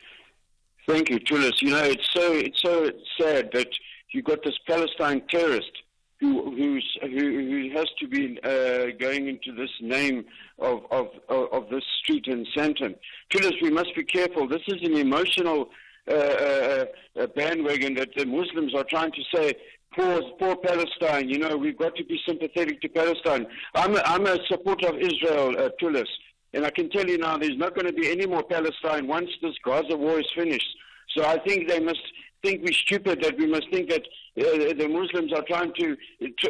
S23: Thank you, Tulis. You know, it's so sad that you got this Palestine terrorist who has to be going into this name of this street in Sandton. Tulis, we must be careful. This is an emotional bandwagon that the Muslims are trying to say, poor Palestine. You know, we've got to be sympathetic to Palestine. I'm a supporter of Israel, Tulis, and I can tell you now, there's not going to be any more Palestine once this Gaza war is finished. So I think they must think we're stupid, that we must think that The Muslims are trying to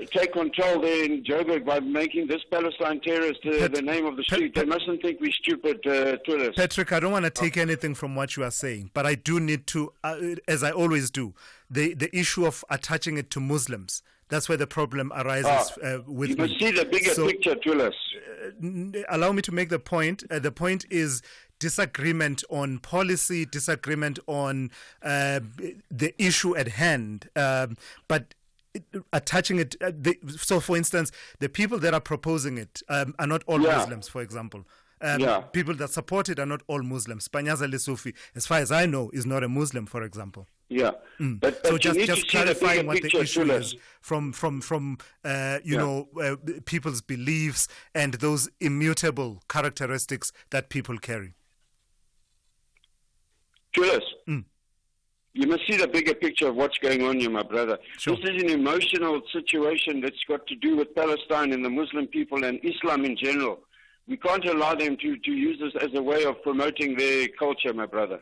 S23: take control there in Joburg by making this Palestine terrorist the name of the street. They mustn't think we're stupid, tourists.
S1: Patrick, I don't want to take anything from what you are saying, but I do need to, as I always do, the issue of attaching it to Muslims. That's where the problem arises with
S23: you
S1: me.
S23: must see the bigger picture, Tulas.
S1: Allow me to make the point. The point is disagreement on policy, disagreement on the issue at hand, but attaching it. So, for instance, the people that are proposing it are not all Muslims, for example. People that support it are not all Muslims. Panyaza Lesufi, as far as I know, is not a Muslim, for example.
S23: Yeah, but
S1: so
S23: you need
S1: just
S23: to
S1: clarifying what
S23: picture,
S1: the issue
S23: Tulas.
S1: is from people's beliefs and those immutable characteristics that people carry.
S23: Tulas, you must see the bigger picture of what's going on here, my brother.
S1: Sure.
S23: This is an emotional situation that's got to do with Palestine and the Muslim people and Islam in general. We can't allow them to use this as a way of promoting their culture, my brother.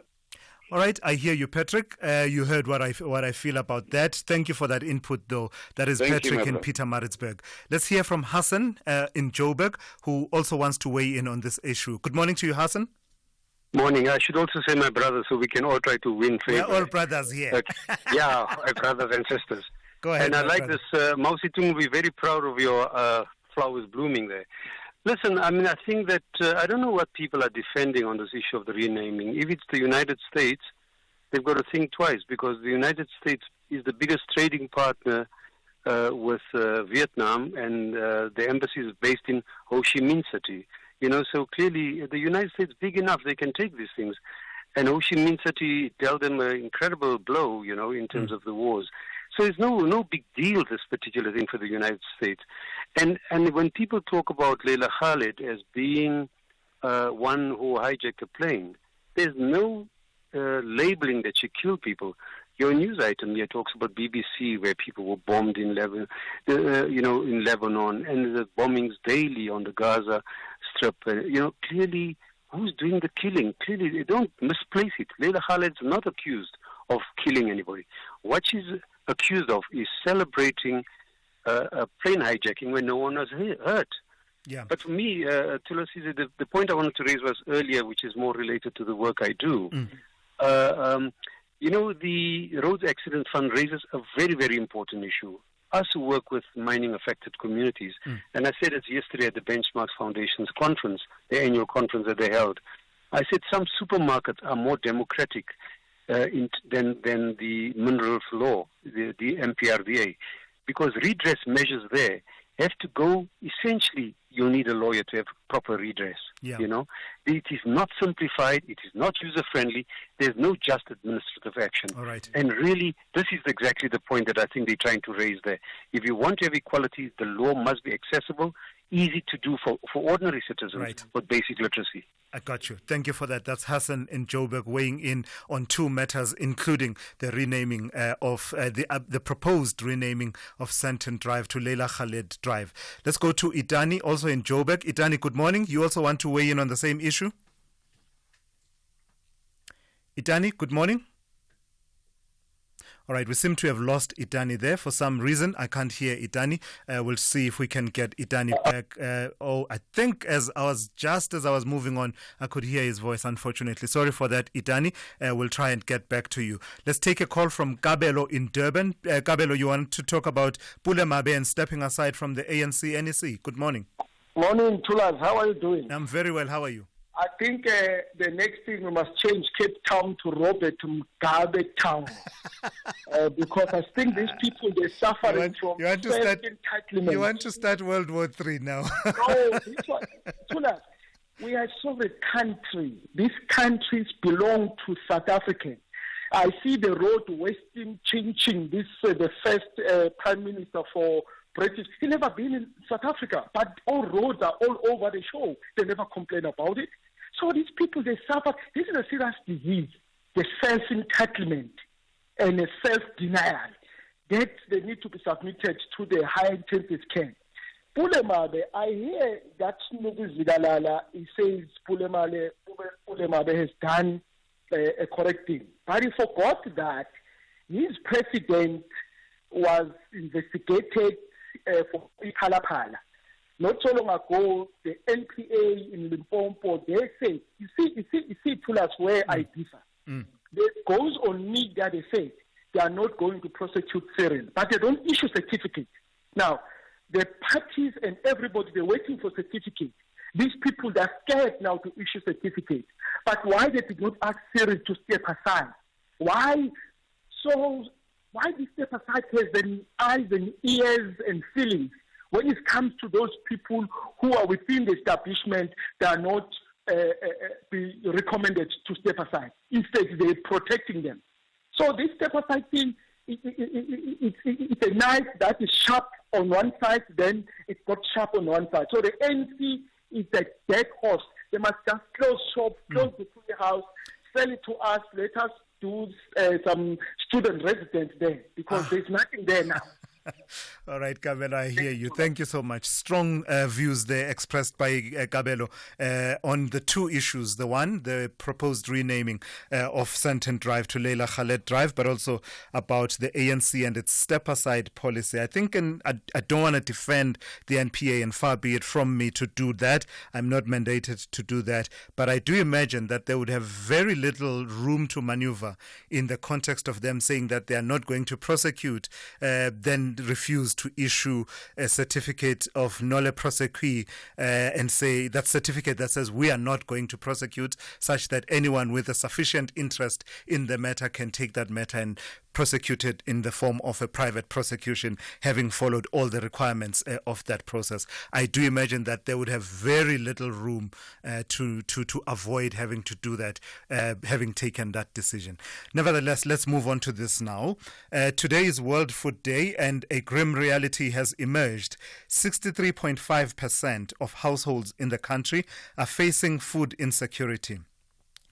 S1: All right, I hear you, Patrick. You heard what I feel about that. Thank you for that input, though. That is Patrick in Pietermaritzburg. Let's hear from Hassan in Joburg, who also wants to weigh in on this issue. Good morning to you, Hassan.
S7: Morning. I should also say my brother, so we can all try to win favor.
S1: We're all brothers here.
S7: Yeah, my brothers and sisters.
S1: Go ahead.
S7: And I like this. Mao Zedong will be very proud of your flowers blooming there. Listen, I mean, I think that I don't know what people are defending on this issue of the renaming. If it's the United States, they've got to think twice, because the United States is the biggest trading partner with Vietnam, and the embassy is based in Ho Chi Minh City. You know, so clearly the United States big enough, they can take these things. And Ho Chi Minh City dealt them an incredible blow, you know, in terms of the wars. So it's no big deal, this particular thing for the United States. And when people talk about Leila Khalid as being one who hijacked a plane, there's no labeling that she killed people. Your news item here talks about BBC, where people were bombed in Lebanon, in Lebanon, and the bombings daily on the Gaza Strip. Clearly, who's doing the killing? Clearly, they don't misplace it. Leila Khalid's not accused of killing anybody. What she's accused of is celebrating a plane hijacking when no one was hurt.
S1: Yeah.
S7: But for me, Thulasizwe, the point I wanted to raise was earlier, which is more related to the work I do. The Roads Accident Fund raises a very, very important issue. Us who work with mining-affected communities, and I said it yesterday at the Benchmarks Foundation's conference, the annual conference that they held, I said some supermarkets are more democratic than the minerals law, the MPRDA, because redress measures there have to go, essentially, you'll need a lawyer to have proper redress.
S1: Yeah.
S7: You know, it is not simplified, it is not user-friendly, there's no just administrative action.
S1: All right.
S7: And really, this is exactly the point that I think they're trying to raise there. If you want to have equality, the law must be accessible, easy to do for ordinary citizens with basic literacy.
S1: I got you. Thank you for that. That's Hassan in Joburg weighing in on two matters, including the renaming of the proposed renaming of Sandton Drive to Leila Khalid Drive. Let's go to Idani, also in Joburg. Idani, good morning. You also want to weigh in on the same issue? Idani, good morning. All right, we seem to have lost Idani there for some reason. I can't hear Idani. We'll see if we can get Idani back. I think as I was moving on, I could hear his voice, unfortunately. Sorry for that, Idani. We'll try and get back to you. Let's take a call from Gabelo in Durban. Gabelo, you want to talk about Pule Mabe and stepping aside from the ANC NEC. Good morning.
S12: Morning, Tulas. How are you doing?
S1: I'm very well. How are you?
S12: I think the next thing we must change Cape Town to Robert to Mugabe Town because I think these people, they're suffering from self-entitlement.
S1: You want to start World War III now?
S12: No, Tulas, we are a sovereign country. These countries belong to South Africa. I see the road Weston Chin, this the first Prime Minister for British. He never been in South Africa, but all roads are all over the show. They never complain about it. So these people, they suffer. This is a serious disease, the self-entitlement and a self-denial that they need to be submitted to the higher intensive care. Pule Mabe, I hear that Nubi Zidalala, he says Pule Mabe has done a correct thing. But he forgot that his president was investigated for Phala. Not so long ago, the NPA in Limpopo, they say, you see, Tulas, where I differ. It goes on media, they say they are not going to prosecute Cyril, but they don't issue certificates. Now, the parties and everybody, they're waiting for certificates. These people, they're scared now to issue certificates. But why they did not ask Cyril to step aside? Why this step aside has the eyes and ears and feelings? When it comes to those people who are within the establishment, they are not be recommended to step aside. Instead, they're protecting them. So this step aside thing, it's a knife that is sharp on one side, then it's got sharp on one side. So the ANC is a dead horse. They must just close shop, close the free house, sell it to us, let us do some student residence there, because there's nothing there now.
S1: All right, Kabelo, I hear you. Thank you so much. Strong views there expressed by Kabelo on the two issues. The one, the proposed renaming of Sandton Drive to Leila Khaled Drive, but also about the ANC and its step-aside policy. I think, and I don't want to defend the NPA, and far be it from me to do that. I'm not mandated to do that. But I do imagine that they would have very little room to maneuver in the context of them saying that they are not going to prosecute, then refuse to issue a certificate of nolle prosequi and say that certificate that says we are not going to prosecute, such that anyone with a sufficient interest in the matter can take that matter and prosecute it in the form of a private prosecution, having followed all the requirements of that process. I do imagine that they would have very little room to avoid having to do that, having taken that decision. Nevertheless, let's move on to this now. Today is World Food Day, and a grim reality has emerged. 63.5% of households in the country are facing food insecurity.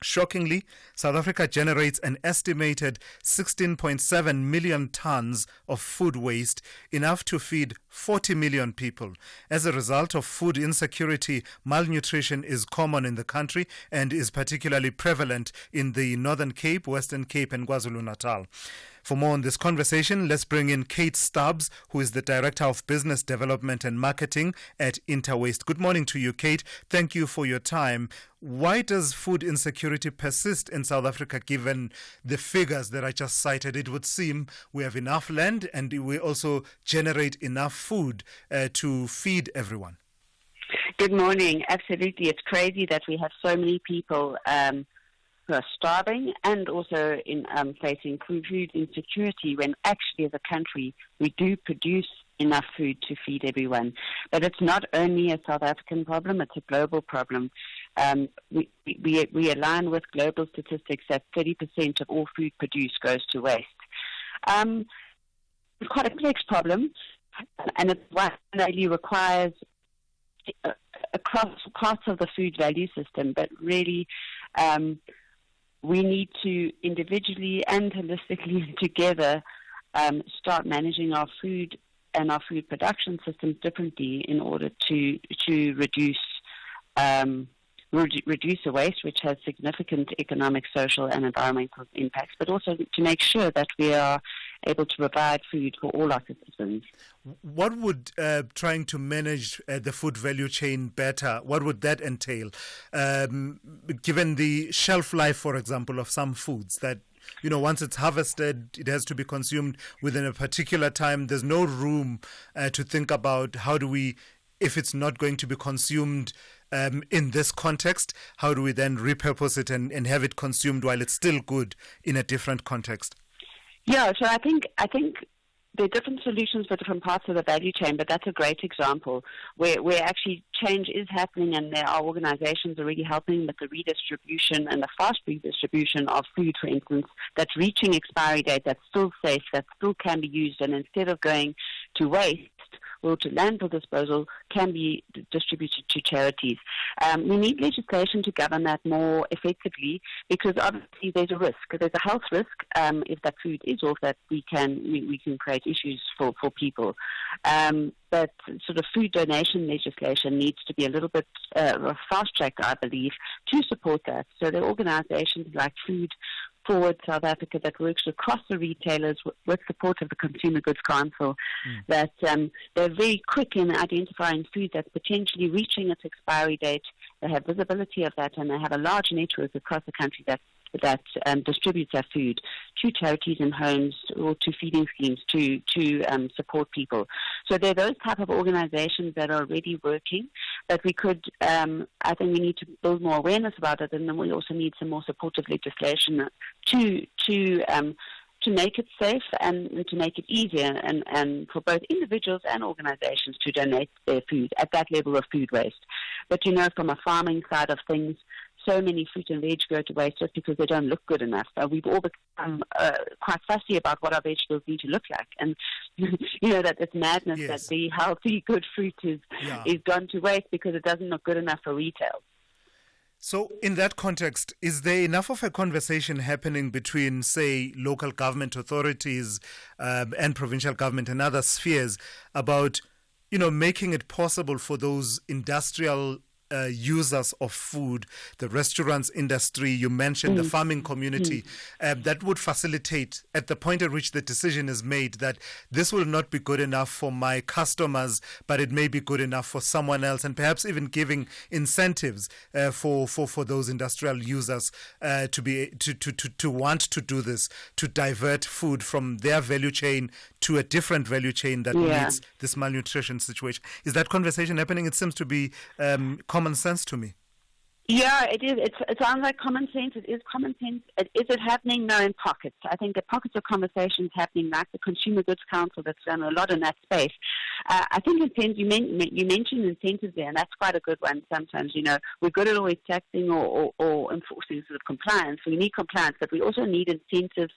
S1: Shockingly, South Africa generates an estimated 16.7 million tons of food waste, enough to feed 40 million people. As a result of food insecurity, malnutrition is common in the country and is particularly prevalent in the Northern Cape, Western Cape and KwaZulu-Natal. For more on this conversation, let's bring in Kate Stubbs, who is the Director of Business Development and Marketing at Interwaste. Good morning to you, Kate. Thank you for your time. Why does food insecurity persist in South Africa, given the figures that I just cited? It would seem we have enough land and we also generate enough food to feed everyone.
S8: Good morning. Absolutely. It's crazy that we have so many people who are starving and also in facing food insecurity, when actually as a country we do produce enough food to feed everyone. But it's not only a South African problem, it's a global problem. We align with global statistics that 30% of all food produced goes to waste. It's quite a complex problem, and it's one that really requires across parts of the food value system, but really we need to individually and holistically together start managing our food and our food production systems differently in order to reduce the waste, which has significant economic, social and environmental impacts, but also to make sure that we are able to provide food for all our citizens.
S1: What would trying to manage the food value chain better, what would that entail? Given the shelf life, for example, of some foods that, once it's harvested, it has to be consumed within a particular time. There's no room to think about how do we, if it's not going to be consumed in this context, how do we then repurpose it and have it consumed while it's still good in a different context?
S8: Yeah, so I think there are different solutions for different parts of the value chain, but that's a great example where actually change is happening, and there are organizations already helping with the redistribution and the fast redistribution of food, for instance, that's reaching expiry date, that's still safe, that still can be used, and instead of going to waste or to landfill disposal, can be distributed to charities. We need legislation to govern that more effectively, because obviously there's a risk. There's a health risk if that food is off, that we can create issues for people. But sort of food donation legislation needs to be a little bit fast-tracked, I believe, to support that. So there are organizations like Food Forward South Africa that works across the retailers with support of the Consumer Goods Council, that they're very quick in identifying food that's potentially reaching its expiry date. They have visibility of that, and they have a large network across the country that distributes that food to charities and homes or to feeding schemes to support people. So there are those type of organizations that are already working, but we could, I think we need to build more awareness about it, and then we also need some more supportive legislation to make it safe and to make it easier and for both individuals and organizations to donate their food at that level of food waste. But from a farming side of things, so many fruit and veg go to waste just because they don't look good enough. We've all become quite fussy about what our vegetables need to look like. And, that it's madness that the healthy, good fruit is gone to waste because it doesn't look good enough for retail.
S1: So in that context, is there enough of a conversation happening between, say, local government authorities and provincial government and other spheres about, making it possible for those industrial users of food, the restaurants industry, you mentioned the farming community, that would facilitate at the point at which the decision is made that this will not be good enough for my customers, but it may be good enough for someone else, and perhaps even giving incentives for those industrial users to want to do this, to divert food from their value chain to a different value chain that meets this malnutrition situation. Is that conversation happening? It seems to be common sense to me.
S8: Yeah, it is. It sounds like common sense. It is common sense. Is it happening? No, in pockets. I think the pockets of conversations happening, like the Consumer Goods Council that's done a lot in that space. I think incentives, you mentioned incentives there, and that's quite a good one. Sometimes, we're good at always taxing or enforcing sort of compliance. We need compliance, but we also need incentives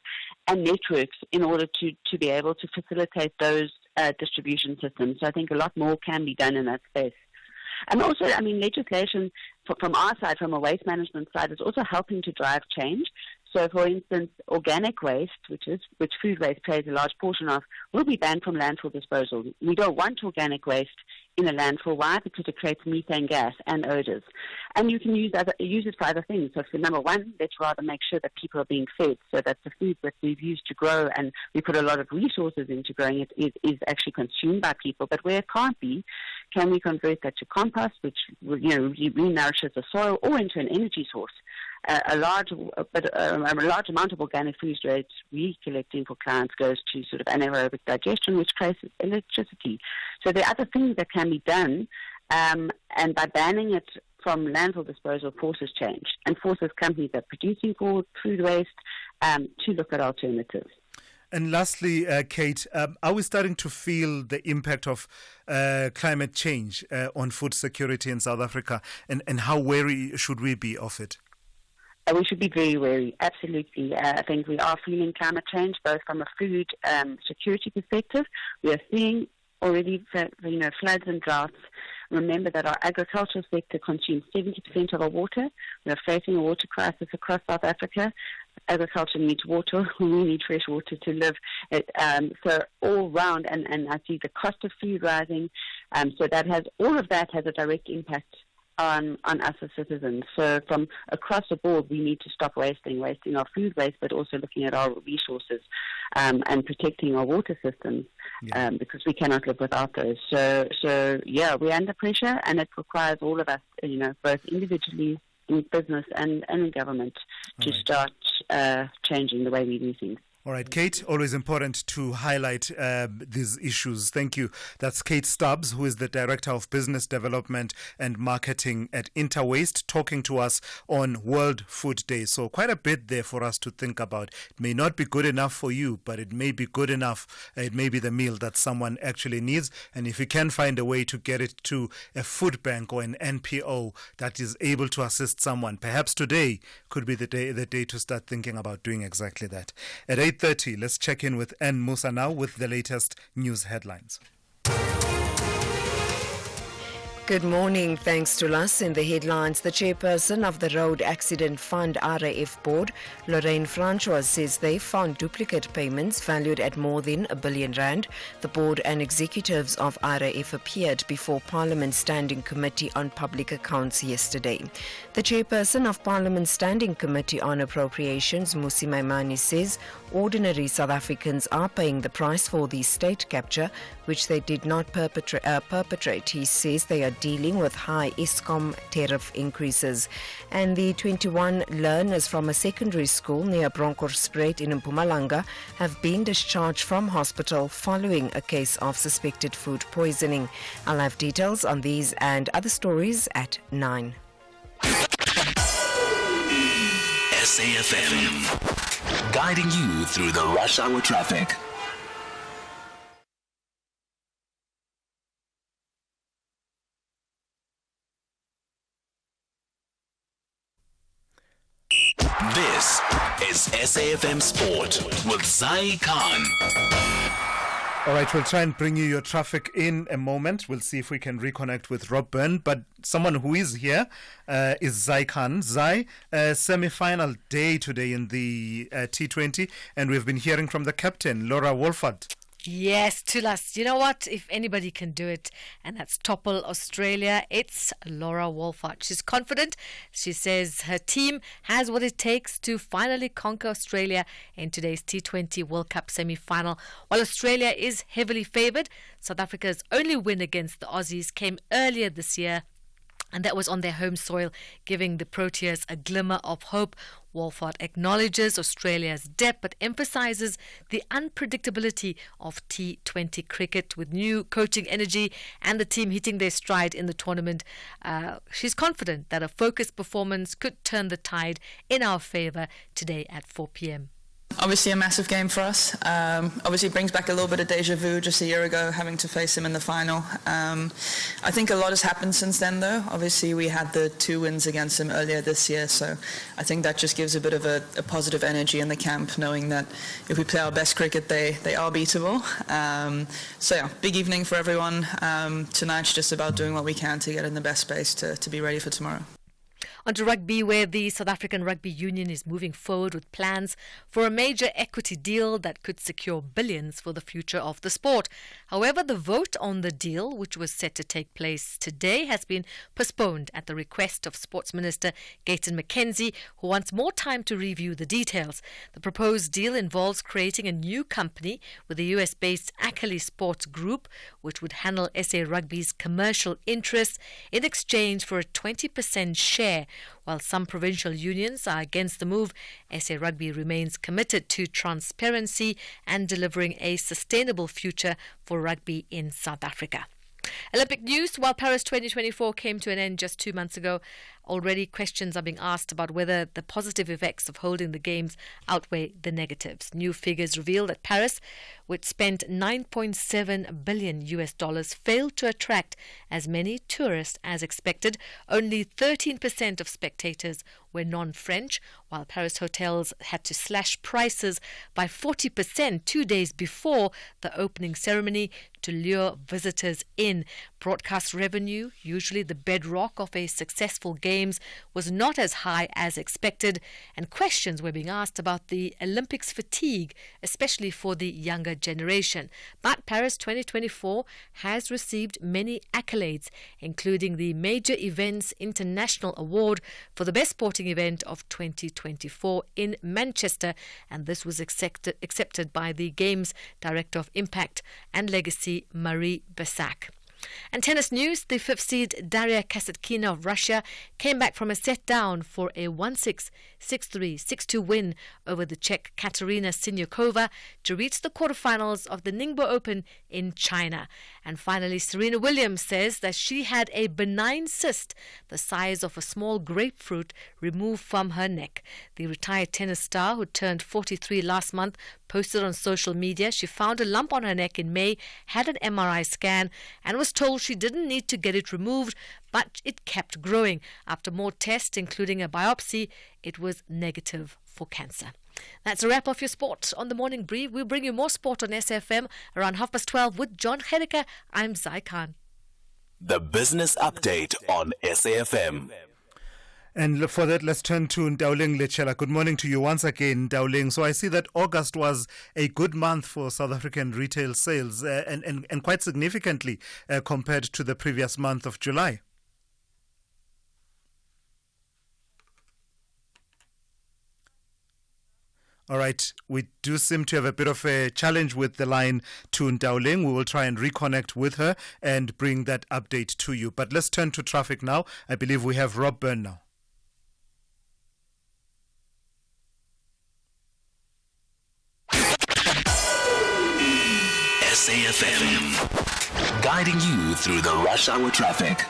S8: and networks in order to be able to facilitate those distribution systems. So I think a lot more can be done in that space. And also, legislation from our side, from a waste management side, is also helping to drive change. So, for instance, organic waste, which food waste plays a large portion of, will be banned from landfill disposal. We don't want organic waste in a landfill. Why? Because it creates methane gas and odors. And you can use it for other things. So, for number one, let's rather make sure that people are being fed, so that the food that we've used to grow and we put a lot of resources into growing it is actually consumed by people. But where it can't be, can we convert that to compost, which re-nourishes the soil, or into an energy source? A large amount of organic food waste we collecting for clients goes to sort of anaerobic digestion, which creates electricity. So there are other things that can be done, and by banning it from landfill disposal forces change and forces companies that are producing food waste to look at alternatives.
S1: And lastly, Kate, are we starting to feel the impact of climate change on food security in South Africa, and how wary should we be of it?
S8: We should be very wary, absolutely. I think we are feeling climate change, both from a food security perspective. We are seeing already, floods and droughts. Remember that our agricultural sector consumes 70% of our water. We are facing a water crisis across South Africa. Agriculture needs water. We need fresh water to live. So all round, and I see the cost of food rising. So all of that has a direct impact on us as citizens. So from across the board, we need to stop wasting our food waste, but also looking at our resources and protecting our water systems because we cannot live without those. So we're under pressure, and it requires all of us, both individually, in business and in government, to start changing the way we do things.
S1: All right, Kate, always important to highlight these issues. Thank you. That's Kate Stubbs, who is the Director of Business Development and Marketing at Interwaste, talking to us on World Food Day. So quite a bit there for us to think about. It may not be good enough for you, but it may be good enough. It may be the meal that someone actually needs. And if you can find a way to get it to a food bank or an NPO that is able to assist someone, perhaps today could be the day to start thinking about doing exactly that. At 8:30, let's check in with Ann Musa now with the latest news headlines.
S2: Good morning. Thanks to us. In the headlines, the chairperson of the Road Accident Fund RAF board, Lorraine Francois, says they found duplicate payments valued at more than R1 billion. The board and executives of RAF appeared before Parliament's Standing Committee on Public Accounts yesterday. The chairperson of Parliament's Standing Committee on Appropriations, Pule Mabe, says ordinary South Africans are paying the price for the state capture, which they did not perpetrate. He says they are dealing with high Eskom tariff increases. And the 21 learners from a secondary school near Bronkhorstspruit in Mpumalanga have been discharged from hospital following a case of suspected food poisoning. I'll have details on these and other stories at 9.
S16: SAFM, guiding you through the rush hour traffic. This is SAFM Sport with Zai Khan.
S1: All right, we'll try and bring you your traffic in a moment. We'll see if we can reconnect with Rob Byrne. But someone who is here is Zai Khan. Zai, semi-final day today in the T20, and we've been hearing from the captain, Laura Wolford.
S10: Yes, Thulas. You know what? If anybody can do it, and that's topple Australia, it's Laura Wolford. She's confident. She says her team has what it takes to finally conquer Australia in today's T20 World Cup semi-final. While Australia is heavily favoured, South Africa's only win against the Aussies came earlier this year, and that was on their home soil, giving the Proteas a glimmer of hope. Wolford acknowledges Australia's depth but emphasises the unpredictability of T20 cricket with new coaching energy and the team hitting their stride in the tournament. She's confident that a focused performance could turn the tide in our favour today at 4 p.m.
S4: Obviously a massive game for us. Obviously it brings back a little bit of deja vu just a year ago, having to face him in the final. I think a lot has happened since then though. Obviously we had the 2 wins against him earlier this year, so I think that just gives a bit of a positive energy in the camp, knowing that if we play our best cricket, they are beatable. So yeah, big evening for everyone. Tonight's just about doing what we can to get in the best space to be ready for tomorrow.
S10: On to rugby, where the South African Rugby Union is moving forward with plans for a major equity deal that could secure billions for the future of the sport. However, the vote on the deal, which was set to take place today, has been postponed at the request of Sports Minister Gayton McKenzie, who wants more time to review the details. The proposed deal involves creating a new company with the US-based Ackley Sports Group, which would handle SA Rugby's commercial interests in exchange for a 20% share. While some provincial unions are against the move, SA Rugby remains committed to transparency and delivering a sustainable future for rugby in South Africa. Olympic news. While Paris 2024 came to an end just 2 months ago, already questions are being asked about whether the positive effects of holding the Games outweigh the negatives. New figures reveal that Paris, which spent $9.7 billion, failed to attract as many tourists as expected. Only 13% of spectators were non-French, while Paris hotels had to slash prices by 40% 2 days before the opening ceremony to lure visitors in. Broadcast revenue, usually the bedrock of a successful Games, was not as high as expected, and questions were being asked about the Olympics fatigue, especially for the younger generation. But Paris 2024 has received many accolades, including the Major Events International Award for the Best Sporting Event of 2024 in Manchester, and this was accepted by the Games Director of Impact and Legacy, Marie Bessak. And tennis news, the 5th seed Daria Kasatkina of Russia came back from a set down for a 1-6, 6-3, 6-2 win over the Czech Katerina Siniakova to reach the quarterfinals of the Ningbo Open in China. And finally, Serena Williams says that she had a benign cyst the size of a small grapefruit removed from her neck. The retired tennis star, who turned 43 last month, posted on social media she found a lump on her neck in May, had an MRI scan, and was told she didn't need to get it removed, but it kept growing. After more tests, including a biopsy, it was negative for cancer. That's a wrap of your sport on the Morning Brief. We'll bring you more sport on SFM around 12:30 with John Gericke. I'm Zai Khan.
S16: The Business Update on SAFM.
S1: And for that, let's turn to Ndauling Lechela. Good morning to you once again, Ndauling. So I see that August was a good month for South African retail sales and quite significantly compared to the previous month of July. All right, we do seem to have a bit of a challenge with the line to Ndauling. We will try and reconnect with her and bring that update to you. But let's turn to traffic now. I believe we have Rob Byrne now.
S16: SAFM, guiding you through the rush hour traffic.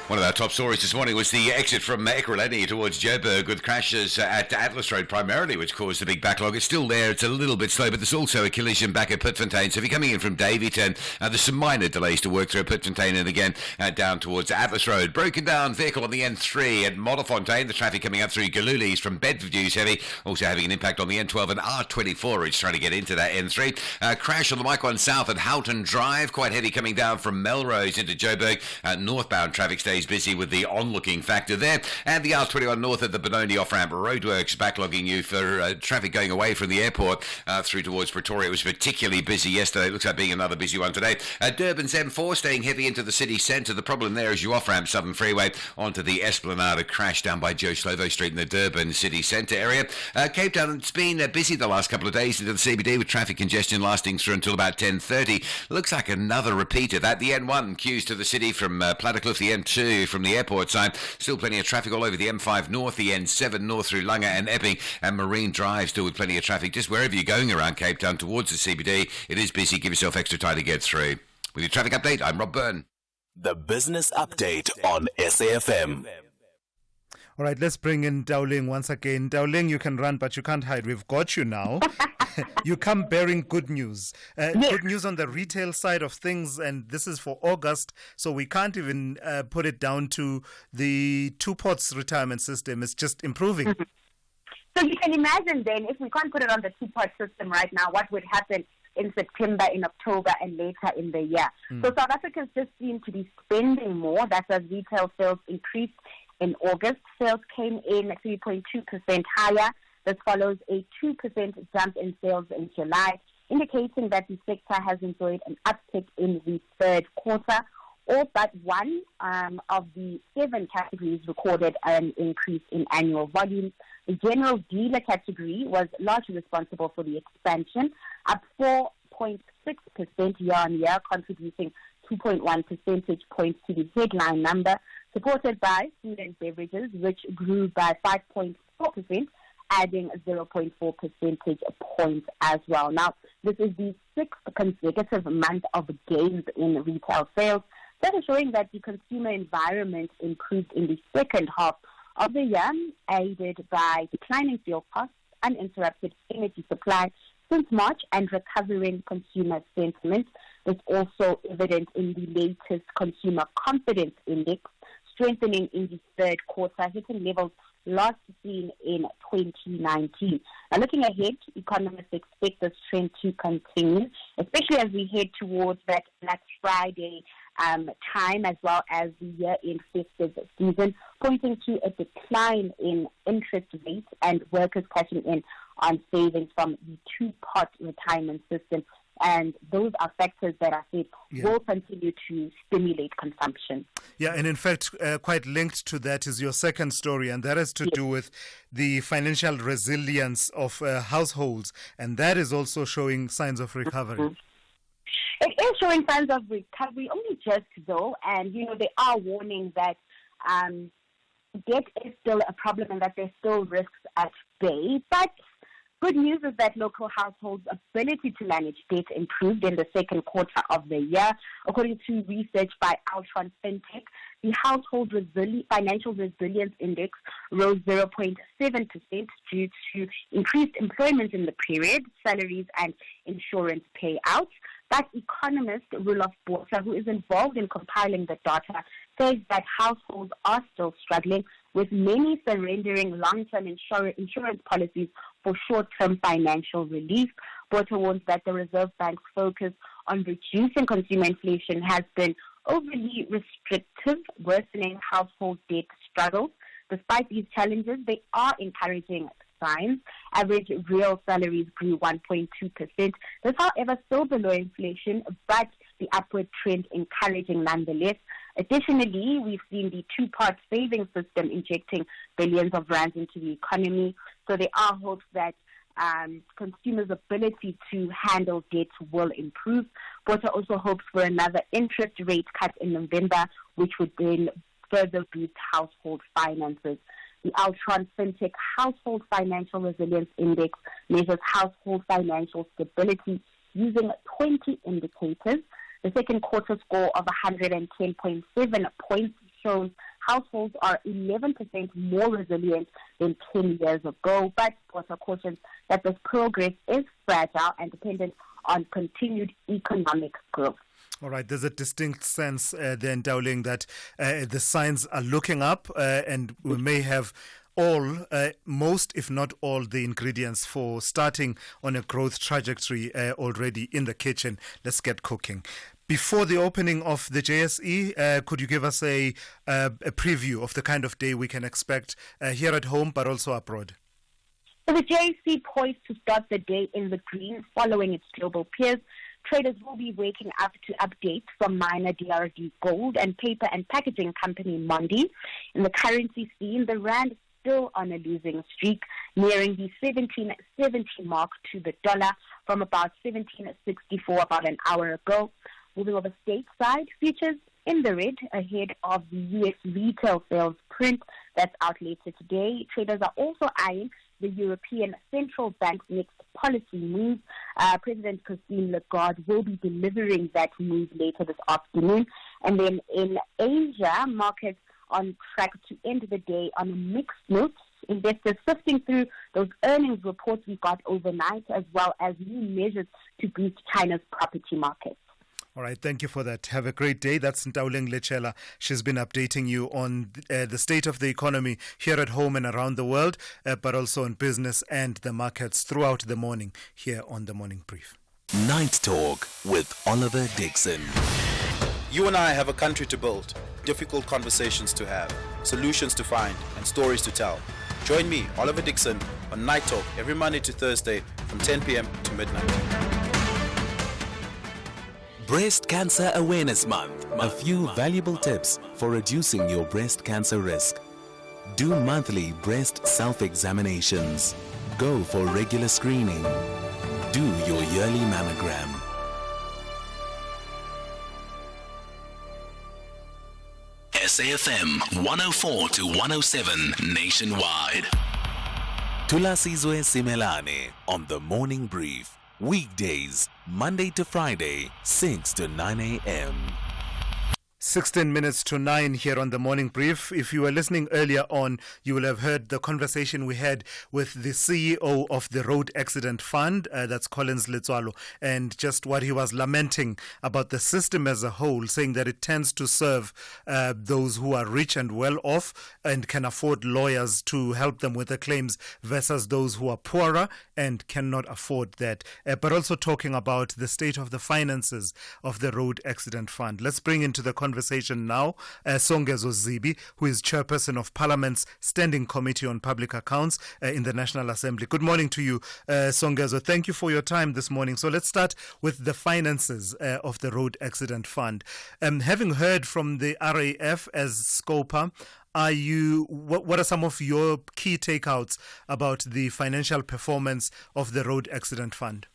S9: One of our top stories this morning was the exit from Ekurhuleni towards Joburg with crashes at Atlas Road primarily, which caused the big backlog. It's still there. It's a little bit slow, but there's also a collision back at Pitfontein. So if you're coming in from Daveyton, there's some minor delays to work through at Pitfontein and again down towards Atlas Road. Broken down vehicle on the N3 at Modderfontein. The traffic coming up through Galulis from Bedfordview is heavy. Also having an impact on the N12 and R24. It's trying to get into that N3. Crash on the Mike 1 South at Houghton Drive. Quite heavy coming down from Melrose into Joburg. Northbound traffic stays busy with the onlooking factor there. And the R21 North at the Benoni off-ramp roadworks backlogging you for traffic going away from the airport through towards Pretoria. It was particularly busy yesterday. It looks like being another busy one today. Durban's M4 staying heavy into the city centre. The problem there is you off-ramp Southern Freeway onto the Esplanade, a crash down by Joe Slovo Street in the Durban city centre area. Cape Town, it's been busy the last couple of days into the CBD with traffic congestion lasting through until about 10:30. Looks like another repeat of that. The N1 queues to the city from Plattekloof, the N2 from the airport side. Still plenty of traffic all over the M5 North, the N7 North through Langa and Epping, and Marine Drive still with plenty of traffic. Just wherever you're going around Cape Town towards the CBD, it is busy. Give yourself extra time to get through. With your traffic update, I'm Rob Byrne.
S16: The Business Update on SAFM.
S1: All right, let's bring in Ndauling once again. Ndauling, you can run, but you can't hide. We've got you now. You come bearing good news. Good news on the retail side of things, and this is for August, so we can't even put it down to the two ports retirement system. It's just improving.
S11: So you can imagine then, if we can't put it on the two-part system right now, what would happen in September, in October, and later in the year. So South Africans just seem to be spending more. That's as retail sales increased in August. Sales came in 3.2% higher. This follows a 2% jump in sales in July, indicating that the sector has enjoyed an uptick in the third quarter. All but one of the 7 categories recorded an increase in annual volume. The general dealer category was largely responsible for the expansion, up 4.6% year-on-year, contributing 2.1 percentage points to the headline number, supported by food and beverages, which grew by 5.4%, adding 0.4 percentage points as well. Now, this is the 6th consecutive month of gains in retail sales. That is showing that the consumer environment improved in the second half of the year, aided by declining fuel costs, uninterrupted energy supply since March, and recovering consumer sentiment. It's also evident in the latest consumer confidence index, strengthening in the third quarter, hitting levels last seen in 2019. Now, looking ahead, economists expect this trend to continue, especially as we head towards that Black Friday time, as well as the year-end festive season, pointing to a decline in interest rates and workers cashing in on savings from the two-part retirement system. And those are factors that I think will continue to stimulate consumption.
S1: Yeah, and in fact, quite linked to that is your second story, and that has to do with the financial resilience of households, and that is also showing signs of recovery.
S11: It is showing signs of recovery, only just though, and they are warning that debt is still a problem and that there's still risks at bay, but good news is that local households' ability to manage debt improved in the second quarter of the year. According to research by Altron FinTech, the Household Financial Resilience Index rose 0.7% due to increased employment in the period, salaries and insurance payouts. But economist Roelof Botha, who is involved in compiling the data, says that households are still struggling, with many surrendering long-term insurance policies for short-term financial relief. Botha warns that the Reserve Bank's focus on reducing consumer inflation has been overly restrictive, worsening household debt struggles. Despite these challenges, they are encouraging signs. Average real salaries grew 1.2%. This, however, still below inflation, but the upward trend encouraging nonetheless. Additionally, we've seen the two-part savings system injecting billions of rands into the economy. So there are hopes that consumers' ability to handle debt will improve. Botha also hopes for another interest rate cut in November, which would then further boost household finances. The Altron FinTech Household Financial Resilience Index measures household financial stability using 20 indicators. The second quarter score of 110.7 points shows households are 11% more resilient than 10 years ago, but also cautions that this progress is fragile and dependent on continued economic growth.
S1: All right, there's a distinct sense then, Dowling, that the signs are looking up and we may have all, most if not all, the ingredients for starting on a growth trajectory already in the kitchen. Let's get cooking. Before the opening of the JSE, could you give us a preview of the kind of day we can expect here at home but also abroad?
S11: So the JSE poised to start the day in the green following its global peers. Traders will be waking up to updates from minor DRD gold and paper and packaging company Mondi. In the currency scene, the rand still on a losing streak, nearing the 17.70 mark to the dollar from about 17.64 about an hour ago. Moving over stateside, futures in the red ahead of the U.S. retail sales print that's out later today. Traders are also eyeing the European Central Bank's next policy move. President Christine Lagarde will be delivering that move later this afternoon. And then in Asia, markets on track to end the day on a mixed note. Investors sifting through those earnings reports we got overnight, as well as new measures to boost China's property market.
S1: All right, thank you for that. Have a great day. That's Ntawuleng Lechela. She's been updating you on the state of the economy here at home and around the world, but also on business and the markets throughout the morning here on The Morning Brief.
S16: Night Talk with Oliver Dixon.
S13: You and I have a country to build, difficult conversations to have, solutions to find, and stories to tell. Join me, Oliver Dixon, on Night Talk every Monday to Thursday from 10 p.m. to midnight.
S16: Breast Cancer Awareness Month. A few valuable tips for reducing your breast cancer risk. Do monthly breast self-examinations. Go for regular screening. Do your yearly mammogram.
S3: SAFM 104 to 107 nationwide.
S16: Thulasizwe Simelane on The Morning Brief. Weekdays, Monday to Friday, 6 to 9 a.m.
S1: 16 minutes to 9 here on The Morning Brief. If you were listening earlier on, you will have heard the conversation we had with the CEO of the Road Accident Fund, that's Collins Letswalo, and just what he was lamenting about the system as a whole, saying that it tends to serve those who are rich and well off and can afford lawyers to help them with the claims versus those who are poorer and cannot afford that. But also talking about the state of the finances of the Road Accident Fund. Let's bring into the conversation now Songezo Zibi, who is chairperson of Parliament's Standing Committee on Public Accounts in the National Assembly. Good morning to you, Songezo. Thank you for your time this morning. So let's start with the finances of the Road Accident Fund. Having heard from the RAF as scoper, what are some of your key takeouts about the financial performance of the Road Accident Fund?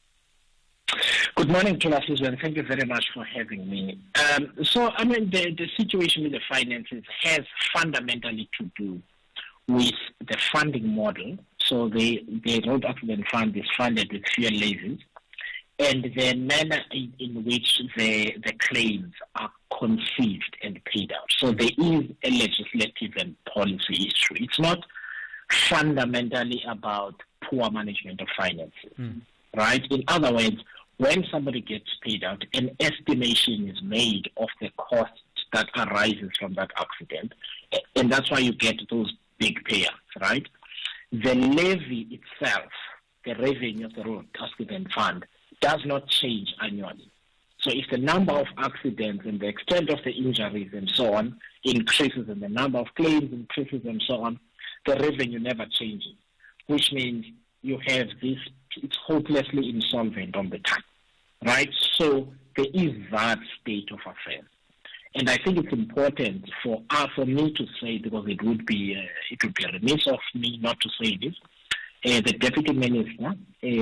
S18: Good morning, Thulasizwe, and thank you very much for having me. The situation with the finances has fundamentally to do with the funding model. So the Road Accident Fund is funded with fuel levies, and the manner in which the claims are conceived and paid out. So there is a legislative and policy issue. It's not fundamentally about poor management of finances, right? In other words, when somebody gets paid out, an estimation is made of the cost that arises from that accident, and that's why you get those big payouts, right? The levy itself, the revenue of the Road Accident Fund, does not change annually. So if the number of accidents and the extent of the injuries and so on increases and the number of claims increases and so on, the revenue never changes, which means you have this, it's hopelessly insolvent on the time, right? So there is that state of affairs. And I think it's important for me to say, because it would be remiss of me not to say this. The Deputy Minister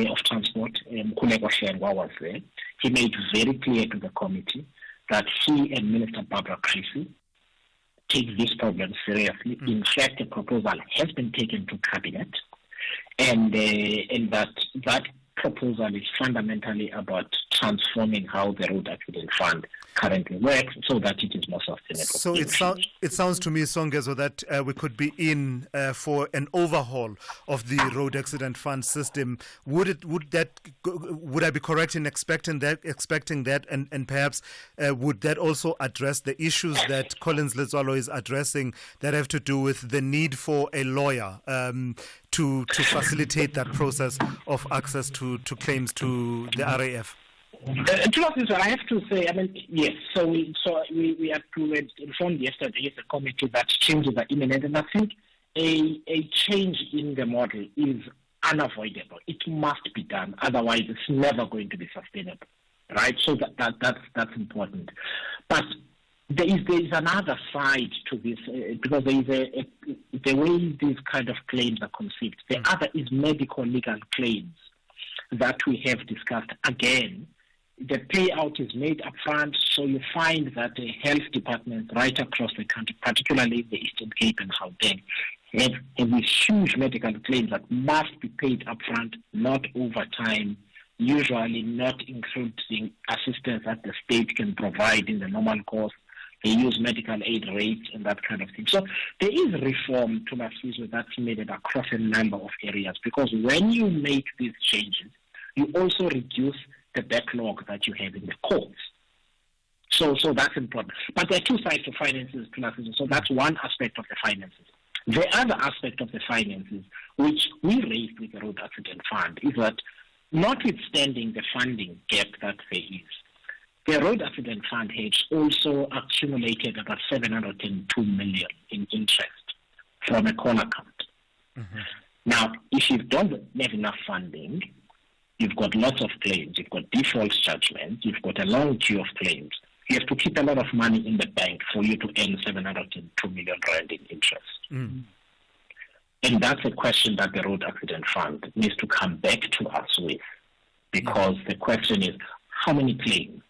S18: of Transport, Pule Mabe, was there. He made very clear to the committee that he and Minister Barbara Creasy take this problem seriously. In fact, a proposal has been taken to Cabinet, and that proposal is fundamentally about transforming how the road accident fund currently works so that it is more sustainable.
S1: So it sounds to me, Songezo, that we could be in for an overhaul of the road accident fund system. Would I be correct in expecting that, and perhaps would that also address the issues that Collins Letswalo is addressing that have to do with the need for a lawyer to facilitate that process of access to claims to the RAF?
S18: I have to say, yes. So we informed yesterday as a committee that changes are imminent, and I think a change in the model is unavoidable. It must be done, otherwise it's never going to be sustainable, right? So that's important. But there is another side to this, because there is the way these kind of claims are conceived. The other is medical legal claims that we have discussed. Again, the payout is made up front, so you find that the health departments right across the country, particularly the Eastern Cape and Gauteng, have these huge medical claims that must be paid up front, not over time, usually not including assistance that the state can provide in the normal course. They use medical aid rates and that kind of thing. So there is reform, Thulasizwe, that's needed across a number of areas, because when you make these changes, you also reduce the backlog that you have in the courts. So that's important. But there are two sides to finances, Thulasizwe. So that's one aspect of the finances. The other aspect of the finances, which we raised with the Road Accident Fund, is that notwithstanding the funding gap that there is, the Road Accident Fund has also accumulated about 702 million in interest from a call account. Mm-hmm. Now, if you don't have enough funding, you've got lots of claims, you've got default judgments, you've got a long queue of claims. You have to keep a lot of money in the bank for you to earn 702 million rand in interest. Mm. And that's a question that the Road Accident Fund needs to come back to us with, because the question is, how many claims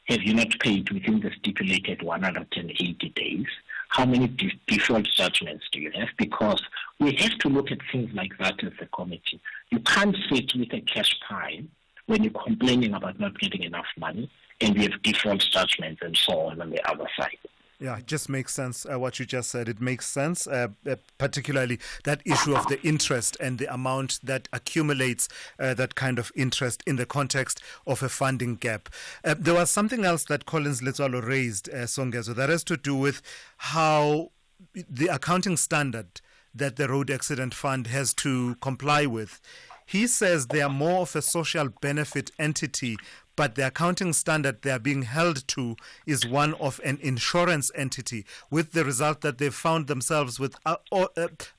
S18: have you not paid within the stipulated 180 days? How many default judgments do you have? Because we have to look at things like that as a committee. You can't sit with a cash pile when you're complaining about not getting enough money and we have default judgments and so on the other side.
S1: Yeah, it just makes sense what you just said. It makes sense, particularly that issue of the interest and the amount that accumulates that kind of interest in the context of a funding gap. There was something else that Collins Letswalo raised, Songezo, that has to do with how the accounting standard that the Road Accident Fund has to comply with. He says they are more of a social benefit entity, but the accounting standard they are being held to is one of an insurance entity, with the result that they've found themselves with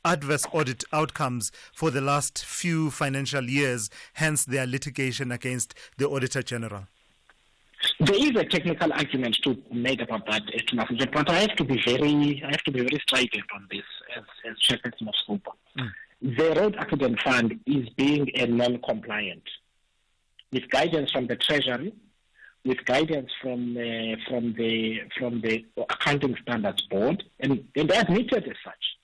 S1: adverse audit outcomes for the last few financial years, hence their litigation against the Auditor General.
S18: There is a technical argument to made about that, but I have to be very strident on this as chairperson of SCOPA. The Road Accident Fund is being a non-compliant, with guidance from the Treasury, with guidance from the Accounting Standards Board, and they admitted as such.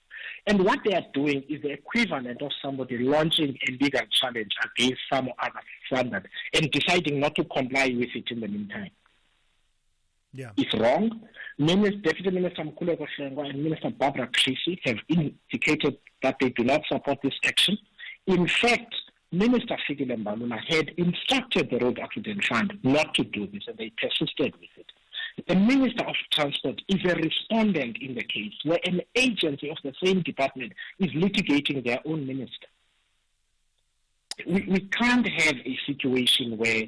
S18: And what they are doing is the equivalent of somebody launching a legal challenge against some other standard and deciding not to comply with it in the meantime.
S1: Yeah.
S18: It's wrong. Deputy Minister Pule Mabe and Minister Barbara Creasy have indicated that they do not support this action. In fact, Minister Fikile Mbalula had instructed the Road Accident Fund not to do this, and they persisted with it. The Minister of Transport is a respondent in the case, where an agency of the same department is litigating their own minister. We can't have a situation where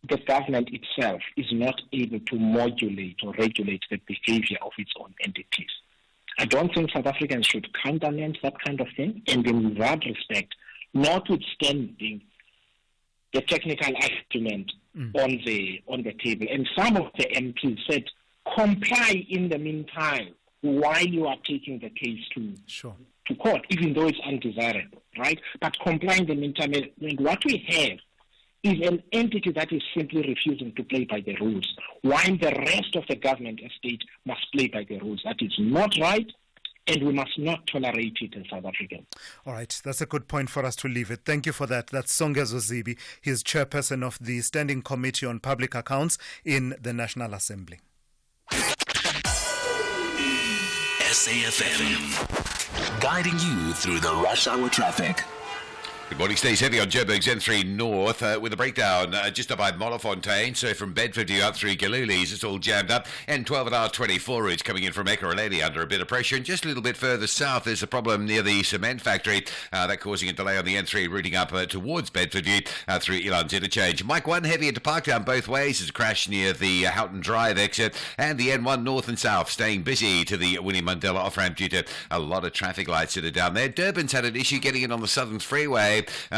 S18: the government itself is not able to modulate or regulate the behavior of its own entities. I don't think South Africans should countenance that kind of thing, and in that respect, notwithstanding the technical argument on the table, and some of the MPs said, comply in the meantime while you are taking the case to court, even though it's undesirable, right? But comply in the meantime. And what we have is an entity that is simply refusing to play by the rules, while the rest of the government estate must play by the rules. That is not right, and we must not tolerate it in South Africa.
S1: All right, that's a good point for us to leave it. Thank you for that. That's Songezo Zibi. He's chairperson of the Standing Committee on Public Accounts in the National Assembly.
S16: SAFM, guiding you through the rush hour traffic.
S9: Good morning. Stays heavy on Joburg's N3 North with a breakdown just up by Molofontein. So from Bedford you up through Galulis, it's all jammed up. And 12 at R24 routes coming in from Ekurhuleni under a bit of pressure. And just a little bit further south, there's a problem near the cement factory. That causing a delay on the N3 routing up towards Bedfordview through Elands Interchange. Mike 1 heavy into Parktown both ways. There's a crash near the Houghton Drive exit. And the N1 north and south staying busy to the Winnie Mandela off-ramp due to a lot of traffic lights that are down there. Durban's had an issue getting in on the Southern Freeway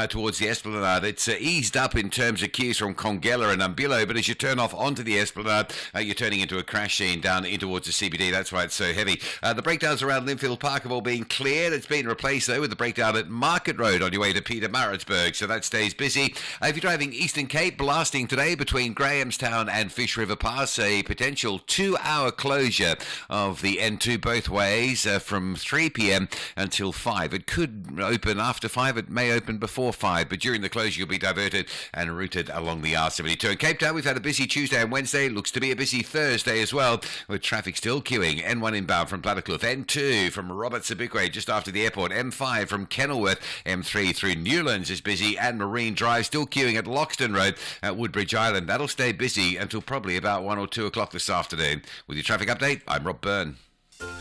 S9: towards the Esplanade. It's eased up in terms of queues from Congela and Umbilo, but as you turn off onto the Esplanade, you're turning into a crash scene down in towards the CBD. That's why it's so heavy. The breakdowns around Linfield Park have all been cleared. It's been replaced, though, with the breakdown at Market Road on your way to Pietermaritzburg, so that stays busy. If you're driving Eastern Cape, blasting today between Grahamstown and Fish River Pass, a potential 2-hour closure of the N2 both ways from 3 p.m. until 5. It could open after 5. It may open before 5, but during the closure you'll be diverted and routed along the R72. In Cape Town, we've had a busy Tuesday and Wednesday. Looks to be a busy Thursday as well, with traffic still queuing. N1 inbound from Plattekloof, N2 from Robert Sobukwe just after the airport, M5 from Kenilworth, M3 through Newlands is busy, and Marine Drive still queuing at Loxton Road at Woodbridge Island. That'll stay busy until probably about 1 or 2 o'clock this afternoon. With your traffic update, I'm Rob Byrne.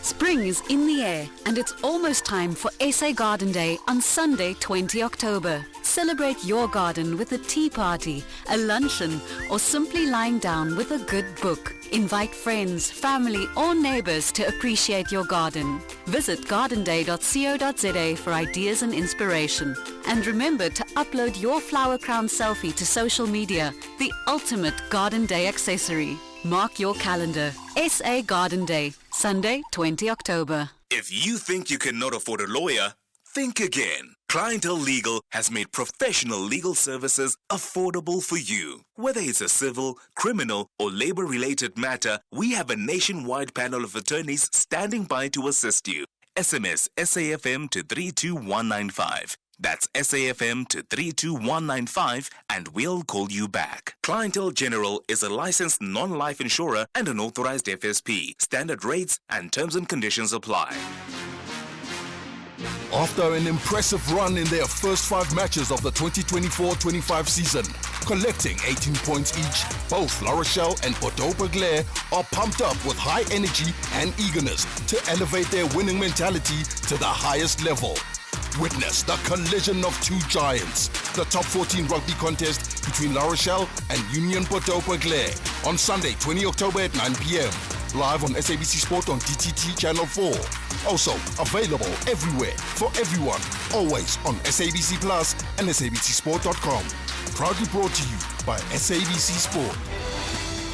S5: Spring is in the air, and it's almost time for SA Garden Day on Sunday, 20 October. Celebrate your garden with a tea party, a luncheon, or simply lying down with a good book. Invite friends, family, or neighbors to appreciate your garden. Visit gardenday.co.za for ideas and inspiration. And remember to upload your flower crown selfie to social media, the ultimate Garden Day accessory. Mark your calendar. SA Garden Day, Sunday, 20 October.
S16: If you think you cannot afford a lawyer, think again. Clientele Legal has made professional legal services affordable for you. Whether it's a civil, criminal, or labor-related matter, we have a nationwide panel of attorneys standing by to assist you. SMS SAFM to 32195. That's SAFM to 32195 and we'll call you back. Clientele General is a licensed non-life insurer and an authorized FSP. Standard rates and terms and conditions apply.
S19: After an impressive run in their first 5 matches of the 2024-25 season, collecting 18 points each, both La Rochelle and Bordeaux-Bègles are pumped up with high energy and eagerness to elevate their winning mentality to the highest level. Witness the collision of 2 giants, the top 14 rugby contest between La Rochelle and Union Bordeaux-Bègles on Sunday, 20 October at 9 p.m. Live on SABC Sport on DTT Channel 4. Also available everywhere for everyone, always on SABC Plus and SABCSport.com. Proudly brought to you by SABC Sport.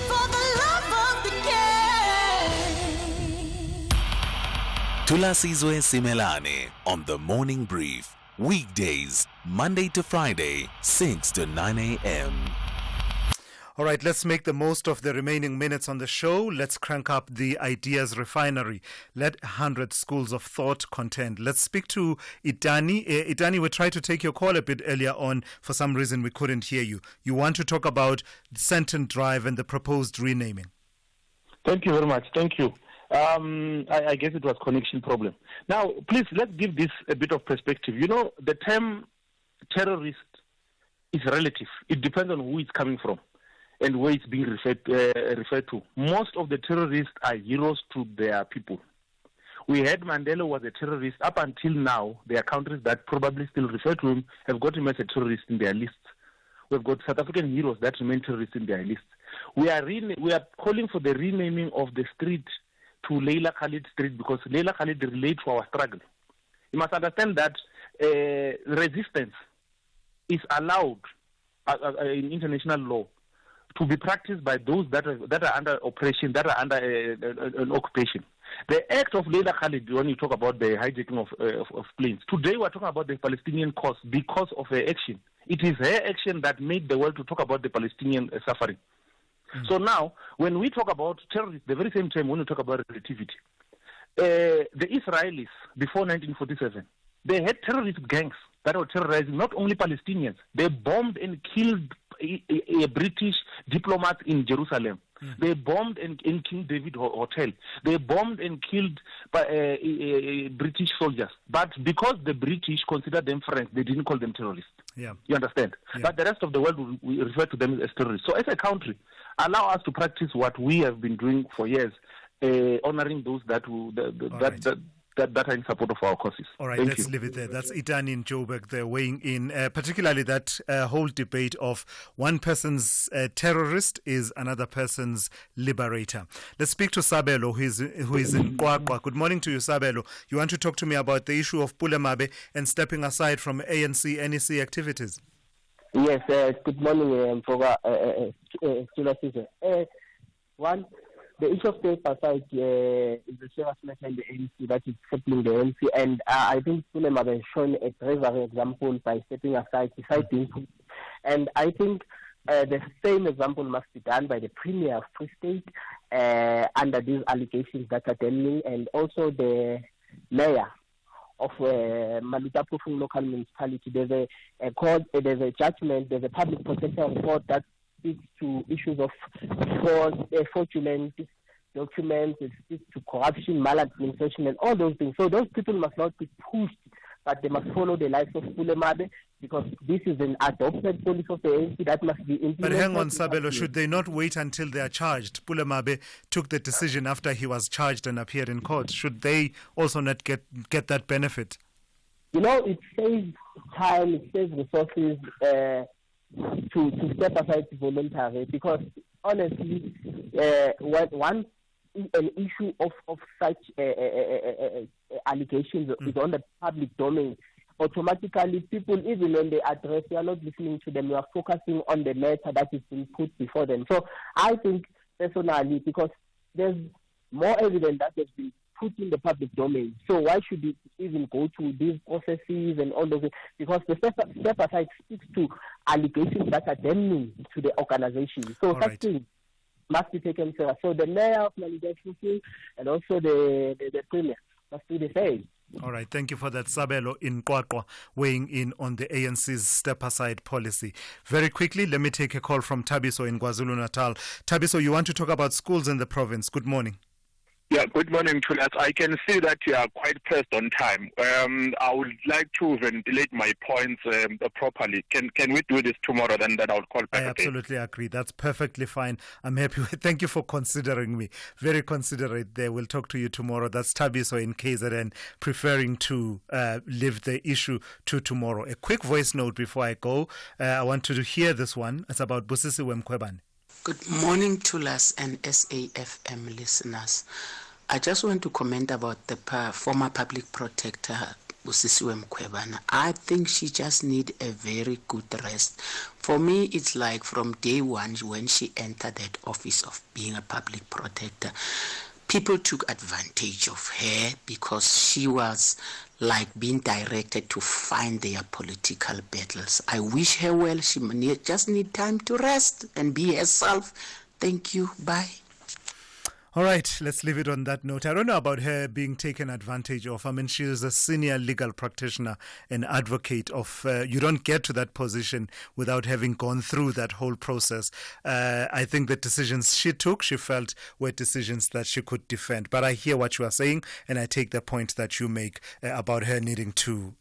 S14: For the love of the game.
S16: Thulasizwe Simelane on the Morning Brief. Weekdays, Monday to Friday, 6 to 9 a.m.
S1: All right, let's make the most of the remaining minutes on the show. Let's crank up the ideas refinery. Let 100 schools of thought contend. Let's speak to Itani. Itani, we tried to take your call a bit earlier on. For some reason, we couldn't hear you. You want to talk about Sandton Drive and the proposed renaming.
S12: Thank you very much. Thank you. I guess it was connection problem. Now, please, let's give this a bit of perspective. You know, the term terrorist is relative. It depends on who it's coming from and where it's being referred to. Most of the terrorists are heroes to their people. We heard Mandela was a terrorist. Up until now, there are countries that probably still refer to him, have got him as a terrorist in their lists.
S6: we've got South African heroes that remain terrorists in their lists. We are calling for the renaming of the street to Leila Khalid Street because Leila Khalid relates to our struggle. You must understand that resistance is allowed in international law to be practiced by those that are under oppression, that are under an occupation. The act of Leila Khalid, when you talk about the hijacking of planes, today we're talking about the Palestinian cause because of her action. It is her action that made the world to talk about the Palestinian suffering. So now, when we talk about terrorism, the very same time when we talk about relativity, the Israelis, before 1947, they had terrorist gangs that were terrorizing not only Palestinians, they bombed and killed a British diplomat in Jerusalem. They bombed in King David Hotel. They bombed and killed British soldiers. But because the British considered them friends, they didn't call them terrorists.
S1: Yeah.
S6: You understand?
S1: Yeah.
S6: But the rest of the world, we refer to them as terrorists. So as a country, allow us to practice what we have been doing for years, honoring those that are in support of our causes.
S1: All right,
S6: Thank
S1: let's
S6: you.
S1: leave it there. That's Itan in Joburg there weighing in, particularly that whole debate of one person's terrorist is another person's liberator. Let's speak to Sabelo, who is in Kwakwa. Good morning to you, Sabelo. You want to talk to me about the issue of Pule Mabe and stepping aside from ANC, NEC activities?
S17: Yes, good morning, Thulasizwe. One, the issue of step aside is the seriousness and the ANC that is settling the ANC, and I think Pule Mabe has shown a very example by stepping aside, deciding to, and I think the same example must be done by the Premier of Free State under these allegations that are damning, and also the Mayor of Maluta Pufung local municipality. There's a court, there's a judgment, there's a public protector report that speaks to issues of fraudulent documents, it speaks to corruption, maladministration, and all those things. So those people must not be pushed, but they must follow the likes of Pule Mabe, because this is an adopted policy of the ANC that must be implemented.
S1: But hang on, Sabelo, should they not wait until they are charged? Pule Mabe took the decision after he was charged and appeared in court. Should they also not get that benefit?
S17: You know, it saves time, it saves resources to step aside voluntarily, because honestly, an issue of such allegations is on the public domain, automatically people, even when they address, you are not listening to them, you are focusing on the matter that is being put before them. So I think personally, because there's more evidence that has been put in the public domain, so why should it even go through these processes and all those things? Because the step aside speaks to allegations that are damning to the organization. So such things must be taken serious. So the Mayor of Municipal and also the Premier must do the same.
S1: All right, thank you for that, Sabelo in Kwakwa, weighing in on the ANC's step-aside policy. Very quickly, let me take a call from Tabiso in KwaZulu-Natal. Tabiso, you want to talk about schools in the province. Good morning.
S20: Yeah, good morning, Tulas. I can see that you are quite pressed on time. I would like to ventilate my points properly. Can we do this tomorrow? Then I'll call back.
S1: I absolutely agree. That's perfectly fine. I'm happy. Thank you for considering me. Very considerate there. We'll talk to you tomorrow. That's Tabiso in KZN, preferring to leave the issue to tomorrow. A quick voice note before I go. I want to hear this one. It's about Busisiwe Mkhwebane.
S24: Good morning, Tulas and SAFM listeners. I just want to comment about the former public protector, Busisiwe Mkhwebane. I think she just needs a very good rest. For me, it's like from day one when she entered that office of being a public protector, people took advantage of her because she was like being directed to find their political battles. I wish her well. She just need time to rest and be herself. Thank you. Bye.
S1: All right, let's leave it on that note. I don't know about her being taken advantage of. I mean, she is a senior legal practitioner and advocate of, you don't get to that position without having gone through that whole process. I think the decisions she took, she felt were decisions that she could defend. But I hear what you are saying, and I take the point that you make about her needing to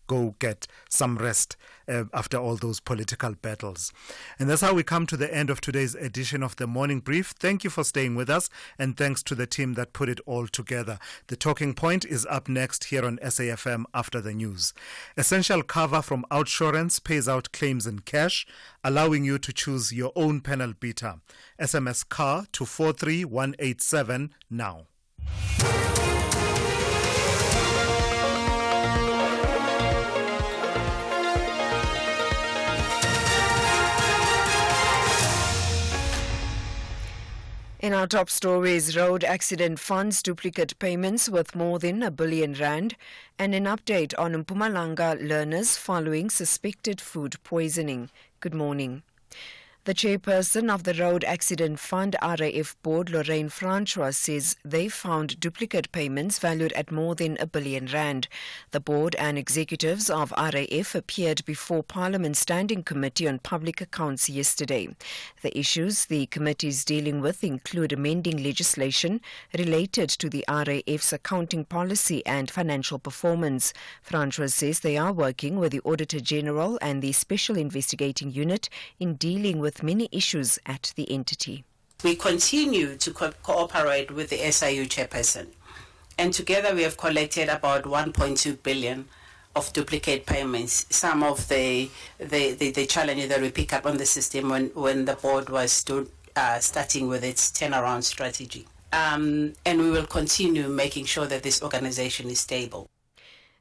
S1: go get some rest after all those political battles. And that's how we come to the end of today's edition of the Morning Brief. Thank you for staying with us, and thanks to the team that put it all together. The Talking Point is up next here on SAFM after the news. Essential cover from Outsurance pays out claims in cash, allowing you to choose your own panel beater. SMS CAR to 43187 now.
S2: In our top stories, road accident funds duplicate payments worth more than R1 billion, and an update on Mpumalanga learners following suspected food poisoning. Good morning. The chairperson of the Road Accident Fund RAF board, Lorraine Francois, says they found duplicate payments valued at more than R1 billion. The board and executives of RAF appeared before Parliament's Standing Committee on Public Accounts yesterday. The issues the committee is dealing with include amending legislation related to the RAF's accounting policy and financial performance. Francois says they are working with the Auditor General and the Special Investigating Unit in dealing with many issues at the entity.
S24: We continue to cooperate with the SIU chairperson, and together we have collected about 1.2 billion of duplicate payments. Some of the challenges that we pick up on the system when the board was starting with its turnaround strategy. And we will continue making sure that this organization is stable.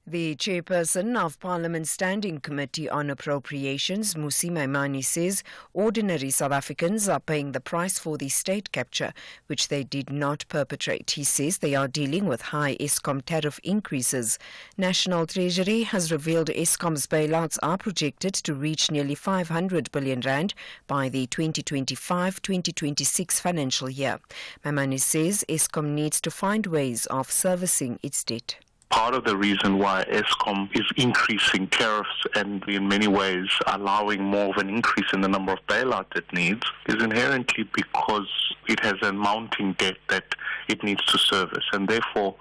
S2: The chairperson of Parliament's Standing Committee on Appropriations, Musi Maimane, says ordinary South Africans are paying the price for the state capture, which they did not perpetrate. He says they are dealing with high Eskom tariff increases. National Treasury has revealed Eskom's bailouts are projected to reach nearly 500 billion rand by the 2025-2026 financial year. Maimane says Eskom needs to find ways of servicing its debt.
S15: Part of the reason why Eskom is increasing tariffs and in many ways allowing more of an increase in the number of bailout it needs is inherently because it has a mounting debt that it needs to service. And therefore,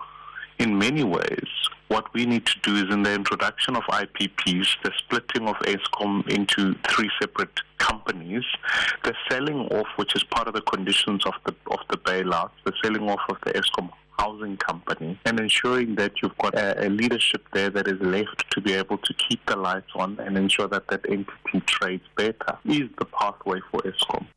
S15: in many ways, what we need to do is in the introduction of IPPs, the splitting of Eskom into 3 separate companies, the selling off, which is part of the conditions of the bailouts, the selling off of the Eskom housing company, and ensuring that you've got a leadership there that is left to be able to keep the lights on and ensure that that entity trades better is the pathway for Eskom.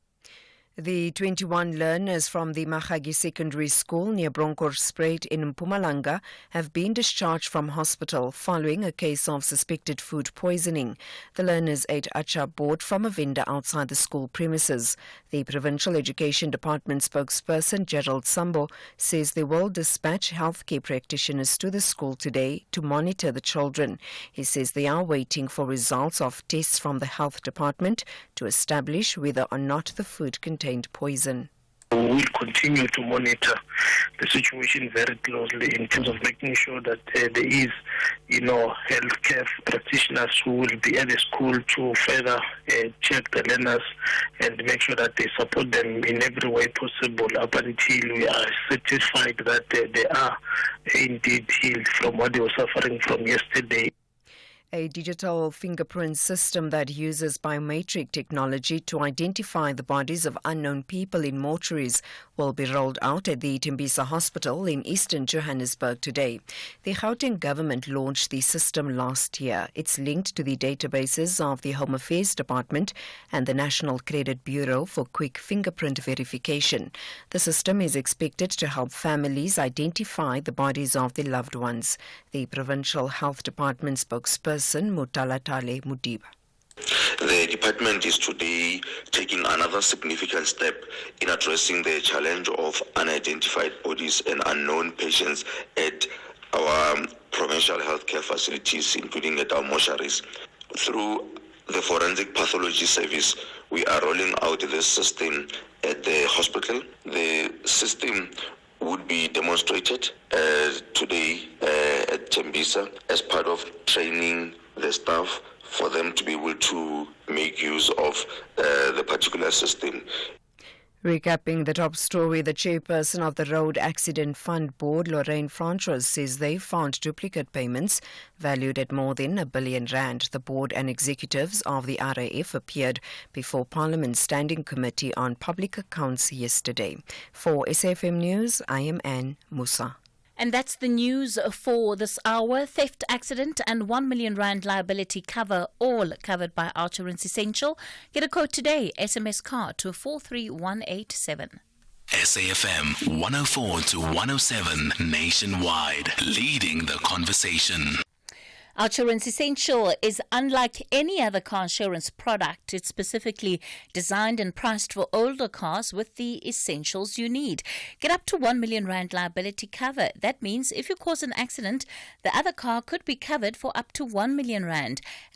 S2: The 21 learners from the Mahagi Secondary School near Bronkhorstspruit in Mpumalanga have been discharged from hospital following a case of suspected food poisoning. The learners ate acha bought from a vendor outside the school premises. The Provincial Education Department spokesperson Gerald Sambo says they will dispatch healthcare practitioners to the school today to monitor the children. He says they are waiting for results of tests from the health department to establish whether or not the food contained poison.
S18: We will continue to monitor the situation very closely in terms of making sure that there is, healthcare practitioners who will be at the school to further check the learners and make sure that they support them in every way possible up until we are satisfied that they are indeed healed from what they were suffering from yesterday.
S2: A digital fingerprint system that uses biometric technology to identify the bodies of unknown people in mortuaries will be rolled out at the Tembisa Hospital in eastern Johannesburg today. The Gauteng government launched the system last year. It's linked to the databases of the Home Affairs Department and the National Credit Bureau for quick fingerprint verification. The system is expected to help families identify the bodies of their loved ones. The Provincial Health Department spokesperson Mutalatale Mudiba.
S21: The department is today taking another significant step in addressing the challenge of unidentified bodies and unknown patients at our provincial healthcare facilities, including at our mortuaries. Through the forensic pathology service, we are rolling out this system at the hospital. The system would be demonstrated today at Tembisa as part of training the staff for them to be able to make use of the particular system.
S2: Recapping the top story, the chairperson of the Road Accident Fund Board, Lorraine Francois, says they found duplicate payments valued at more than R1 billion. The board and executives of the RAF appeared before Parliament's Standing Committee on Public Accounts yesterday. For SAFM News, I am Anne Musa.
S7: And that's the news for this hour. Theft, accident and R1 million liability cover, all covered by Insurance Essential. Get a quote today. SMS card to 43187.
S16: SAFM 104 to 107 nationwide, leading the conversation.
S7: Insurance Essential is unlike any other car insurance product. It's specifically designed and priced for older cars with the essentials you need. Get up to R1 million liability cover. That means if you cause an accident, the other car could be covered for up to R1 million.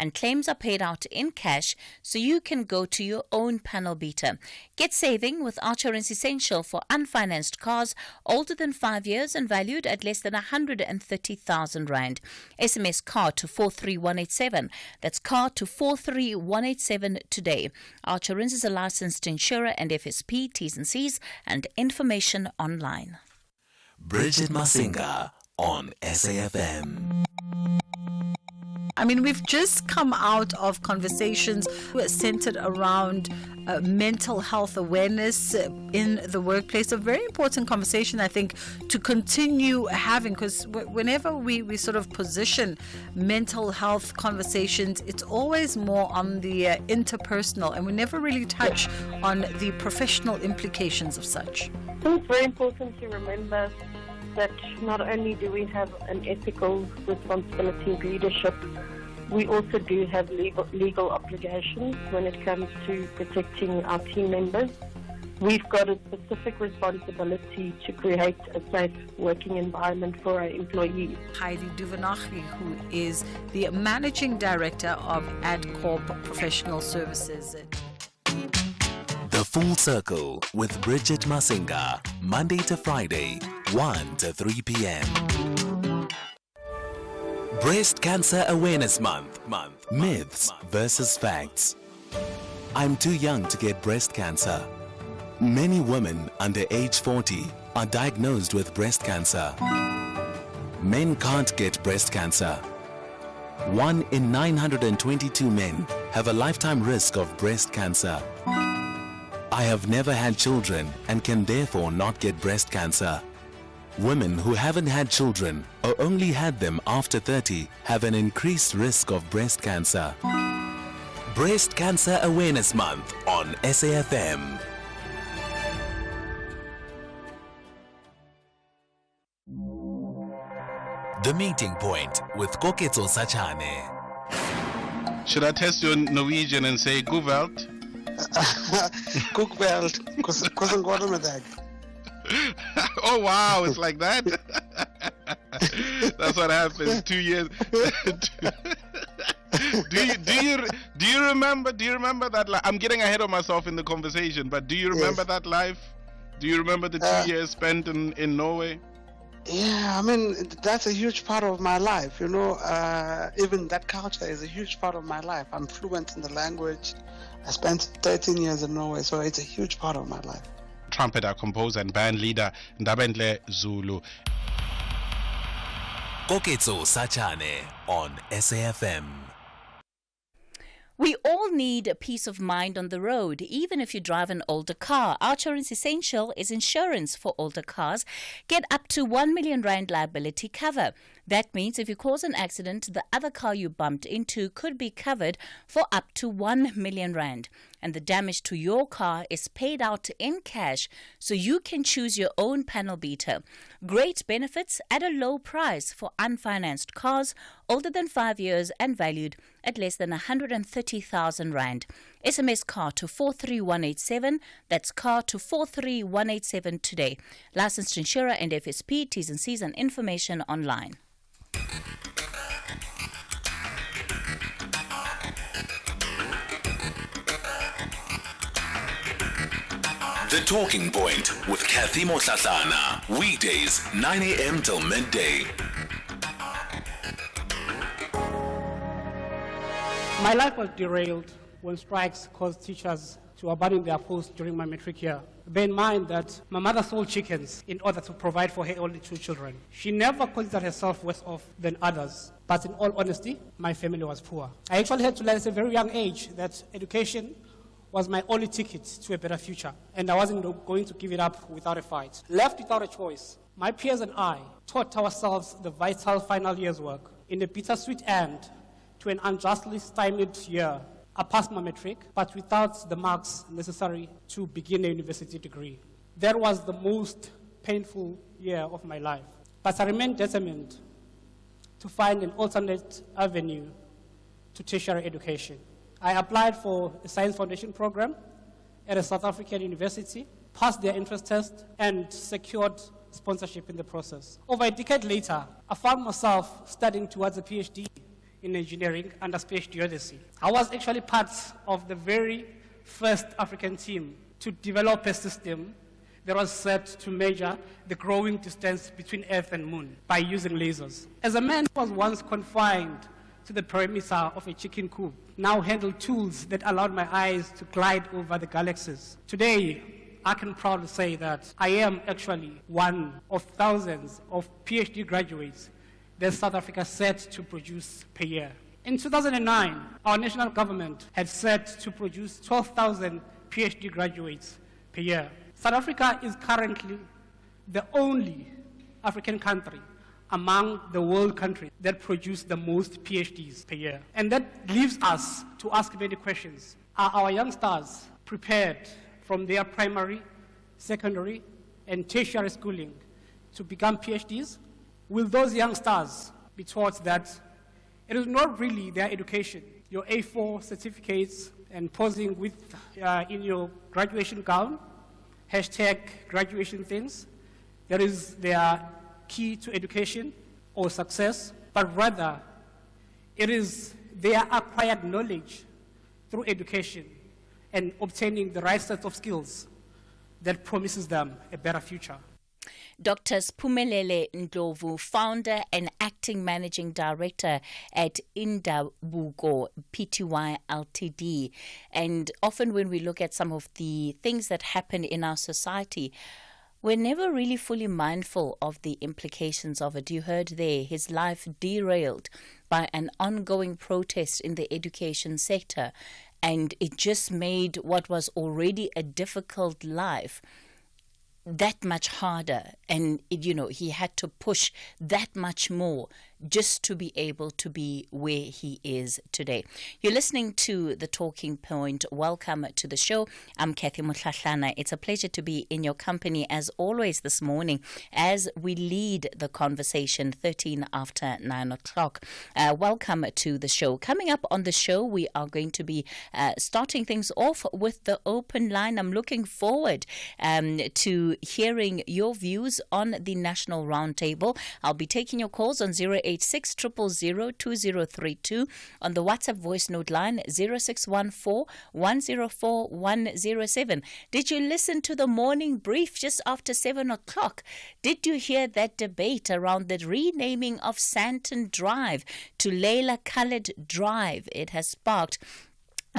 S7: And claims are paid out in cash so you can go to your own panel beater. Get saving with Insurance Essential for unfinanced cars older than 5 years and valued at less than 130,000 Rand. SMS car to 43187. That's car to 43187 today. Insurance is a licensed insurer and FSP, T's and C's, and information online.
S16: Bridget Masinga on SAFM.
S8: I mean, we've just come out of conversations centered around mental health awareness in the workplace. A very important conversation, I think, to continue having, because whenever we sort of position mental health conversations, it's always more on the interpersonal, and we never really touch on the professional implications of such.
S22: So it's very important to remember that not only do we have an ethical responsibility of leadership, we also do have legal obligations when it comes to protecting our team members. We've got a specific responsibility to create a safe working environment for our employees.
S8: Heidi Duvenaghi, who is the Managing Director of AdCorp Professional Services.
S16: The Full Circle with Bridget Masinga, Monday to Friday, 1 to 3 p.m. Breast Cancer Awareness Month. Myths versus facts. I'm too young to get breast cancer. Many women under age 40 are diagnosed with breast cancer. Men can't get breast cancer. 1 in 922 men have a lifetime risk of breast cancer. I have never had children and can therefore not get breast cancer. Women who haven't had children or only had them after 30 have an increased risk of breast cancer. Breast Cancer Awareness Month on SAFM. The Meeting Point with Koketso Sachane.
S23: Should I test your Norwegian and say Guvelt?
S25: Cookbelt, because
S23: Oh wow, it's like that. That's what happens. 2 years. do you remember that? I'm getting ahead of myself in the conversation, but do you remember that life? Do you remember the 2 years spent in Norway?
S25: Yeah, I mean, that's a huge part of my life. You know, even that culture is a huge part of my life. I'm fluent in the language. I spent 13 years in Norway, so it's a huge part of my life.
S23: Trumpeter, composer, and band leader Ndabendle Zulu.
S16: Koketso Sachane on SAFM.
S7: We all need a peace of mind on the road, even if you drive an older car. Insurance Essential is insurance for older cars. Get up to R1 million liability cover. That means if you cause an accident, the other car you bumped into could be covered for up to R1 million. And the damage to your car is paid out in cash so you can choose your own panel beater. Great benefits at a low price for unfinanced cars older than 5 years and valued at less than 130,000 Rand. SMS car to 43187. That's car to 43187 today. Licensed insurer and FSP, T's and C's and information online.
S16: The Talking Point with Kathy Motlatlana. Weekdays, 9 a.m. till midday.
S26: My life was derailed when strikes caused teachers to abandon their posts during my matric year.
S3: Bear in mind that my mother sold chickens in order to provide for her only 2 children. She never considered herself worse off than others. But in all honesty, my family was poor. I actually had to learn at a very young age that education was my only ticket to a better future, and I wasn't going to give it up without a fight. Left without a choice, my peers and I taught ourselves the vital final year's work. In a bittersweet end to an unjustly stymied year, I passed my matric, but without the marks necessary to begin a university degree. That was the most painful year of my life. But I remained determined to find an alternate avenue to tertiary education. I applied for a science foundation program at a South African university, passed their interest test, and secured sponsorship in the process. Over a decade later, I found myself studying towards a PhD in engineering under Space Geodesy. I was actually part of the very first African team to develop a system that was set to measure the growing distance between Earth and Moon by using lasers. As a man who was once confined to the perimeter of a chicken coop, now handled tools that allowed my eyes to glide over the galaxies. Today, I can proudly say that I am actually one of thousands of PhD graduates that South Africa set to produce per year. In 2009, our national government had set to produce 12,000 PhD graduates per year. South Africa is currently the only African country among the world countries that produce the most PhDs per year. And that leaves us to ask many questions. Are our youngsters prepared from their primary, secondary, and tertiary schooling to become PhDs? Will those youngsters be taught that it is not really their education, your A4 certificates and posing with in your graduation gown, #graduation things, that is their key to education or success, but rather it is their acquired knowledge through education and obtaining the right set of skills that promises them a better future.
S7: Dr. Siphumelele Ndlovu, founder and acting managing director at Ideological Pty Ltd. And often when we look at some of the things that happen in our society, we're never really fully mindful of the implications of it. You heard there, his life derailed by an ongoing protest in the education sector, and it just made what was already a difficult life that much harder, and he had to push that much more just to be able to be where he is today. You're listening to The Talking Point. Welcome to the show. I'm Kathy Mutlahlana. It's a pleasure to be in your company as always this morning as we lead the conversation 13 after 9 o'clock. Welcome to the show. Coming up on the show, we are going to be starting things off with the open line. I'm looking forward to hearing your views on the National Roundtable. I'll be taking your calls on 086 000 2032, on the WhatsApp voice note line 0614 104 107. Did you listen to the morning brief just after 7 o'clock? Did you hear that debate around the renaming of Sandton Drive to Leila Khaled Drive? It has sparked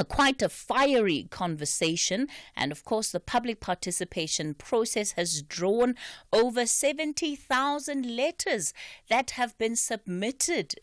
S7: quite a fiery conversation, and of course the public participation process has drawn over 70,000 letters that have been submitted,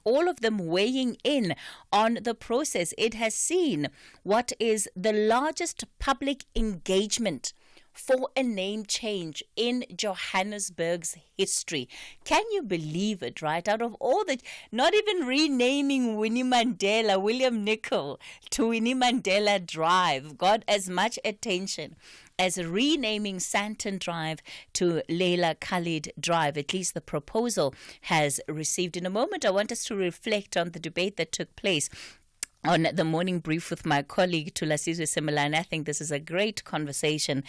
S7: all of them weighing in on the process. It has seen what is the largest public engagement for a name change in Johannesburg's history. Can you believe it, right? Out of all that, not even renaming William Nicol to Winnie Mandela Drive got as much attention as renaming Sandton Drive to Leila Khaled Drive. At least the proposal has received. In a moment, I want us to reflect on the debate that took place on the morning brief with my colleague Thulasizwe Simelane. I think this is a great conversation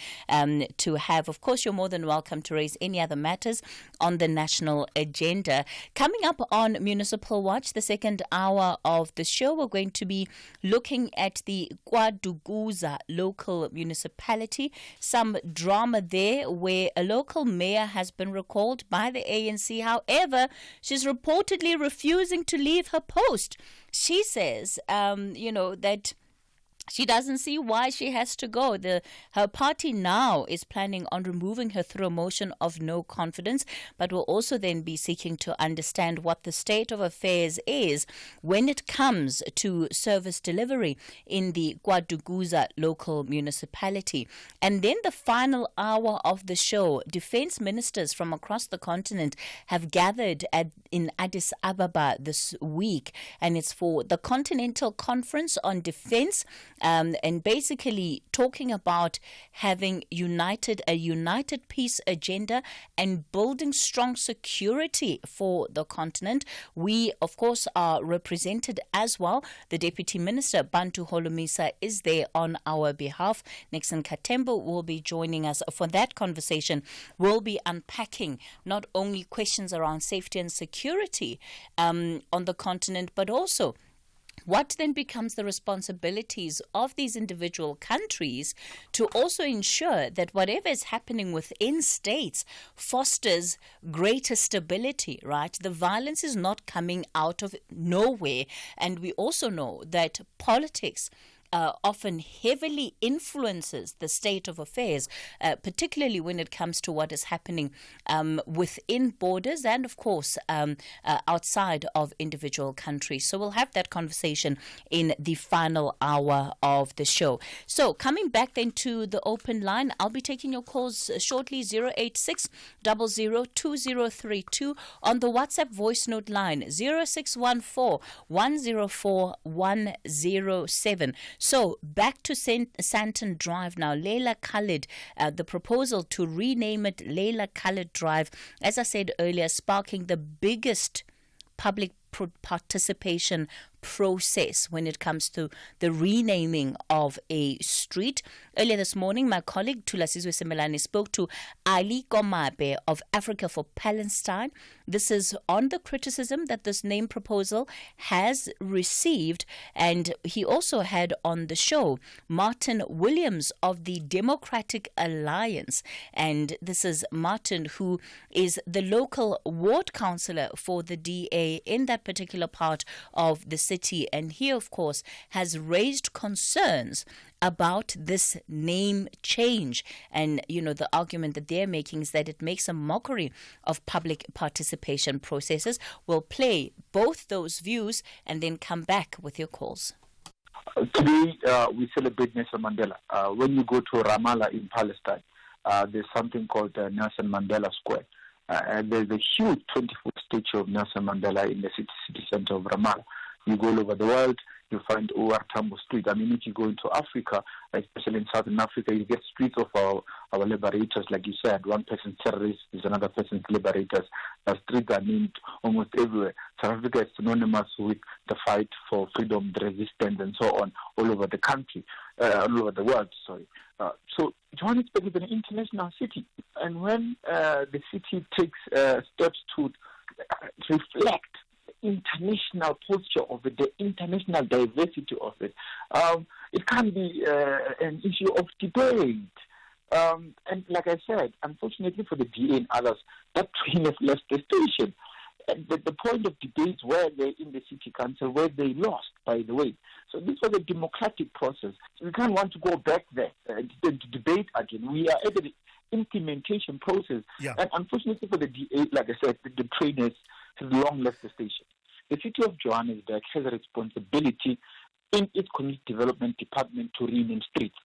S7: to have. Of course, you're more than welcome to raise any other matters on the national agenda. Coming up on Municipal Watch, the second hour of the show, we're going to be looking at the KwaDukuza local municipality. Some drama there where a local mayor has been recalled by the ANC. However, she's reportedly refusing to leave her post. She says, that She doesn't see why she has to go. Her party now is planning on removing her through a motion of no confidence, but will also then be seeking to understand what the state of affairs is when it comes to service delivery in the KwaDukuza local municipality. And then the final hour of the show, defense ministers from across the continent have gathered in Addis Ababa this week, and it's for the Continental Conference on Defense. And basically talking about having a united peace agenda and building strong security for the continent. We, of course, are represented as well. The Deputy Minister, Bantu Holomisa, is there on our behalf. Nixon Katembo will be joining us for that conversation. We'll be unpacking not only questions around safety and security on the continent, but also what then becomes the responsibilities of these individual countries to also ensure that whatever is happening within states fosters greater stability, right? The violence is not coming out of nowhere. And we also know that politics often heavily influences the state of affairs, particularly when it comes to what is happening within borders and, of course, outside of individual countries. So we'll have that conversation in the final hour of the show. So coming back then to the open line, I'll be taking your calls shortly, 086 00 2032, on the WhatsApp voice note line, 0614 104 107. So back to Sandton Drive now. Leila Khalid, the proposal to rename it Leila Khalid Drive, as I said earlier, sparking the biggest public participation process when it comes to the renaming of a street. Earlier this morning, my colleague Thulasizwe Simelane spoke to Ali Mabe of Africa for Palestine. This is on the criticism that this name proposal has received, and he also had on the show Martin Williams of the Democratic Alliance, and this is Martin, who is the local ward councillor for the DA in that particular part of the city, and he of course has raised concerns about this name change. And the argument that they're making is that it makes a mockery of public participation processes. We'll play both those views and then come back with your calls.
S6: Today we celebrate Nelson Mandela. When you go to Ramallah in Palestine, there's something called Nelson Mandela Square. And there's a huge 20-foot statue of Nelson Mandela in the city center of Ramallah. You go all over the world, you find OR Tambo Street. I mean, if you go into Africa, especially in Southern Africa, you get streets of our liberators, like you said. One person's terrorist is another person's liberators. The streets are named almost everywhere. South Africa is synonymous with the fight for freedom, the resistance, and so on, all over the country, all over the world, sorry. So Johannesburg is an international city. And when the city takes steps to reflect international posture of it, the international diversity of it, it can be an issue of debate. And like I said, unfortunately for the DA and others, that train has left the station. And the point of debate were they in the city council, where they lost, by the way. So this was a democratic process. So we can't want to go back there to debate again. We are at the implementation process. Yeah. And unfortunately for the DA, like I said, the train has long left the station. The city of Johannesburg has a responsibility in its community development department to rename streets.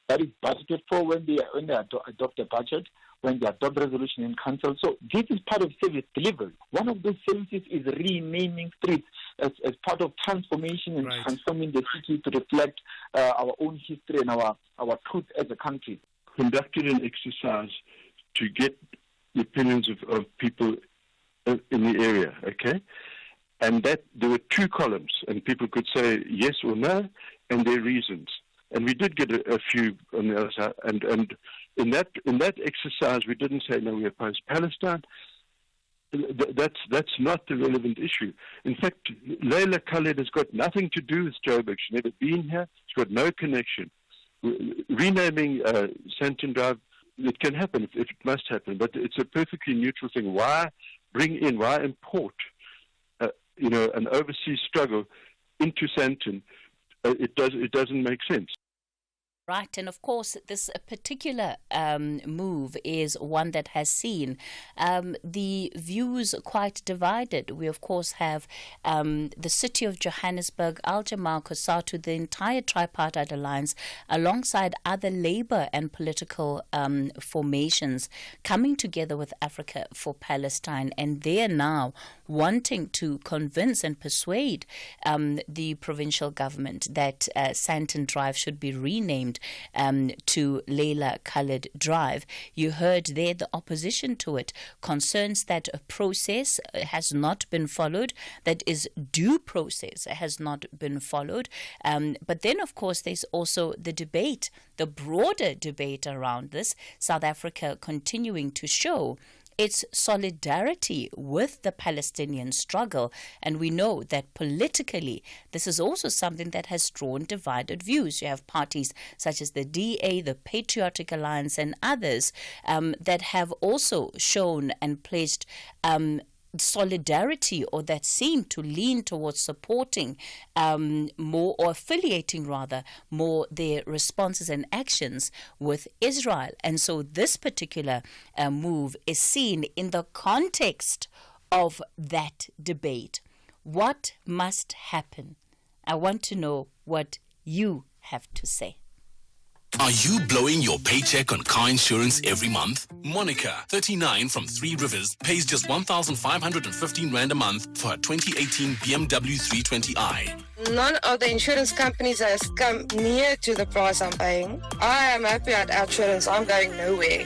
S6: That is budgeted for when they adopt a budget, when they adopt resolution in council. So this is part of service delivery. One of those services is renaming streets as part of transformation and transforming the city to reflect our own history and our truth as a country.
S4: Conducted an exercise to get the opinions of people in the area, okay? And that there were two columns, and people could say yes or no, and their reasons. And we did get a few on the other side. And in that exercise, we didn't say no, we oppose Palestine. That's not the relevant issue. In fact, Leila Khalid has got nothing to do with Joburg. She's never been here. She's got no connection. Renaming Sandton Drive, it can happen if it must happen, but it's a perfectly neutral thing. Why import an overseas struggle into Sandton it doesn't make sense.
S7: Right, and of course, this particular move is one that has seen the views quite divided. We, of course, have the city of Johannesburg, Al-Jamal, COSATU, the entire tripartite alliance, alongside other labor and political formations coming together with Africa for Palestine, and they are now wanting to convince and persuade the provincial government that Sandton Drive should be renamed to Leila Khalid Drive. You heard there the opposition to it, concerns that a process has not been followed, that is due process has not been followed. But then, of course, there's also the debate, the broader debate around this, South Africa continuing to show its solidarity with the Palestinian struggle. And we know that politically, this is also something that has drawn divided views. You have parties such as the DA, the Patriotic Alliance, and others that have also shown and pledged solidarity, or that seem to lean towards supporting more, or affiliating rather more, their responses and actions with Israel. And so this particular move is seen in the context of that debate. What must happen? I want to know what you have to say.
S5: Are you blowing your paycheck on car insurance every month? Monica, 39 from Three Rivers, pays just 1,515 Rand a month for her 2018 BMW 320i.
S9: None of the insurance companies has come near to the price I'm paying. I am happy at Outsurance. I'm going nowhere.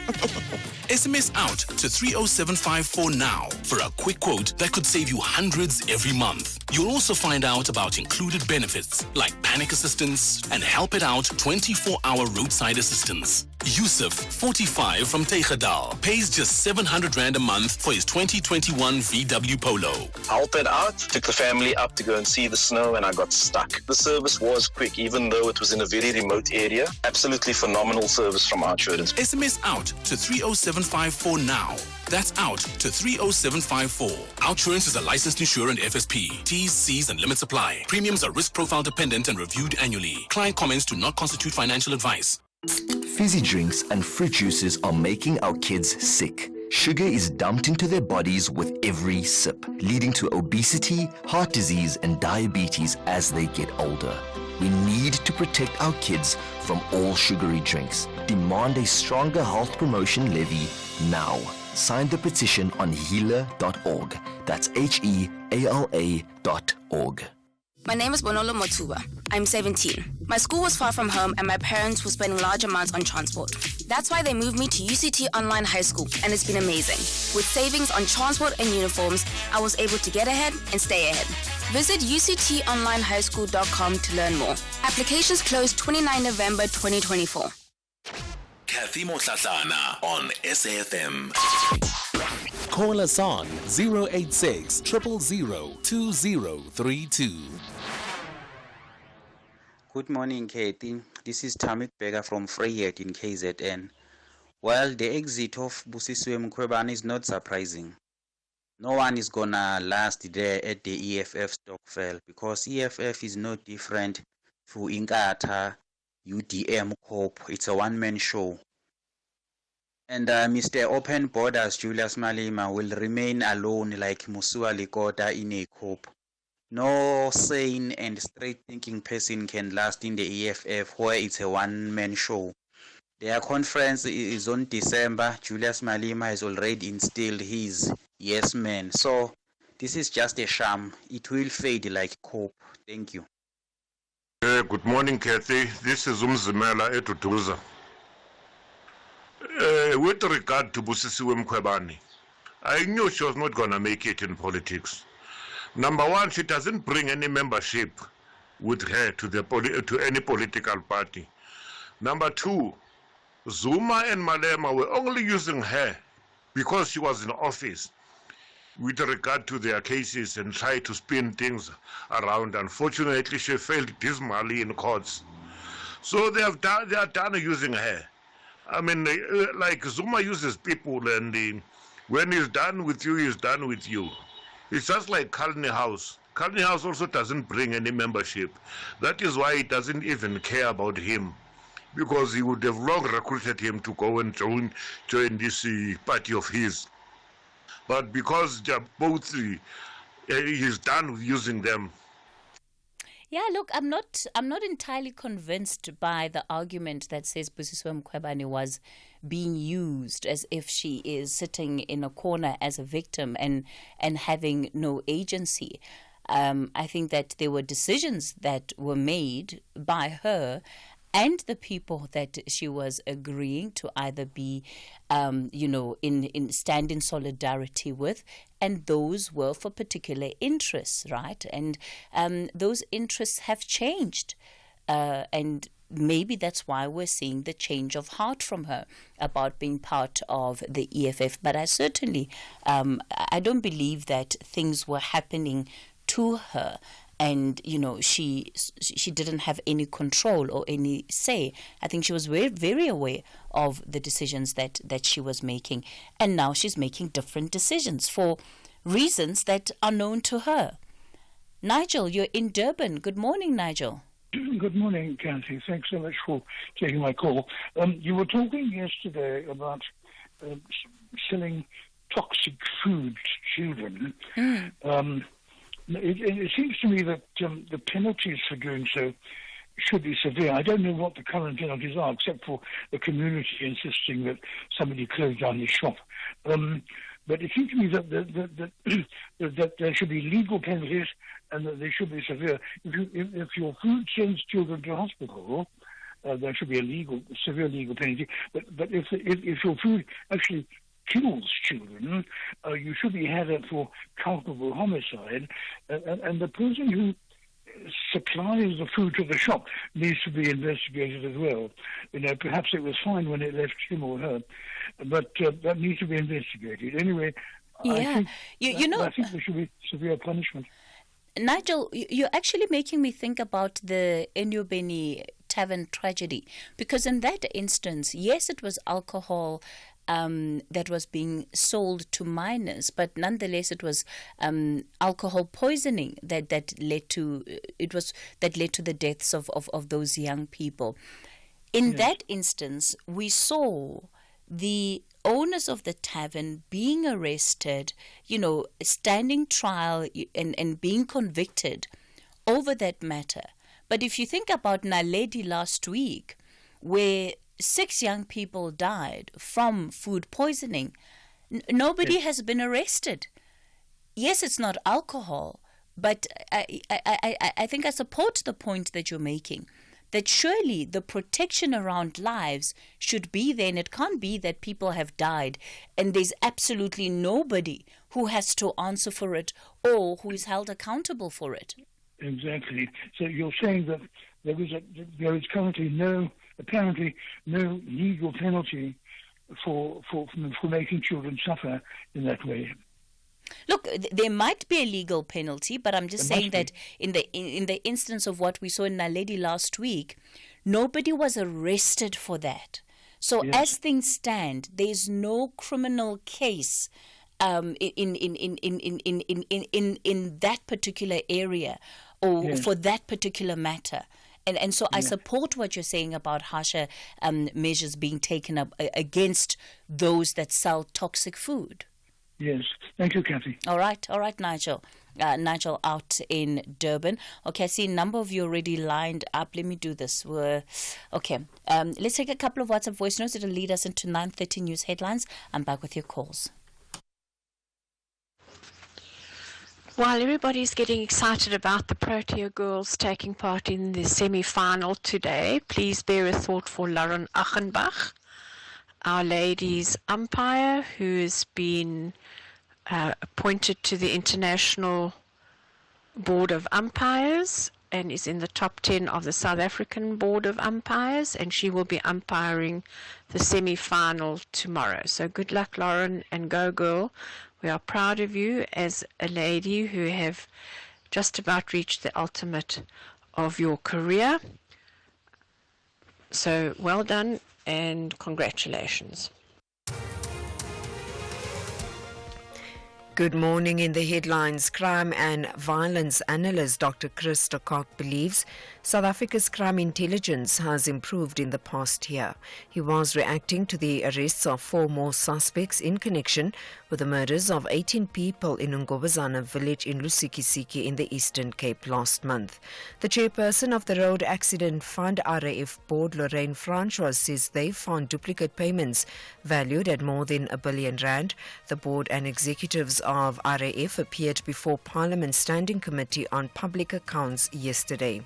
S5: SMS out to 30754 now for a quick quote that could save you hundreds every month. You'll also find out about included benefits like panic assistance and help it out 24-hour roadside assistance. Yusuf, 45 from Tegadal, pays just 700 Rand a month for his 2021 VW Polo.
S10: Helped it out, took the family up to go and see the snow, and I got stuck. The service was quick, even though it was in a very remote area. Absolutely phenomenal service from Outsurance.
S5: SMS out to 30754 now. That's out to 30754. Outsurance is a licensed insurer and FSP. T's, C's, and limits apply. Premiums are risk profile dependent and reviewed annually. Client comments do not constitute financial advice.
S11: Fizzy drinks and fruit juices are making our kids sick. Sugar is dumped into their bodies with every sip, leading to obesity, heart disease, and diabetes as they get older. We need to protect our kids from all sugary drinks. Demand a stronger health promotion levy now. Sign the petition on healer.org. That's HEALA.org.
S13: My name is Bonolo Motuba. I'm 17. My school was far from home and my parents were spending large amounts on transport. That's why they moved me to UCT Online High School, and it's been amazing. With savings on transport and uniforms, I was able to get ahead and stay ahead. Visit uctonlinehighschool.com to learn more. Applications close 29 November 2024.
S16: Kathy Motlatlana on SAFM. Call us on 086 000 2032.
S26: Good morning, Katie. This is Tamik Bega from Freyhead in KZN. Well, the exit of Busisiwe Mkhwebane is not surprising. No one is gonna last there at the EFF Stockville because EFF is no different to Inkatha, UDM Corp. It's a one-man show. And Mr. Open Borders Julius Malema will remain alone like Musua Likota in a corp. No sane and straight-thinking person can last in the EFF where it's a one-man show. Their conference is on December. Julius Malema has already instilled his yes man. So this is just a sham. It will fade like cope. Thank you.
S27: Good morning, Kathy. This is Umzimela Etutuza. With regard to Busisiwe Mkhwebane, I knew she was not going to make it in politics. Number one, she doesn't bring any membership with her to any political party. Number two, Zuma and Malema were only using her because she was in office with regard to their cases and try to spin things around. Unfortunately, she failed dismally in courts. So they are done using her. I mean, like Zuma uses people, and when he's done with you, he's done with you. It's just like Kalni House. Carney House also doesn't bring any membership. That is why he doesn't even care about him, because he would have long recruited him to go and join this party of his. But because they're both, he's done with using them.
S7: Yeah, look, I'm not entirely convinced by the argument that says Busisiwe Mkhwebane was being used as if she is sitting in a corner as a victim and having no agency. I think that there were decisions that were made by her and the people that she was agreeing to either be, in stand in solidarity with, and those were for particular interests, right? And those interests have changed, and maybe that's why we're seeing the change of heart from her about being part of the EFF. But I certainly, I don't believe that things were happening to her and she didn't have any control or any say. I think she was very, very aware of the decisions that she was making, and now she's making different decisions for reasons that are known to her. Nigel, you're in Durban. Good morning, Nigel.
S1: Good morning, Kathy. Thanks so much for taking my call. You were talking yesterday about selling toxic food to children. It seems to me that the penalties for doing so should be severe. I don't know what the current penalties are, except for the community insisting that somebody close down his shop. But it seems to me that there should be legal penalties and that they should be severe. If your food sends children to hospital, there should be a severe legal penalty. But if your food actually kills children, you should be had for culpable homicide, and the person who supplies the food to the shop needs to be investigated as well. Perhaps it was fine when it left him or her, but that needs to be investigated. Anyway,
S7: yeah,
S1: I think there should be severe punishment.
S7: Nigel, you're actually making me think about the Enyobeni tavern tragedy, because in that instance, yes, it was alcohol that was being sold to minors, but nonetheless it was alcohol poisoning that led to the deaths of those young people. In that instance, we saw the owners of the tavern being arrested, standing trial and being convicted over that matter. But if you think about Naledi last week, where 6 young people died from food poisoning, nobody has been arrested. Yes, it's not alcohol, but I think I support the point that you're making, that surely the protection around lives should be there, and it can't be that people have died and there's absolutely nobody who has to answer for it or who is held accountable for it.
S1: Exactly. So you're saying that there is currently apparently no legal penalty for making children suffer in that way.
S7: Look, there might be a legal penalty, but I'm just saying that in the instance of what we saw in Naledi last week, nobody was arrested for that. So as things stand, there is no criminal case in that particular area or for that particular matter. And so I support what you're saying about harsher measures being taken up against those that sell toxic food.
S1: Yes. Thank you, Kathy.
S7: All right, Nigel. Nigel out in Durban. Okay, I see a number of you already lined up. Let me do this. Let's take a couple of WhatsApp voice notes. It'll lead us into 9:30 news headlines. I'm back with your calls.
S12: While everybody's getting excited about the Protea girls taking part in the semi-final today, please bear a thought for Lauren Achenbach, our ladies umpire, who has been appointed to the International Board of Umpires and is in the top 10 of the South African Board of Umpires, and she will be umpiring the semi-final tomorrow. So good luck, Lauren, and go girl. We are proud of you as a lady who have just about reached the ultimate of your career. So well done and congratulations.
S2: Good morning. In the headlines, crime and violence analyst Dr. Chris de Kock believes South Africa's crime intelligence has improved in the past year. He was reacting to the arrests of 4 more suspects in connection with the murders of 18 people in Ngobazana village in Lusikisiki in the Eastern Cape last month. The chairperson of the Road Accident Fund RAF board, Lorraine Francois, says they found duplicate payments valued at more than R1 billion. The board and executives of RAF appeared before Parliament's Standing Committee on Public Accounts yesterday.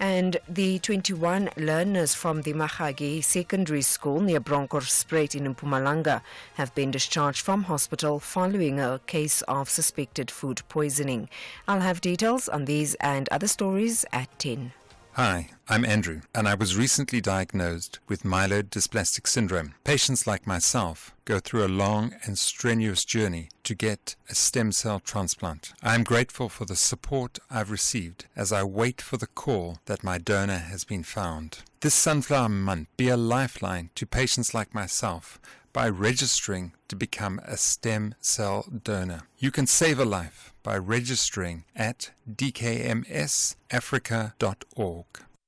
S2: And the 21 learners from the Mahagi Secondary School near Bronkhorstspruit in Mpumalanga have been discharged from hospital following a case of suspected food poisoning. I'll have details on these and other stories at 10.
S14: Hi, I'm Andrew, and I was recently diagnosed with myelodysplastic syndrome. Patients like myself go through a long and strenuous journey to get a stem cell transplant. I am grateful for the support I've received as I wait for the call that my donor has been found. This Sunflower Month, be a lifeline to patients like myself by registering to become a stem cell donor. You can save a life by registering at dkmsafrica.org.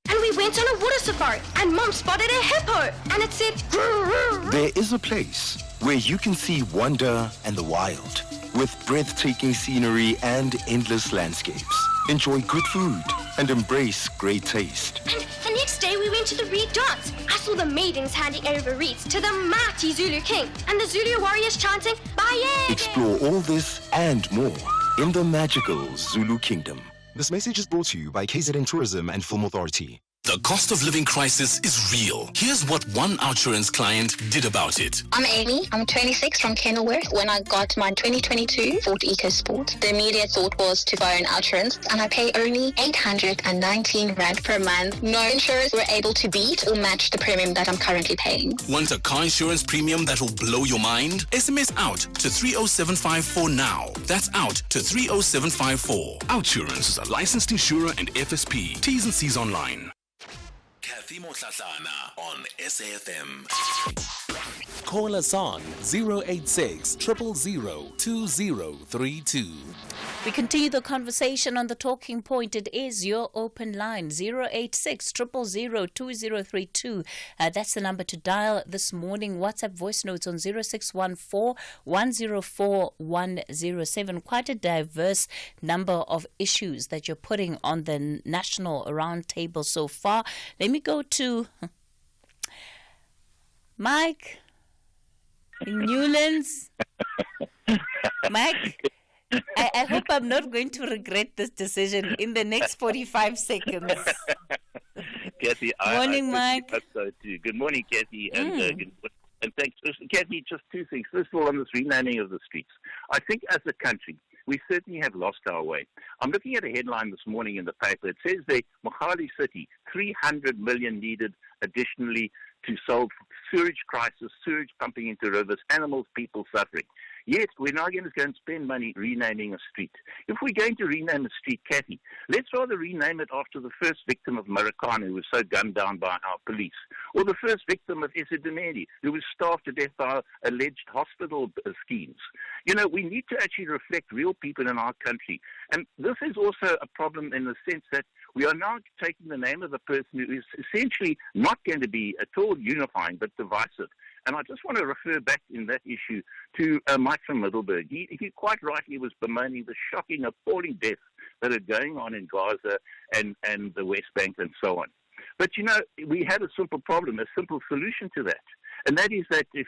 S15: And we went on a water safari, and Mom spotted a hippo, and it said,
S17: There is a place where you can see wonder and the wild, with breathtaking scenery and endless landscapes. Enjoy good food and embrace great taste.
S15: And the next day we went to the Reed Dance. I saw the maidens handing over reeds to the mighty Zulu king, and the Zulu warriors chanting, Baye!
S17: Explore all this and more in the magical Zulu Kingdom.
S18: This message is brought to you by KZN Tourism and Film Authority.
S5: The cost of living crisis is real. Here's what one OUTsurance client did about it.
S19: I'm Amy. I'm 26 from Kenilworth. When I got my 2022 Ford EcoSport, the immediate thought was to buy an OUTsurance, and I pay only 819 Rand per month. No insurers were able to beat or match the premium that I'm currently paying.
S5: Want a car insurance premium that will blow your mind? SMS out to 30754 now. That's out to 30754. OUTsurance is a licensed insurer and FSP. T's and C's online.
S16: Kathy Motlatlana on SAFM. Call us on 086 000 2032.
S7: We continue the conversation on the talking point. It is your open line, 086 000 2032. That's the number to dial this morning. WhatsApp voice notes on 0614 104 107. Quite a diverse number of issues that you're putting on the national roundtable so far. Let me go to Mike Newlands. Mike, I hope I'm not going to regret this decision in the next 45 seconds.
S20: Kathy,
S7: Morning, Mike.
S20: Hope so too. Good morning, Kathy, and thanks. Kathy, just two things. First of all, on this renaming of the streets, I think as a country, we certainly have lost our way. I'm looking at a headline this morning in the paper. It says the Mohali City, 300 million needed additionally to solve sewage crisis, sewage pumping into rivers, animals, people suffering. Yet, we're now going to go and spend money renaming a street. If we're going to rename a street, Kathy, let's rather rename it after the first victim of Marikana, who was so gunned down by our police, or the first victim of Isidimedi, who was starved to death by alleged hospital schemes. You know, we need to actually reflect real people in our country. And this is also a problem in the sense that we are now taking the name of the person who is essentially not going to be at all unifying, but divisive. And I just want to refer back in that issue to Mike from Middelburg. He quite rightly was bemoaning the shocking, appalling deaths that are going on in Gaza and the West Bank and so on. But, you know, we had a simple problem, a simple solution to that. And that is that if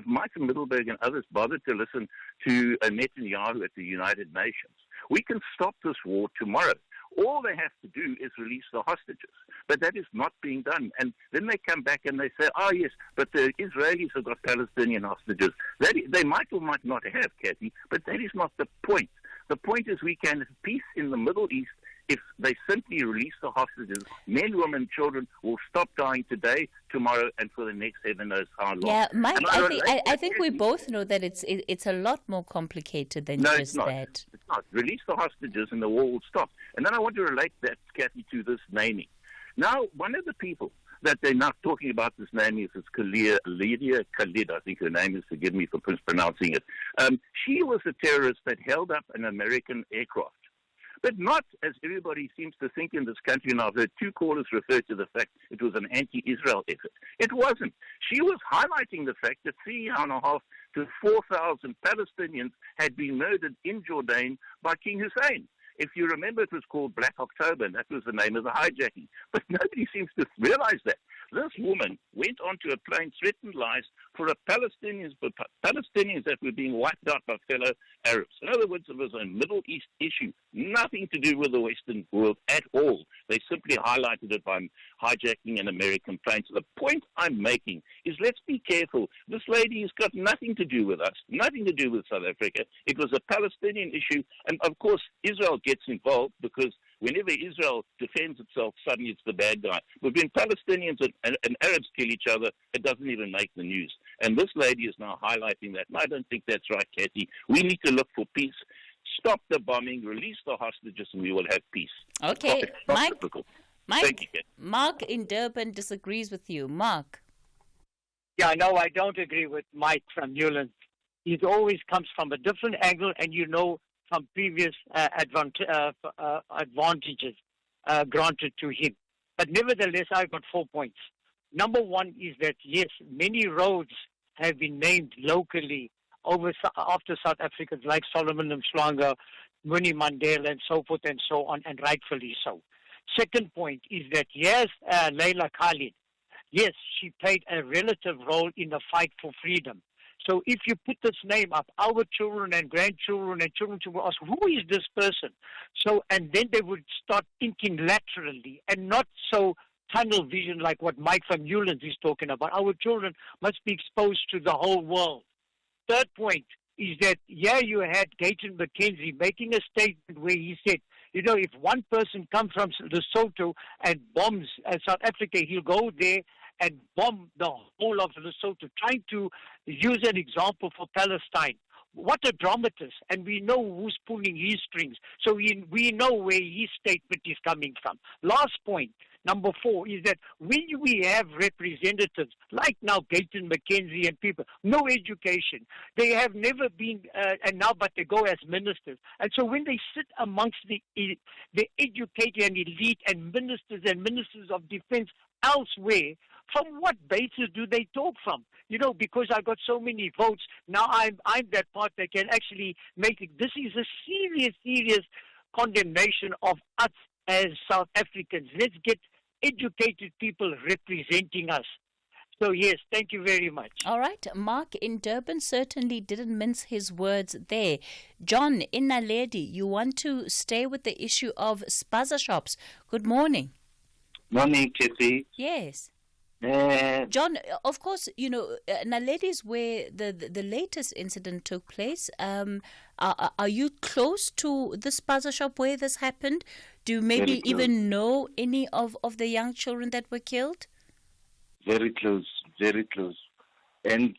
S20: Mike from Middelburg and others bothered to listen to Netanyahu at the United Nations, we can stop this war tomorrow. All they have to do is release the hostages. But that is not being done. And then they come back and they say, oh, yes, but the Israelis have got Palestinian hostages. They might or might not have, Kathy, but that is not the point. The point is we can have peace in the Middle East if they simply release the hostages. Men, women, children will stop dying today, tomorrow, and for the next heaven knows how long.
S7: Yeah, Mike, I think we both know that it's a lot more complicated than just
S20: it's not.
S7: that.
S20: It's not. Release the hostages and the war will stop. And then I want to relate that, Kathy, to this naming. Now, one of the people that they're not talking about this name is Lydia Khalid, I think her name is, forgive me for mispronouncing it. She was a terrorist that held up an American aircraft. But not, as everybody seems to think in this country, and I've heard two callers refer to the fact it was an anti-Israel effort. It wasn't. She was highlighting the fact that 3,500 to 4,000 Palestinians had been murdered in Jordan by King Hussein. If you remember, it was called Black October, and that was the name of the hijacking. But nobody seems to realize that. This woman went onto a plane, threatened lies for Palestinians that were being wiped out by fellow Arabs. In other words, it was a Middle East issue, nothing to do with the Western world at all. They simply highlighted it by hijacking an American plane. So the point I'm making is, let's be careful. This lady has got nothing to do with us, nothing to do with South Africa. It was a Palestinian issue, and of course Israel gets involved because whenever Israel defends itself, suddenly it's the bad guy. But when Palestinians and Arabs kill each other, it doesn't even make the news. And this lady is now highlighting that. And I don't think that's right, Kathy. We need to look for peace. Stop the bombing, release the hostages, and we will have peace.
S7: Okay, Mike,
S20: Thank you, Kathy.
S7: Mark in Durban disagrees with you. Mark.
S3: Yeah, no, I don't agree with Mike from Newlands. He always comes from a different angle, and from previous advantages granted to him. But nevertheless, I've got 4 points. Number one is that, yes, many roads have been named locally after South Africans like Solomon Mhlanga, Winnie Mandela, and so forth and so on, and rightfully so. Second point is that, yes, Leila Khalid, yes, she played a relative role in the fight for freedom. So if you put this name up, our children and grandchildren and children will ask, who is this person? So, and then they would start thinking laterally and not so tunnel vision like what Mike from Newlands is talking about. Our children must be exposed to the whole world. Third point is that, you had Gayton McKenzie making a statement where he said, if one person comes from Lesotho and bombs South Africa, he'll go there and bomb the whole of Lesotho, trying to use an example for Palestine. What a dramatist. And we know who's pulling his strings. So we know where his statement is coming from. Last point, number 4, is that when we have representatives like now Gayton McKenzie and people, no education, they have never been, but they go as ministers. And so when they sit amongst the educated and elite and ministers of defense elsewhere, from what basis do they talk from? Because I got so many votes, now I'm that part that can actually make it. This is a serious condemnation of us as South Africans. Let's get educated people representing us. So yes, thank you very much.
S7: All right, Mark in Durban certainly didn't mince his words there. John in Naledi, you want to stay with the issue of spaza shops. Good morning.
S8: Morning, Kathy.
S7: Yes. John, of course, Naledi is where the latest incident took place. Are you close to the spaza shop where this happened? Do you maybe even know any of the young children that were killed?
S8: Very close. And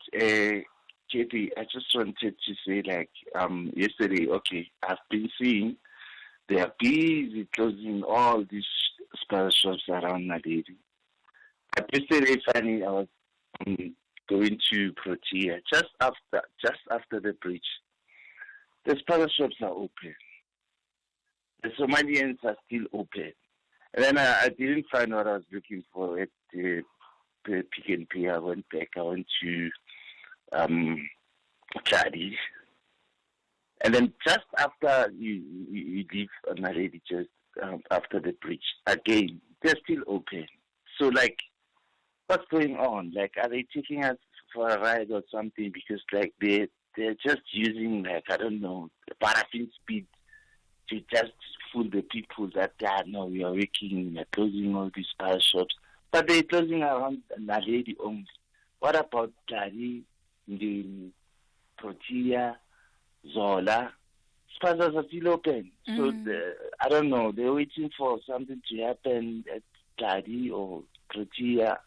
S8: Katie, I just wanted to say, yesterday, I've been seeing they are busy closing all these spaza shops around Naledi. Yesterday, funny, I was going to Protea just after the bridge. The spaza shops are open. The Somalians are still open. And then I didn't find what I was looking for at the Pick n Pay. I went back. I went to Tladi. And then just after you leave Naledi, just after the bridge, again, they're still open. So, what's going on? Are they taking us for a ride or something? Because, they're just using, I don't know, the paraffin speed to just fool the people that, we are working, we are closing all these spaza shops. But they're closing around Naledi only. What about Tladi, the Protea, Zola? Spazas are still open. So, I don't know, they're waiting for something to happen at Tladi or Protea.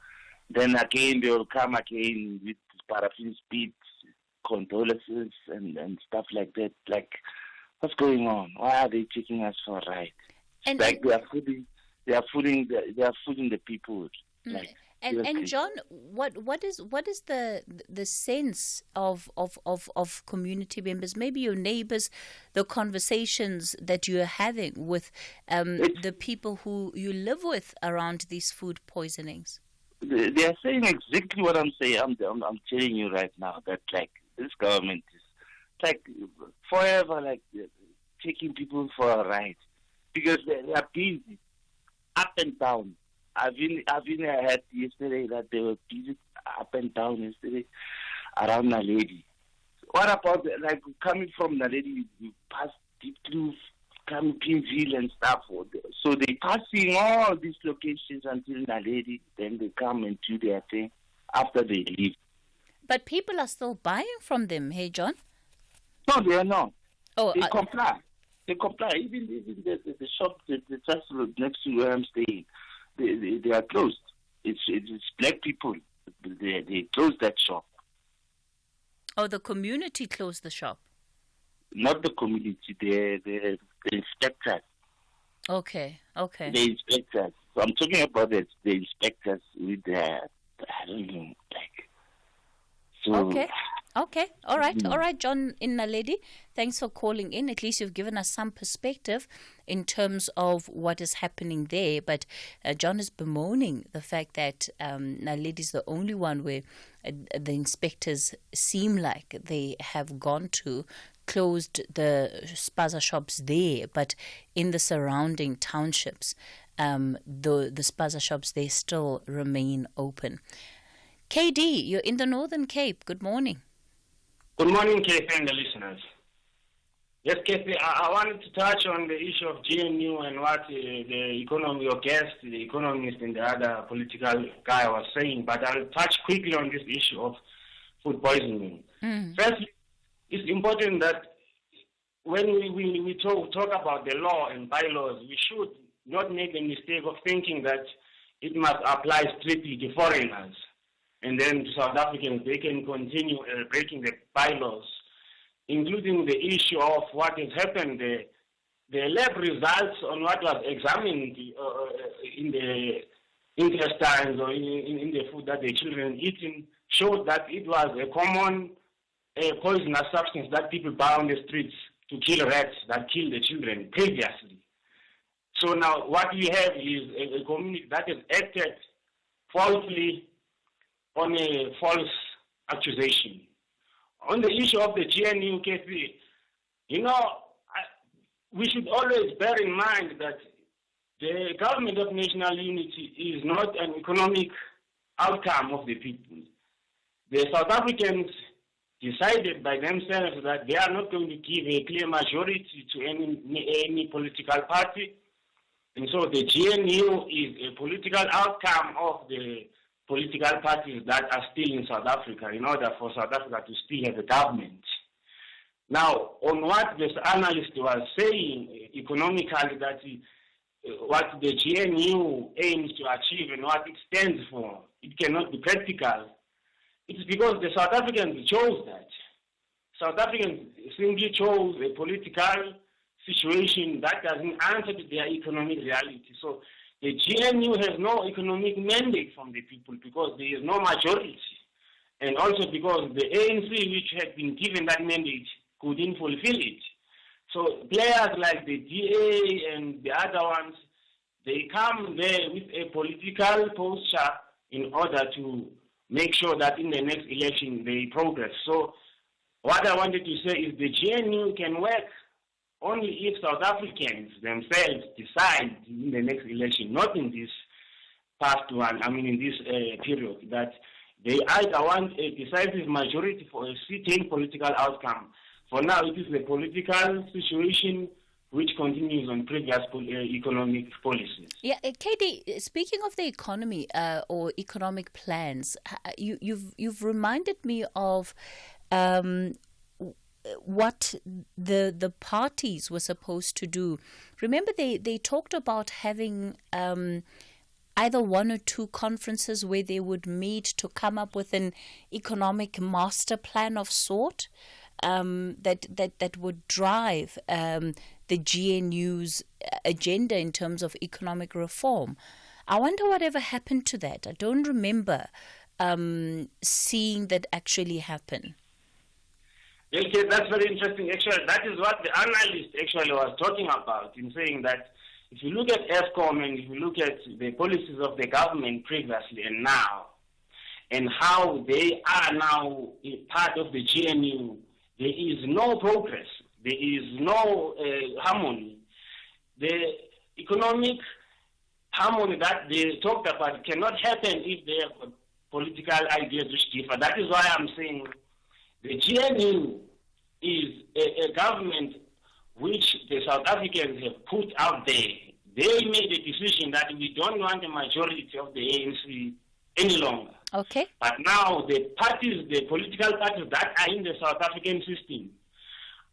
S8: Then again, they will come again with paraffin speed condolences and stuff like that. What's going on? Why are they taking us for a ride? They are fooling the people. Like,
S7: And John, what is the sense of community members, maybe your neighbors, the conversations that you are having with the people who you live with around these food poisonings?
S8: They are saying exactly what I'm saying. I'm telling you right now that like this government is like forever like taking people for a ride because they are busy up and down. I had yesterday that they were busy up and down yesterday around Naledi. What about like coming from Naledi, you pass deep through Campinville and stuff. So they passing all these locations until Naledi, then they come and do their thing after they leave.
S7: But people are still buying from them, hey John?
S8: No, they are not.
S7: Oh,
S8: they comply. They comply. Even the shop that's just next to where I'm staying, they are closed. It's black people. They closed that shop.
S7: Oh, the community closed the shop.
S8: Not the community. The inspectors.
S7: Okay.
S8: The inspectors. So I'm talking about the inspectors with I don't know, like. So,
S7: Okay. All right, John in Naledi. Thanks for calling in. At least you've given us some perspective in terms of what is happening there. But John is bemoaning the fact that Naledi is the only one where the inspectors seem like they have gone to, closed the spaza shops there, but in the surrounding townships, the spaza shops, they still remain open. KD, you're in the Northern Cape. Good morning.
S4: Good morning, KP and the listeners. Yes, KP, I wanted to touch on the issue of GNU and what the economy, your guest, the economist and the other political guy was saying, but I'll touch quickly on this issue of food poisoning. Firstly, it's important that when we talk about the law and bylaws, we should not make the mistake of thinking that it must apply strictly to foreigners. And then to South Africans, they can continue breaking the bylaws, including the issue of what has happened. The lab results on what was examined in the intestines or in the food that the children eating showed that it was a common poisonous substance that people buy on the streets to kill rats that killed the children previously. So now what we have is a community that has acted falsely on a false accusation. On the issue of the GNU KP, we should always bear in mind that the government of national unity is not an economic outcome of the people. The South Africans decided by themselves that they are not going to give a clear majority to any political party. And so the GNU is a political outcome of the political parties that are still in South Africa in order for South Africa to still have a government. Now, on what this analyst was saying economically, that what the GNU aims to achieve and what it stands for, it cannot be practical. It's because the South Africans chose that. South Africans simply chose a political situation that doesn't answer to their economic reality. So the GNU has no economic mandate from the people because there is no majority. And also because the ANC, which had been given that mandate, couldn't fulfill it. So players like the DA and the other ones, they come there with a political posture in order to make sure that in the next election they progress. So what I wanted to say is the GNU can work only if South Africans themselves decide in the next election, not in this past one, in this period, that they either want a decisive majority for a certain political outcome. For now, it is the political situation which continues on previous economic policies.
S7: Yeah, Katie, speaking of the economy or economic plans, you've reminded me of what the parties were supposed to do. Remember, they talked about having either one or two conferences where they would meet to come up with an economic master plan of sort that would drive the GNU's agenda in terms of economic reform. I wonder whatever happened to that. I don't remember seeing that actually happen.
S4: Okay, that's very interesting. Actually, that is what the analyst actually was talking about in saying that if you look at ESCOM and if you look at the policies of the government previously and now, and how they are now part of the GNU, there is no progress. There is no harmony. The economic harmony that they talked about cannot happen if they have political ideas which differ. That is why I'm saying the GNU is a government which the South Africans have put out there. They made a decision that we don't want a majority of the ANC any longer.
S7: Okay.
S4: But now the parties, the political parties that are in the South African system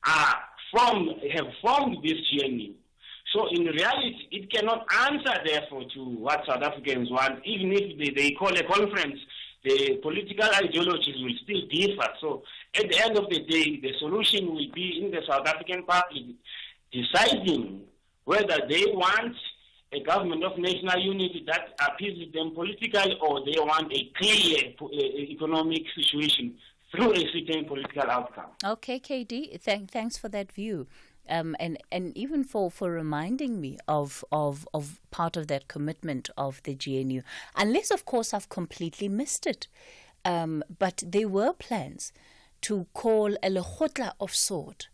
S4: have formed this GNU. So in reality, it cannot answer, therefore, to what South Africans want. Even if they call a conference, the political ideologies will still differ. So at the end of the day, the solution will be in the South African party deciding whether they want a government of national unity that appeases them politically, or they want a clear economic situation through a certain political outcome.
S7: Okay, KD, thanks for that view. And even for reminding me of part of that commitment of the GNU, unless of course I've completely missed it. But there were plans to call a lekgotla of sort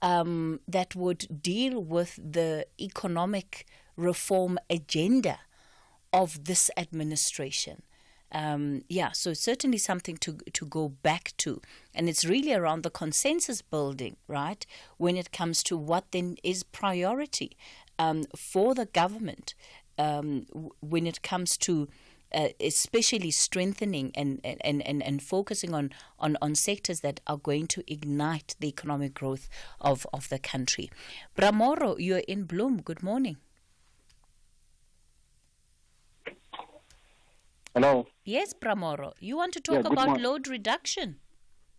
S7: that would deal with the economic reform agenda of this administration. So it's certainly something to go back to. And it's really around the consensus building, right, when it comes to what then is priority for the government when it comes to especially strengthening and focusing on sectors that are going to ignite the economic growth of the country. Bramoro, you're in Bloom. Good morning.
S6: Hello.
S7: Yes, Bramoro. You want to talk about load reduction?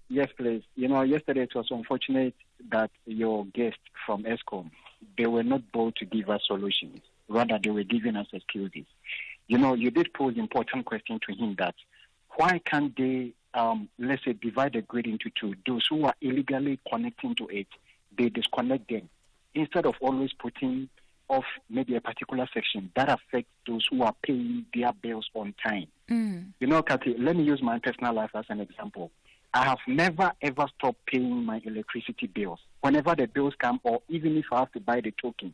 S6: Yes, please. Yesterday it was unfortunate that your guests from ESCOM, they were not bold to give us solutions. Rather, they were giving us excuses. You did pose important question to him that why can't they, let's say, divide the grid into two? Those who are illegally connecting to it, they disconnect them instead of always putting off maybe a particular section that affects those who are paying their bills on time. Kathy, let me use my personal life as an example. I have never ever stopped paying my electricity bills whenever the bills come, or even if I have to buy the token.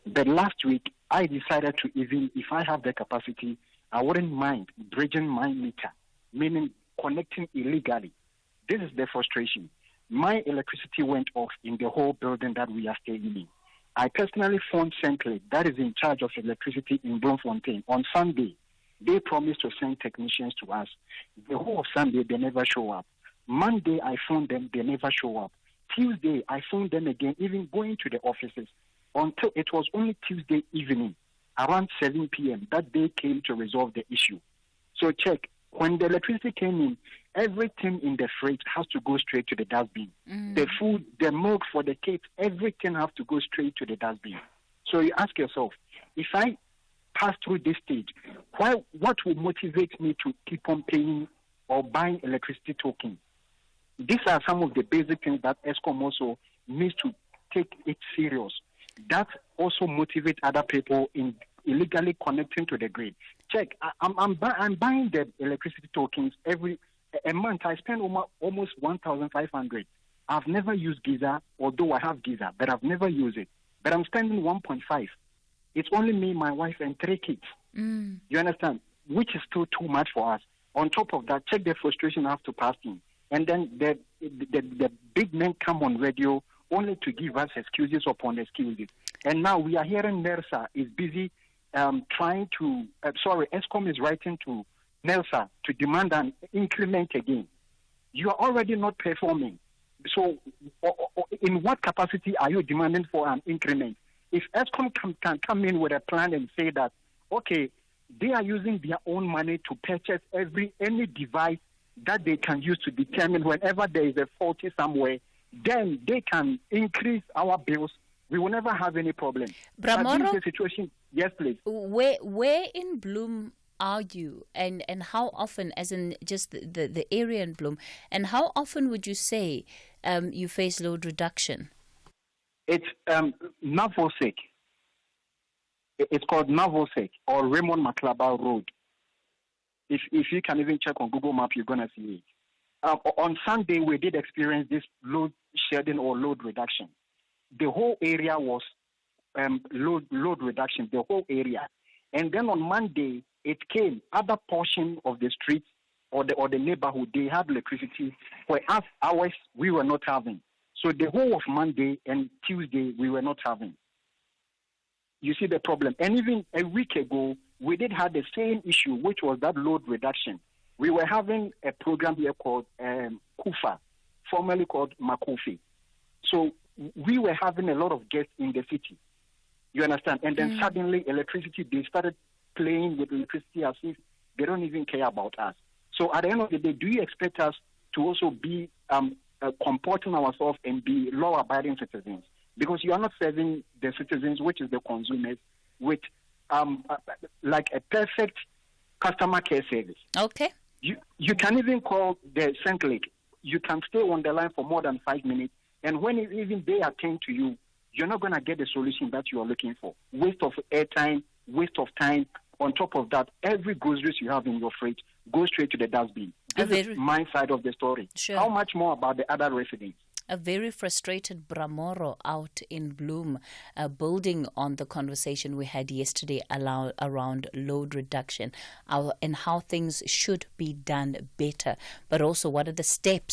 S6: But last week, I decided to, even if I have the capacity, I wouldn't mind bridging my meter, meaning connecting illegally. This is the frustration. My electricity went off in the whole building that we are staying in. I personally phoned Central, that is in charge of electricity in Bloemfontein. On Sunday, they promised to send technicians to us. The whole of Sunday, they never show up. Monday, I phoned them, they never show up. Tuesday, I phoned them again, even going to the offices, until it was only Tuesday evening, around 7 p.m., that they came to resolve the issue. So check, when the electricity came in, everything in the fridge has to go straight to the dustbin. The food, the milk for the kids, everything has to go straight to the dustbin. So you ask yourself, if I pass through this stage, what will motivate me to keep on paying or buying electricity tokens? These are some of the basic things that ESCOM also needs to take it serious. That also motivates other people in illegally connecting to the grid. Check, I'm buying the electricity tokens every a month. I spend almost 1,500. I've never used Giza, although I have Giza, but I've never used it. But I'm spending 1.5. It's only me, my wife, and 3 kids. You understand? Which is still too much for us. On top of that, check the frustration I have to pass in. And then the big men come on radio only to give us excuses upon excuses. And now we are hearing NERSA is busy ESCOM is writing to NERSA to demand an increment again. You are already not performing. So in what capacity are you demanding for an increment? If ESCOM can come in with a plan and say that, okay, they are using their own money to purchase any device that they can use to determine whenever there is a faulty somewhere, then they can increase our bills we will never have any problem.
S7: Bramoro,
S6: the situation. Yes, please.
S7: Where in Bloem are you, and how often, as in just the area in Bloem, and how often would you say you face load reduction?
S6: It's Navosek. It's called Navosek or Raymond Maklaba Road. If you can even check on Google Maps, you're gonna see it. On Sunday, we did experience this load shedding or load reduction. The whole area was load reduction. The whole area, and then on Monday it came. Other portion of the street or the neighborhood, they had electricity. For us, ours we were not having. So the whole of Monday and Tuesday we were not having. You see the problem. And even a week ago, we did have the same issue, which was that load reduction. We were having a program here called KUFA, formerly called Makofi. So we were having a lot of guests in the city. You understand? And then suddenly electricity, they started playing with electricity as if they don't even care about us. So at the end of the day, do you expect us to also be comporting ourselves and be law-abiding citizens? Because you are not serving the citizens, which is the consumers, with like a perfect customer care service.
S7: Okay.
S6: You can even call the St. Lake. You can stay on the line for more than 5 minutes, and when even they attend to you, you're not going to get the solution that you are looking for. Waste of airtime, waste of time. On top of that, every groceries you have in your fridge goes straight to the dustbin. This is my side of the story.
S7: Sure.
S6: How much more about the other residents?
S7: A very frustrated Bramoro out in Bloem, building on the conversation we had yesterday around load reduction and how things should be done better, but also what are the steps